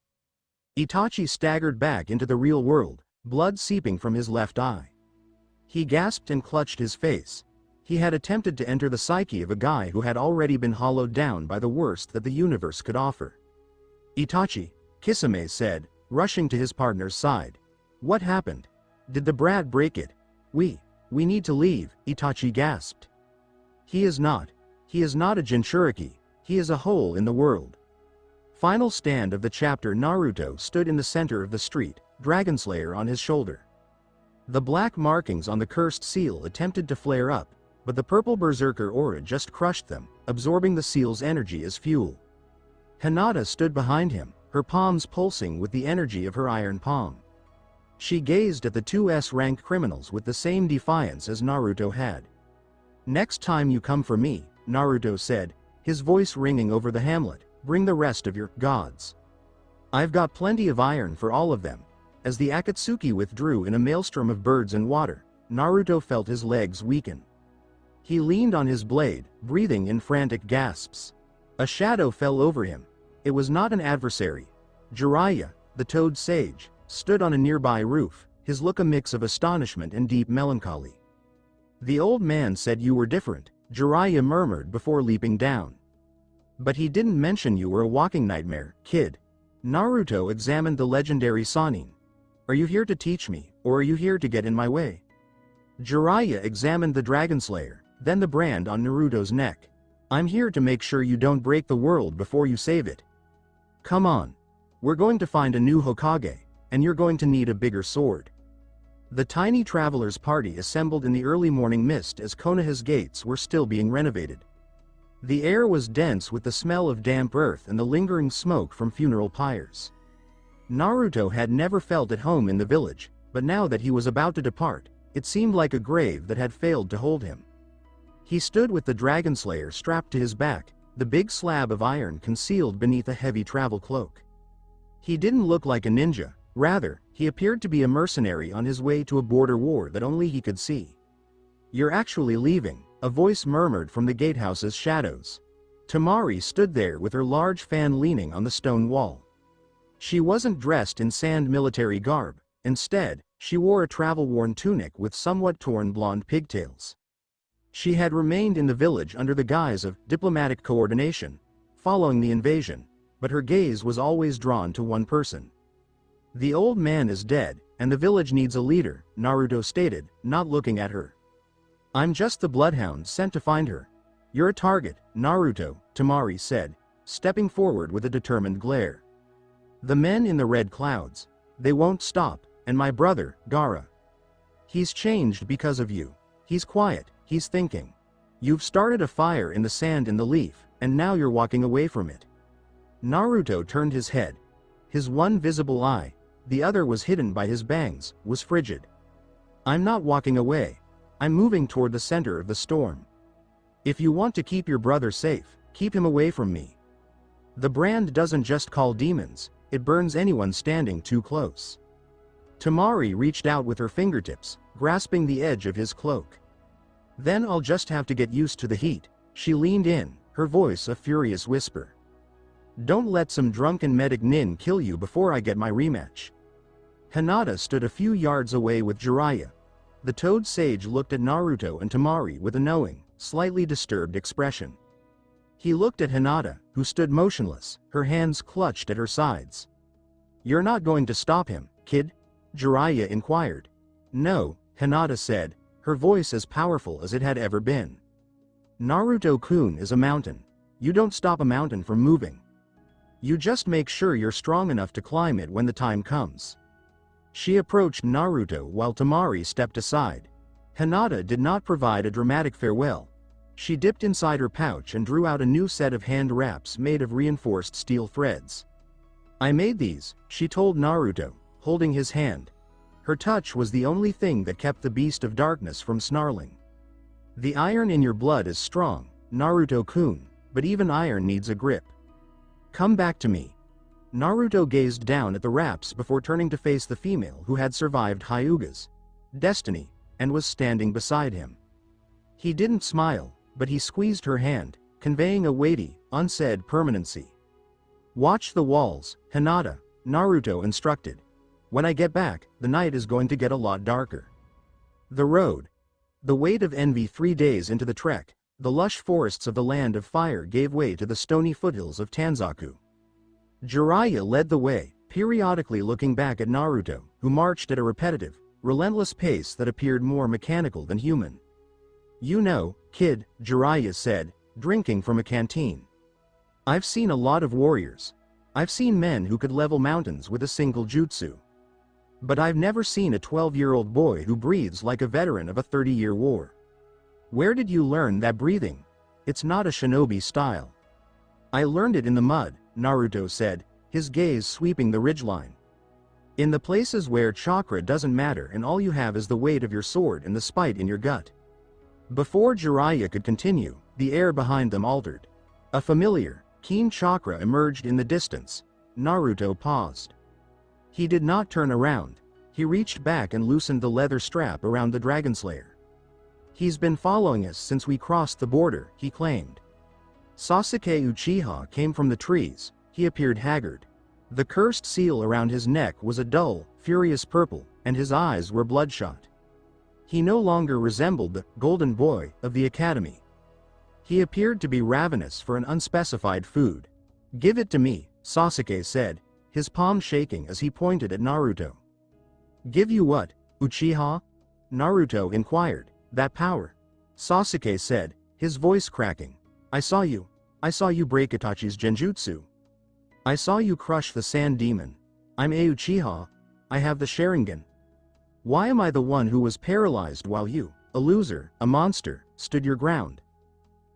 Itachi staggered back into the real world, blood seeping from his left eye. He gasped and clutched his face. He had attempted to enter the psyche of a guy who had already been hollowed down by the worst that the universe could offer. Itachi, Kisame said, rushing to his partner's side. What happened? Did the brat break it? We need to leave, Itachi gasped. He is not a Jinchuriki, he is a hole in the world. Final stand of the chapter. Naruto stood in the center of the street, Dragon Slayer on his shoulder. The black markings on the cursed seal attempted to flare up, but the purple berserker aura just crushed them, absorbing the seal's energy as fuel. Hinata stood behind him, her palms pulsing with the energy of her iron palm. She gazed at the two S-rank criminals with the same defiance as Naruto had. Next time you come for me, Naruto said, his voice ringing over the hamlet, bring the rest of your gods. I've got plenty of iron for all of them. As the Akatsuki withdrew in a maelstrom of birds and water, Naruto felt his legs weaken. He leaned on his blade, breathing in frantic gasps. A shadow fell over him. It was not an adversary. Jiraiya, the toad sage, stood on a nearby roof, his look a mix of astonishment and deep melancholy. The old man said you were different, Jiraiya murmured before leaping down. But he didn't mention you were a walking nightmare, kid. Naruto examined the legendary Sannin. Are you here to teach me, or are you here to get in my way? Jiraiya examined the Dragon Slayer, then the brand on Naruto's neck. I'm here to make sure you don't break the world before you save it. Come on. We're going to find a new Hokage. and you're going to need a bigger sword. The tiny travelers' party assembled in the early morning mist as Konoha's gates were still being renovated. The air was dense with the smell of damp earth and the lingering smoke from funeral pyres. Naruto had never felt at home in the village, but now that he was about to depart, it seemed like a grave that had failed to hold him. He stood with the Dragon Slayer strapped to his back, the big slab of iron concealed beneath a heavy travel cloak. He didn't look like a ninja, rather, he appeared to be a mercenary on his way to a border war that only he could see. "You're actually leaving," a voice murmured from the gatehouse's shadows. Tamari stood there with her large fan leaning on the stone wall. She wasn't dressed in sand military garb, instead, she wore a travel-worn tunic with somewhat torn blonde pigtails. She had remained in the village under the guise of diplomatic coordination, following the invasion, but her gaze was always drawn to one person. "The old man is dead, and the village needs a leader," Naruto stated, not looking at her. "I'm just the bloodhound sent to find her." "You're a target, Naruto," Tamari said, stepping forward with a determined glare. "The men in the red clouds. They won't stop, and my brother, Gaara. He's changed because of you. He's quiet, he's thinking. You've started a fire in the sand in the leaf, and now you're walking away from it." Naruto turned his head. His one visible eye, the other was hidden by his bangs, was frigid. "I'm not walking away. I'm moving toward the center of the storm. If you want to keep your brother safe, keep him away from me. The brand doesn't just call demons, it burns anyone standing too close." Tamari reached out with her fingertips, grasping the edge of his cloak. "Then I'll just have to get used to the heat." She leaned in, her voice a furious whisper. "Don't let some drunken medic nin kill you before I get my rematch." Hinata stood a few yards away with Jiraiya. The Toad Sage looked at Naruto and Tamari with a knowing, slightly disturbed expression. He looked at Hinata, who stood motionless, her hands clutched at her sides. "You're not going to stop him, kid?" Jiraiya inquired. "No," Hinata said, her voice as powerful as it had ever been. "Naruto-kun is a mountain. You don't stop a mountain from moving. You just make sure you're strong enough to climb it when the time comes." She approached Naruto while Tamari stepped aside. Hinata did not provide a dramatic farewell. She dipped inside her pouch and drew out a new set of hand wraps made of reinforced steel threads. "I made these," she told Naruto, holding his hand. Her touch was the only thing that kept the beast of darkness from snarling. "The iron in your blood is strong, Naruto-kun, but even iron needs a grip. Come back to me." Naruto gazed down at the wraps before turning to face the female who had survived Hyuga's destiny, and was standing beside him. He didn't smile, but he squeezed her hand, conveying a weighty, unsaid permanency. "Watch the walls, Hinata," Naruto instructed. "When I get back, the night is going to get a lot darker." The road. The weight of envy 3 days into the trek, the lush forests of the Land of Fire gave way to the stony foothills of Tanzaku. Jiraiya led the way, periodically looking back at Naruto, who marched at a repetitive, relentless pace that appeared more mechanical than human. "You know, kid," Jiraiya said, drinking from a canteen. "I've seen a lot of warriors. I've seen men who could level mountains with a single jutsu. But I've never seen a 12-year-old boy who breathes like a veteran of a 30-year war. Where did you learn that breathing? It's not a shinobi style." "I learned it in the mud," Naruto said, his gaze sweeping the ridgeline. "In the places where chakra doesn't matter and all you have is the weight of your sword and the spite in your gut." Before Jiraiya could continue, the air behind them altered. A familiar, keen chakra emerged in the distance. Naruto paused. He did not turn around. He reached back and loosened the leather strap around the Dragon Slayer. "He's been following us since we crossed the border," he claimed. Sasuke Uchiha came from the trees. He appeared haggard. The cursed seal around his neck was a dull, furious purple, and his eyes were bloodshot. He no longer resembled the golden boy of the academy. He appeared to be ravenous for an unspecified food. "Give it to me," Sasuke said, his palm shaking as he pointed at Naruto. "Give you what, Uchiha?" Naruto inquired. "That power," Sasuke said, his voice cracking. I saw you break Itachi's genjutsu. I saw you crush the sand demon. I'm a Uchiha." I have the Sharingan. Why am I the one who was paralyzed while you, a loser, a monster, stood your ground?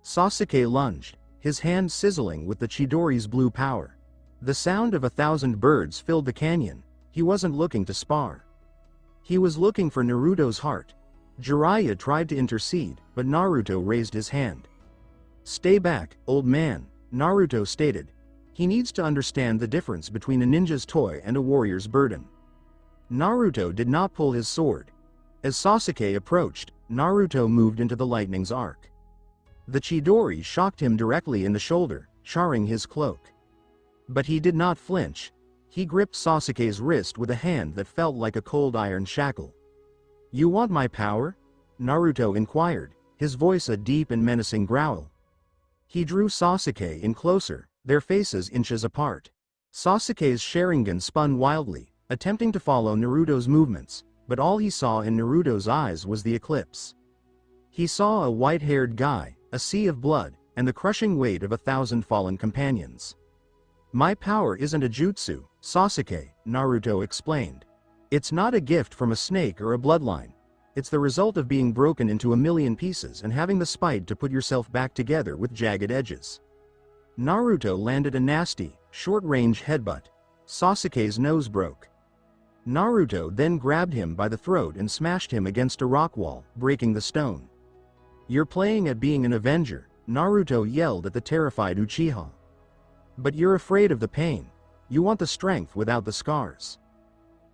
Sasuke lunged, his hand sizzling with the Chidori's blue power. The sound of 1,000 birds filled the canyon. He wasn't looking to spar. He was looking for Naruto's heart. Jiraiya tried to intercede, but Naruto raised his hand. Stay back, old man, Naruto stated. He needs to understand the difference between a ninja's toy and a warrior's burden. Naruto did not pull his sword. As Sasuke approached, Naruto moved into the lightning's arc. The Chidori shocked him directly in the shoulder, charring his cloak. But he did not flinch. He gripped Sasuke's wrist with a hand that felt like a cold iron shackle. You want my power? Naruto inquired, his voice a deep and menacing growl. He drew Sasuke in closer, their faces inches apart. Sasuke's Sharingan spun wildly, attempting to follow Naruto's movements, but all he saw in Naruto's eyes was the eclipse. He saw a white-haired guy, a sea of blood, and the crushing weight of 1,000 fallen companions. My power isn't a jutsu, Sasuke, Naruto explained. It's not a gift from a snake or a bloodline. It's the result of being broken into a million pieces and having the spite to put yourself back together with jagged edges. Naruto landed a nasty, short-range headbutt. Sasuke's nose broke. Naruto then grabbed him by the throat and smashed him against a rock wall, breaking the stone. You're playing at being an Avenger, Naruto yelled at the terrified Uchiha. But you're afraid of the pain. You want the strength without the scars.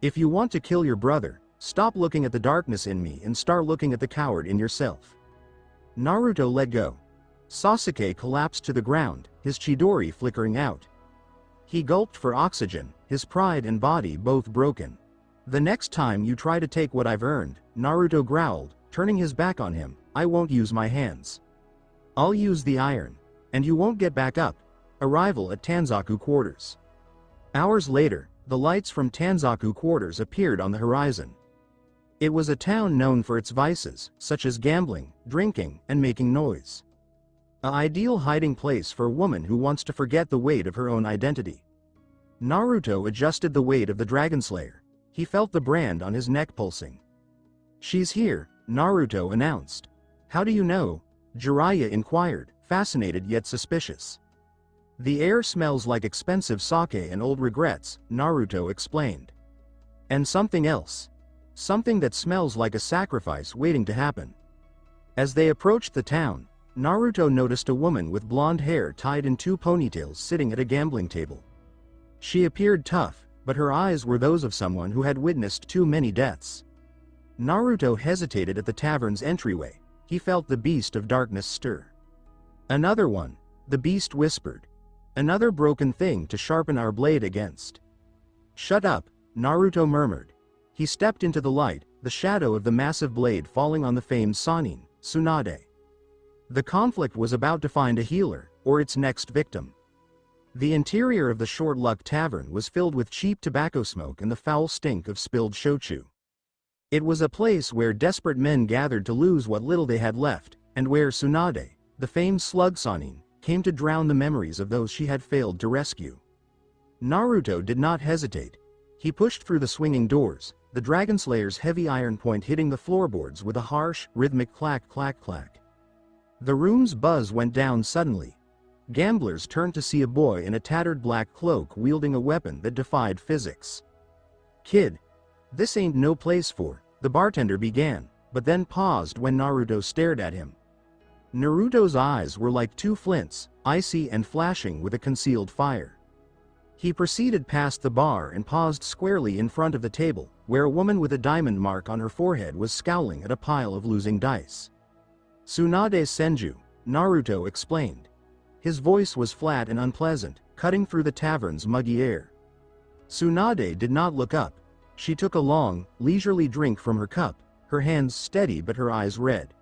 If you want to kill your brother, stop looking at the darkness in me and start looking at the coward in yourself. Naruto let go. Sasuke collapsed to the ground, his Chidori flickering out. He gulped for oxygen, his pride and body both broken. The next time you try to take what I've earned, Naruto growled, turning his back on him, I won't use my hands. I'll use the iron. And you won't get back up. Arrival at Tanzaku Quarters. Hours later, the lights from Tanzaku Quarters appeared on the horizon. It was a town known for its vices, such as gambling, drinking, and making noise. An ideal hiding place for a woman who wants to forget the weight of her own identity. Naruto adjusted the weight of the Dragon Slayer. He felt the brand on his neck pulsing. She's here, Naruto announced. How do you know? Jiraiya inquired, fascinated yet suspicious. The air smells like expensive sake and old regrets, Naruto explained. And something else. Something that smells like a sacrifice waiting to happen. As they approached the town, Naruto noticed a woman with blonde hair tied in 2 ponytails sitting at a gambling table. She appeared tough, but her eyes were those of someone who had witnessed too many deaths. Naruto hesitated at the tavern's entryway. He felt the beast of darkness stir. Another one, the beast whispered. Another broken thing to sharpen our blade against. Shut up, Naruto murmured. He stepped into the light, the shadow of the massive blade falling on the famed Sannin, Tsunade. The conflict was about to find a healer, or its next victim. The interior of the Short Luck Tavern was filled with cheap tobacco smoke and the foul stink of spilled shochu. It was a place where desperate men gathered to lose what little they had left, and where Tsunade, the famed slug Sannin, came to drown the memories of those she had failed to rescue. Naruto did not hesitate. He pushed through the swinging doors, the Dragon Slayer's heavy iron point hitting the floorboards with a harsh, rhythmic clack clack clack. The room's buzz went down suddenly. Gamblers turned to see a boy in a tattered black cloak wielding a weapon that defied physics. Kid, this ain't no place for, the bartender began, but then paused when Naruto stared at him. Naruto's eyes were like 2 flints, icy and flashing with a concealed fire. He proceeded past the bar and paused squarely in front of the table, where a woman with a diamond mark on her forehead was scowling at a pile of losing dice. Tsunade Senju, Naruto explained. His voice was flat and unpleasant, cutting through the tavern's muggy air. Tsunade did not look up. She took a long, leisurely drink from her cup, her hands steady but her eyes red.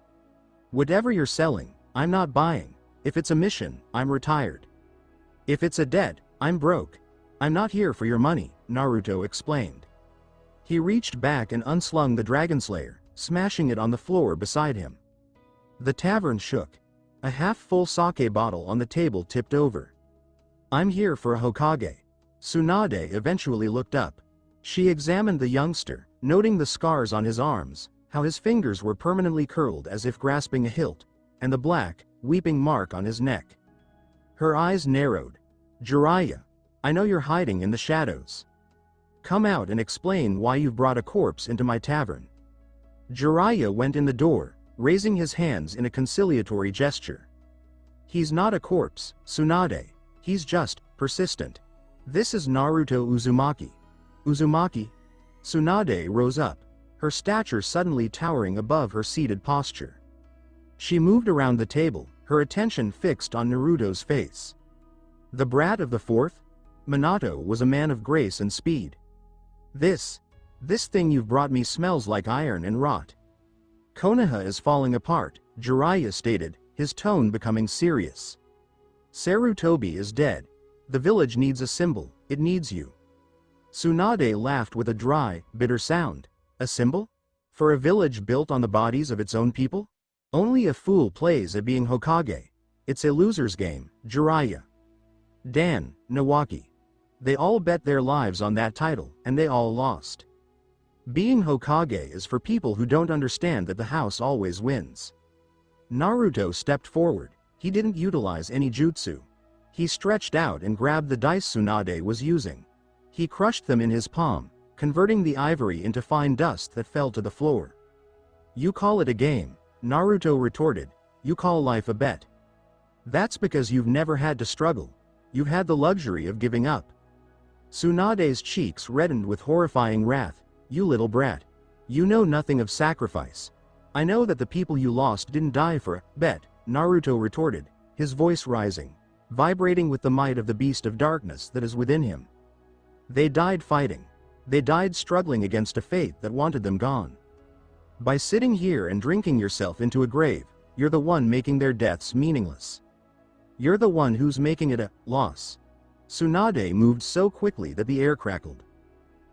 Whatever you're selling, I'm not buying. If it's a mission, I'm retired. If it's a debt, I'm broke. I'm not here for your money, Naruto explained. He reached back and unslung the Dragon Slayer, smashing it on the floor beside him. The tavern shook. A half-full sake bottle on the table tipped over. I'm here for a Hokage. Tsunade eventually looked up. She examined the youngster, noting the scars on his arms, how his fingers were permanently curled as if grasping a hilt, and the black, weeping mark on his neck. Her eyes narrowed. Jiraiya, I know you're hiding in the shadows. Come out and explain why you've brought a corpse into my tavern. Jiraiya went in the door, raising his hands in a conciliatory gesture. He's not a corpse, Tsunade. He's just persistent. This is Naruto Uzumaki. Uzumaki? Tsunade rose up, her stature suddenly towering above her seated posture. She moved around the table, her attention fixed on Naruto's face. The brat of the fourth? Minato was a man of grace and speed. This thing you've brought me smells like iron and rot. Konoha is falling apart, Jiraiya stated, his tone becoming serious. Sarutobi is dead. The village needs a symbol, it needs you. Tsunade laughed with a dry, bitter sound. A symbol? For a village built on the bodies of its own people? Only a fool plays at being Hokage. It's a loser's game, Jiraiya. Dan, Nawaki. They all bet their lives on that title, and they all lost. Being Hokage is for people who don't understand that the house always wins. Naruto stepped forward. He didn't utilize any jutsu. He stretched out and grabbed the dice Tsunade was using. He crushed them in his palm, converting the ivory into fine dust that fell to the floor. You call it a game, Naruto retorted. You call life a bet. That's because you've never had to struggle. You've had the luxury of giving up. Tsunade's cheeks reddened with horrifying wrath. You little brat. You know nothing of sacrifice. I know that the people you lost didn't die for a bet, Naruto retorted, his voice rising, vibrating with the might of the beast of darkness that is within him. They died fighting. They died struggling against a fate that wanted them gone. By sitting here and drinking yourself into a grave, you're the one making their deaths meaningless. You're the one who's making it a loss. Tsunade moved so quickly that the air crackled.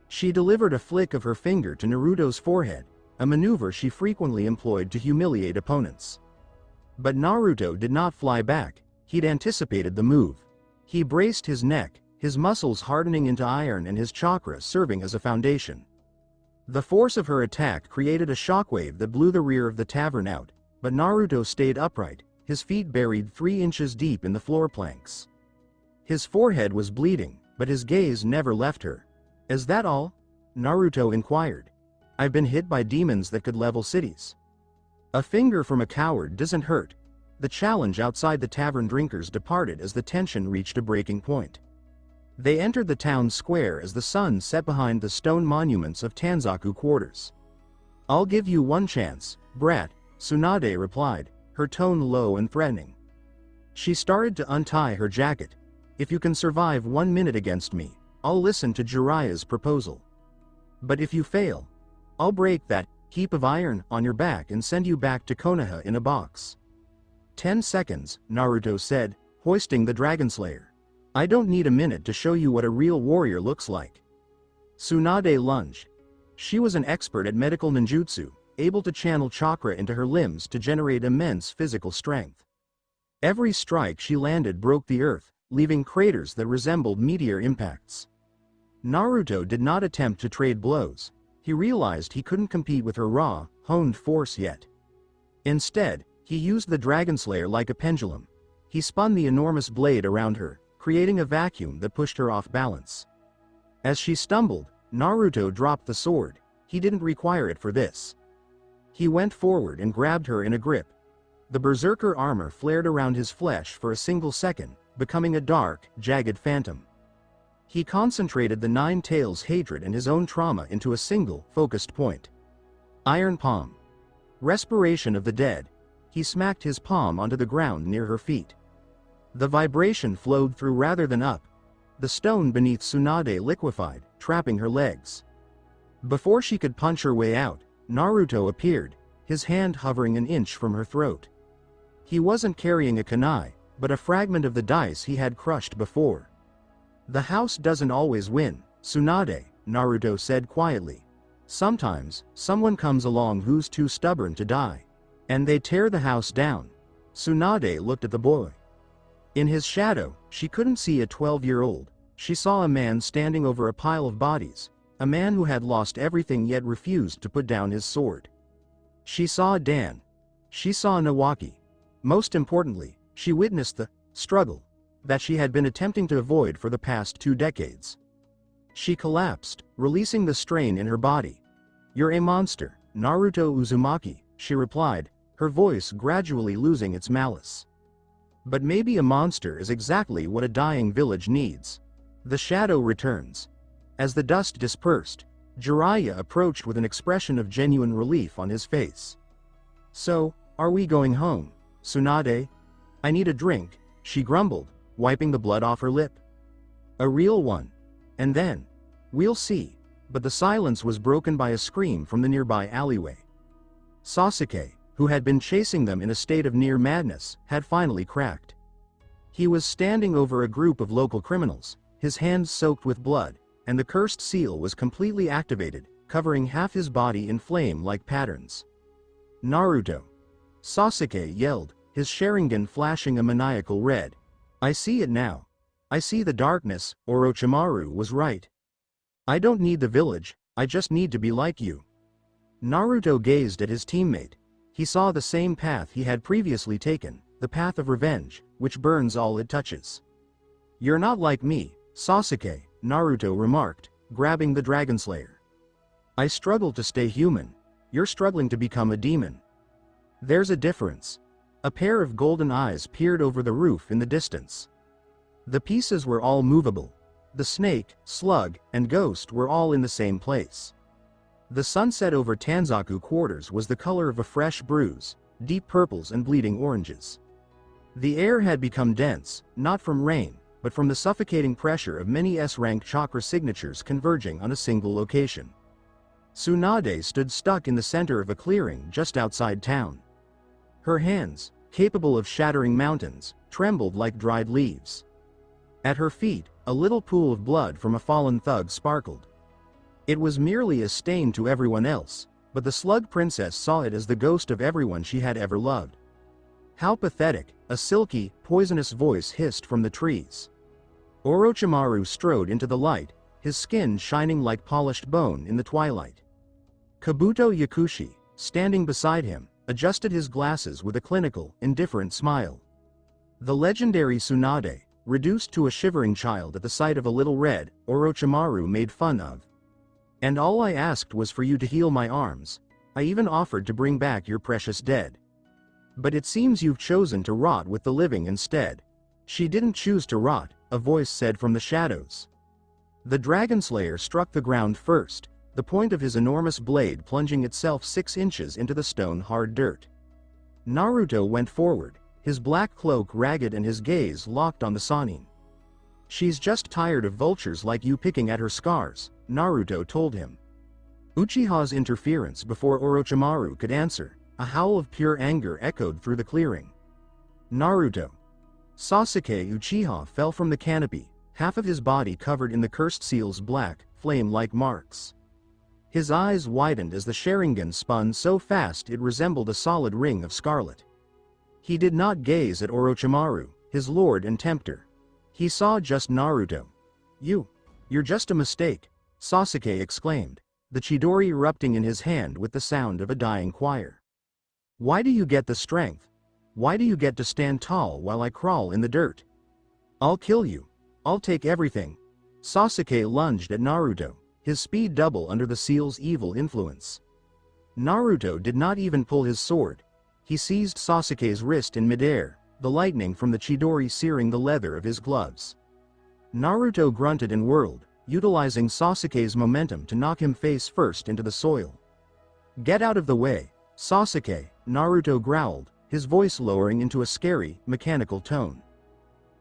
She delivered a flick of her finger to Naruto's forehead, a maneuver she frequently employed to humiliate opponents. But Naruto did not fly back. He'd anticipated the move. He braced his neck, his muscles hardening into iron and his chakra serving as a foundation. The force of her attack created a shockwave that blew the rear of the tavern out, but Naruto stayed upright, his feet buried 3 inches deep in the floor planks. His forehead was bleeding, but his gaze never left her. Is that all? Naruto inquired. I've been hit by demons that could level cities. A finger from a coward doesn't hurt. The challenge outside the tavern drinkers departed as the tension reached a breaking point. They entered the town square as the sun set behind the stone monuments of Tanzaku quarters. I'll give you one chance, brat, Tsunade replied, her tone low and threatening. She started to untie her jacket. If you can survive 1 minute against me, I'll listen to Jiraiya's proposal. But if you fail, I'll break that heap of iron on your back and send you back to Konoha in a box. 10 seconds, Naruto said, hoisting the Dragon Slayer. I don't need a minute to show you what a real warrior looks like. Tsunade lunged. She was an expert at medical ninjutsu, able to channel chakra into her limbs to generate immense physical strength. Every strike she landed broke the earth, leaving craters that resembled meteor impacts. Naruto did not attempt to trade blows. He realized he couldn't compete with her raw, honed force yet. Instead, he used the Dragon Slayer like a pendulum. He spun the enormous blade around her, creating a vacuum that pushed her off balance. As she stumbled, Naruto dropped the sword. He didn't require it for this. He went forward and grabbed her in a grip. The berserker armor flared around his flesh for a single second, becoming a dark, jagged phantom. He concentrated the Nine Tails' hatred and his own trauma into a single, focused point. Iron Palm. Respiration of the dead. He smacked his palm onto the ground near her feet. The vibration flowed through rather than up. The stone beneath Tsunade liquefied, trapping her legs. Before she could punch her way out, Naruto appeared, his hand hovering an inch from her throat. He wasn't carrying a kunai, but a fragment of the dice he had crushed before. The house doesn't always win, Tsunade, Naruto said quietly. Sometimes, someone comes along who's too stubborn to die. And they tear the house down. Tsunade looked at the boy. In his shadow, she couldn't see a 12-year-old. She saw a man standing over a pile of bodies, A man who had lost everything yet refused to put down his sword. She saw Dan. She saw Nawaki. Most importantly, she witnessed the struggle that she had been attempting to avoid for the past 2 decades. She collapsed, releasing the strain in her body. "You're a monster, Naruto Uzumaki," she replied, her voice gradually losing its malice. "But maybe a monster is exactly what a dying village needs." The shadow returns. As the dust dispersed, Jiraiya approached with an expression of genuine relief on his face. "So, are we going home, Tsunade? I need a drink," she grumbled, wiping the blood off her lip. "A real one. And then, we'll see." But the silence was broken by a scream from the nearby alleyway. Sasuke, who had been chasing them in a state of near madness, had finally cracked. He was standing over a group of local criminals, his hands soaked with blood, and the cursed seal was completely activated, covering half his body in flame-like patterns. "Naruto!" Sasuke yelled, his Sharingan flashing a maniacal red. "I see it now. I see the darkness. Orochimaru was right. I don't need the village, I just need to be like you." Naruto gazed at his teammate. He saw the same path he had previously taken, the path of revenge, which burns all it touches. "You're not like me, Sasuke," Naruto remarked, grabbing the Dragon Slayer. "I struggle to stay human. You're struggling to become a demon. There's a difference." A pair of golden eyes peered over the roof in the distance. The pieces were all movable. The snake, slug, and ghost were all in the same place. The sunset over Tanzaku quarters was the color of a fresh bruise, deep purples and bleeding oranges. The air had become dense, not from rain, but from the suffocating pressure of many S-rank chakra signatures converging on a single location. Tsunade stood stuck in the center of a clearing just outside town. Her hands, capable of shattering mountains, trembled like dried leaves. At her feet, a little pool of blood from a fallen thug sparkled. It was merely a stain to everyone else, but the Slug Princess saw it as the ghost of everyone she had ever loved. "How pathetic," a silky, poisonous voice hissed from the trees. Orochimaru strode into the light, his skin shining like polished bone in the twilight. Kabuto Yakushi, standing beside him, adjusted his glasses with a clinical, indifferent smile. The legendary Tsunade, reduced to a shivering child at the sight of a little red, Orochimaru made fun of. "And all I asked was for you to heal my arms. I even offered to bring back your precious dead. But it seems you've chosen to rot with the living instead." "She didn't choose to rot," a voice said from the shadows. The Dragon Slayer struck the ground first, the point of his enormous blade plunging itself 6 inches into the stone-hard dirt. Naruto went forward, his black cloak ragged and his gaze locked on the Sannin. "She's just tired of vultures like you picking at her scars," Naruto told him. Uchiha's interference before Orochimaru could answer, a howl of pure anger echoed through the clearing. "Naruto!" Sasuke Uchiha fell from the canopy, half of his body covered in the cursed seal's black, flame-like marks. His eyes widened as the Sharingan spun so fast it resembled a solid ring of scarlet. He did not gaze at Orochimaru, his lord and tempter. He saw just Naruto. You're just a mistake," Sasuke exclaimed, the Chidori erupting in his hand with the sound of a dying choir. "Why do you get the strength? Why do you get to stand tall while I crawl in the dirt? I'll kill you. I'll take everything." Sasuke lunged at Naruto, his speed double under the seal's evil influence. Naruto did not even pull his sword. He seized Sasuke's wrist in midair, the lightning from the Chidori searing the leather of his gloves. Naruto grunted and whirled, utilizing Sasuke's momentum to knock him face first into the soil. "Get out of the way, Sasuke," Naruto growled, his voice lowering into a scary, mechanical tone.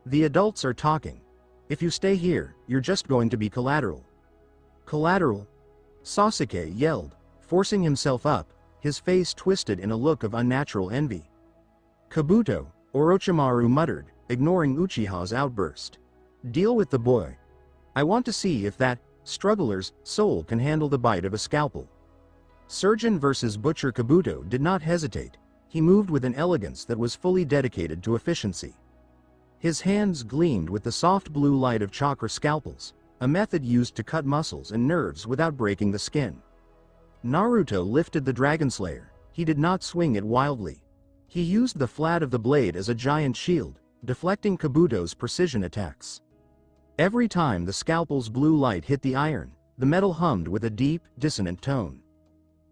"The adults are talking. If you stay here, you're just going to be collateral." "Collateral?" Sasuke yelled, forcing himself up, his face twisted in a look of unnatural envy. "Kabuto," Orochimaru muttered, ignoring Uchiha's outburst. "Deal with the boy. I want to see if that struggler's soul can handle the bite of a scalpel." Surgeon versus Butcher. Kabuto did not hesitate. He moved with an elegance that was fully dedicated to efficiency. His hands gleamed with the soft blue light of chakra scalpels, a method used to cut muscles and nerves without breaking the skin. Naruto lifted the Dragon Slayer. He did not swing it wildly. He used the flat of the blade as a giant shield, deflecting Kabuto's precision attacks. Every time the scalpel's blue light hit the iron, the metal hummed with a deep, dissonant tone.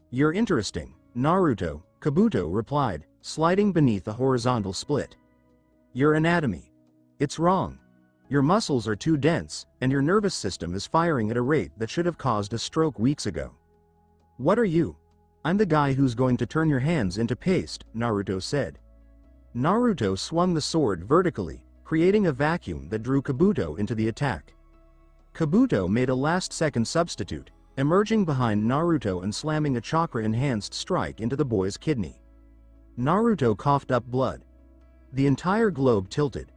"You're interesting, Naruto," Kabuto replied, sliding beneath the horizontal split. "Your anatomy. It's wrong. Your muscles are too dense, and your nervous system is firing at a rate that should have caused a stroke weeks ago." "What are you?" "I'm the guy who's going to turn your hands into paste," Naruto said. Naruto swung the sword vertically, creating a vacuum that drew Kabuto into the attack. Kabuto made a last-second substitute, emerging behind Naruto and slamming a chakra-enhanced strike into the boy's kidney. Naruto coughed up blood. The entire globe tilted.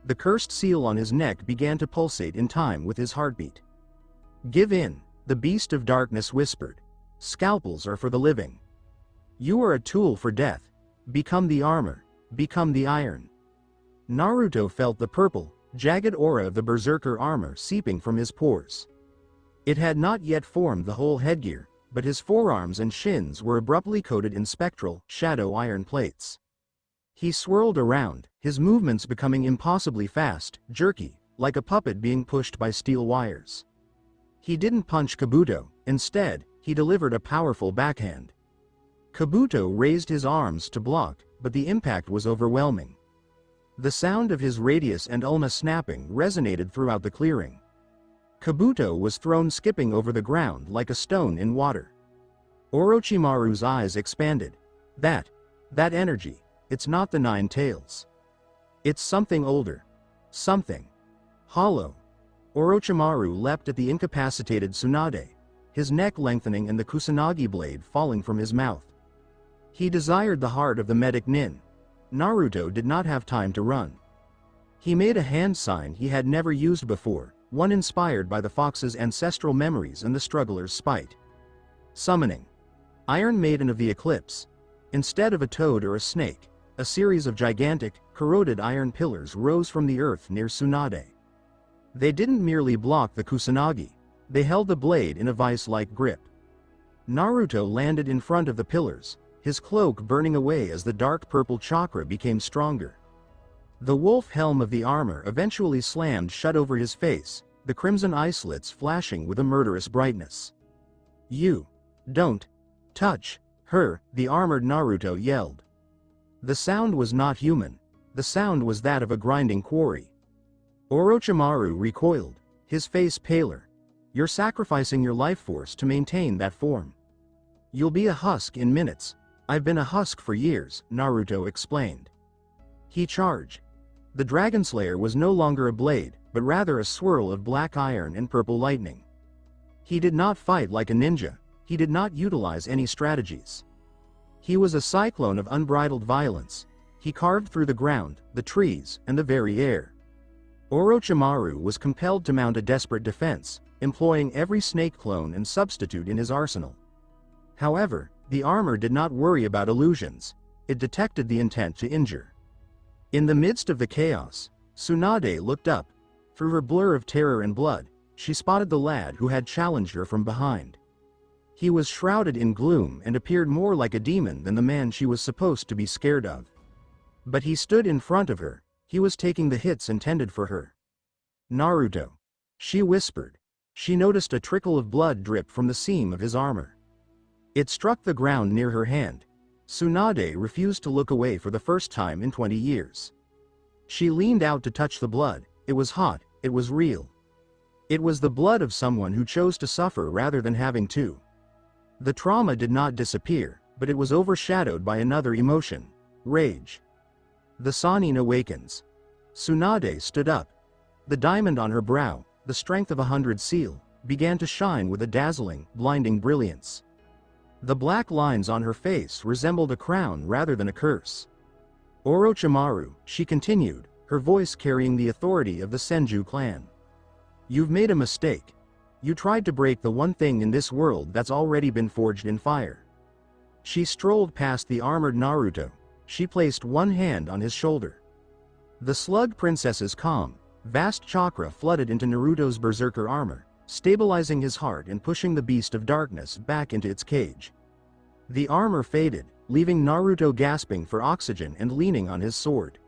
The cursed seal on his neck began to pulsate in time with his heartbeat. "Give in," the beast of darkness whispered. "Scalpels are for the living. You are a tool for death. Become the armor. Become the iron." Naruto felt the purple, jagged aura of the berserker armor seeping from his pores. It had not yet formed the whole headgear, but his forearms and shins were abruptly coated in spectral, shadow iron plates. He swirled around, his movements becoming impossibly fast, jerky, like a puppet being pushed by steel wires. He didn't punch Kabuto. Instead, he delivered a powerful backhand. Kabuto raised his arms to block, but the impact was overwhelming. The sound of his radius and ulna snapping resonated throughout the clearing. Kabuto was thrown skipping over the ground like a stone in water. Orochimaru's eyes expanded. That energy, it's not the Nine Tails. It's something older. Something hollow. Orochimaru leapt at the incapacitated Tsunade, his neck lengthening and the Kusanagi blade falling from his mouth. He desired the heart of the medic Nin. Naruto did not have time to run. He made a hand sign he had never used before, one inspired by the fox's ancestral memories and the struggler's spite. Summoning. Iron Maiden of the Eclipse. Instead of a toad or a snake, a series of gigantic, corroded iron pillars rose from the earth near Tsunade. They didn't merely block the Kusanagi, they held the blade in a vice-like grip. Naruto landed in front of the pillars, his cloak burning away as the dark purple chakra became stronger. The wolf helm of the armor eventually slammed shut over his face, the crimson eye slits flashing with a murderous brightness. "You don't touch her," the armored Naruto yelled. The sound was not human. The sound was that of a grinding quarry. Orochimaru recoiled, his face paler. "You're sacrificing your life force to maintain that form. You'll be a husk in minutes." "I've been a husk for years," Naruto explained. He charged. The Dragon Slayer was no longer a blade, but rather a swirl of black iron and purple lightning. He did not fight like a ninja. He did not utilize any strategies. He was a cyclone of unbridled violence. He carved through the ground, the trees, and the very air. Orochimaru was compelled to mount a desperate defense, employing every snake clone and substitute in his arsenal. However, the armor did not worry about illusions. It detected the intent to injure. In the midst of the chaos, Tsunade looked up. Through her blur of terror and blood, she spotted the lad who had challenged her from behind. He was shrouded in gloom and appeared more like a demon than the man she was supposed to be scared of. But he stood in front of her. He was taking the hits intended for her. "Naruto," she whispered. She noticed a trickle of blood drip from the seam of his armor. It struck the ground near her hand. Tsunade refused to look away for the first time in 20 years. She leaned out to touch the blood. It was hot, it was real. It was the blood of someone who chose to suffer rather than having to. The trauma did not disappear, but it was overshadowed by another emotion: rage. The Sannin awakens. Tsunade stood up. The diamond on her brow, the strength of 100 seal, began to shine with a dazzling, blinding brilliance. The black lines on her face resembled a crown rather than a curse. "Orochimaru," she continued, her voice carrying the authority of the Senju clan. "You've made a mistake. You tried to break the one thing in this world that's already been forged in fire." She strolled past the armored Naruto. She placed one hand on his shoulder. The Slug Princess's calm, Vast chakra flooded into Naruto's berserker armor, stabilizing his heart and pushing the beast of darkness back into its cage. The armor faded, leaving Naruto gasping for oxygen and leaning on his sword.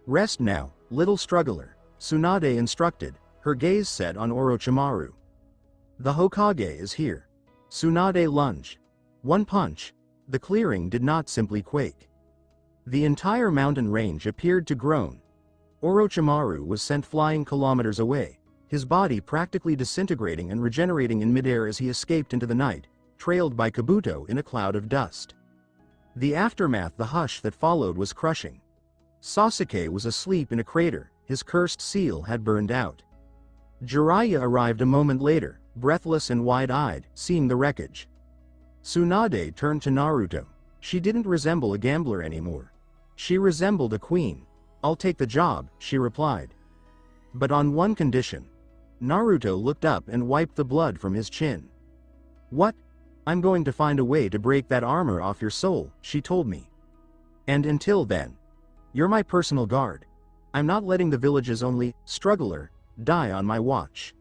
"Rest now, little struggler," Tsunade instructed, her gaze set on Orochimaru. "The Hokage is here." Tsunade lunged. One punch. The clearing did not simply quake. The entire mountain range appeared to groan. Orochimaru was sent flying kilometers away, his body practically disintegrating and regenerating in midair as he escaped into the night, trailed by Kabuto in a cloud of dust. The aftermath, the hush that followed, was crushing. Sasuke was asleep in a crater, his cursed seal had burned out. Jiraiya arrived a moment later, breathless and wide-eyed, seeing the wreckage. Tsunade turned to Naruto. She didn't resemble a gambler anymore. She resembled a queen. "I'll take the job," she replied. "But on one condition." Naruto looked up and wiped the blood from his chin. "What?" "I'm going to find a way to break that armor off your soul," she told me. "And until then, you're my personal guard. I'm not letting the village's only struggler die on my watch."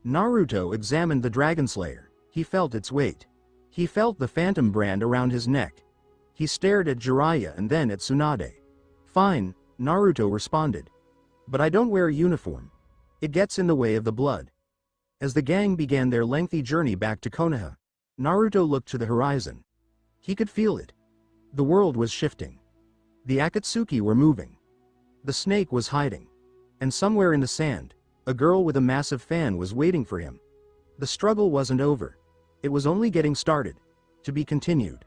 Naruto examined the Dragon Slayer. He felt its weight. He felt the phantom brand around his neck. He stared at Jiraiya and then at Tsunade. "Fine," Naruto responded. "But I don't wear a uniform. It gets in the way of the blood." As the gang began their lengthy journey back to Konoha, Naruto looked to the horizon. He could feel it. The world was shifting. The Akatsuki were moving. The snake was hiding. And somewhere in the sand, a girl with a massive fan was waiting for him. The struggle wasn't over. It was only getting started. To be continued.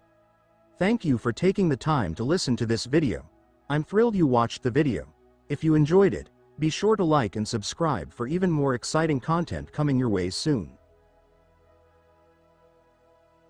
Thank you for taking the time to listen to this video. I'm thrilled you watched the video. If you enjoyed it, be sure to like and subscribe for even more exciting content coming your way soon.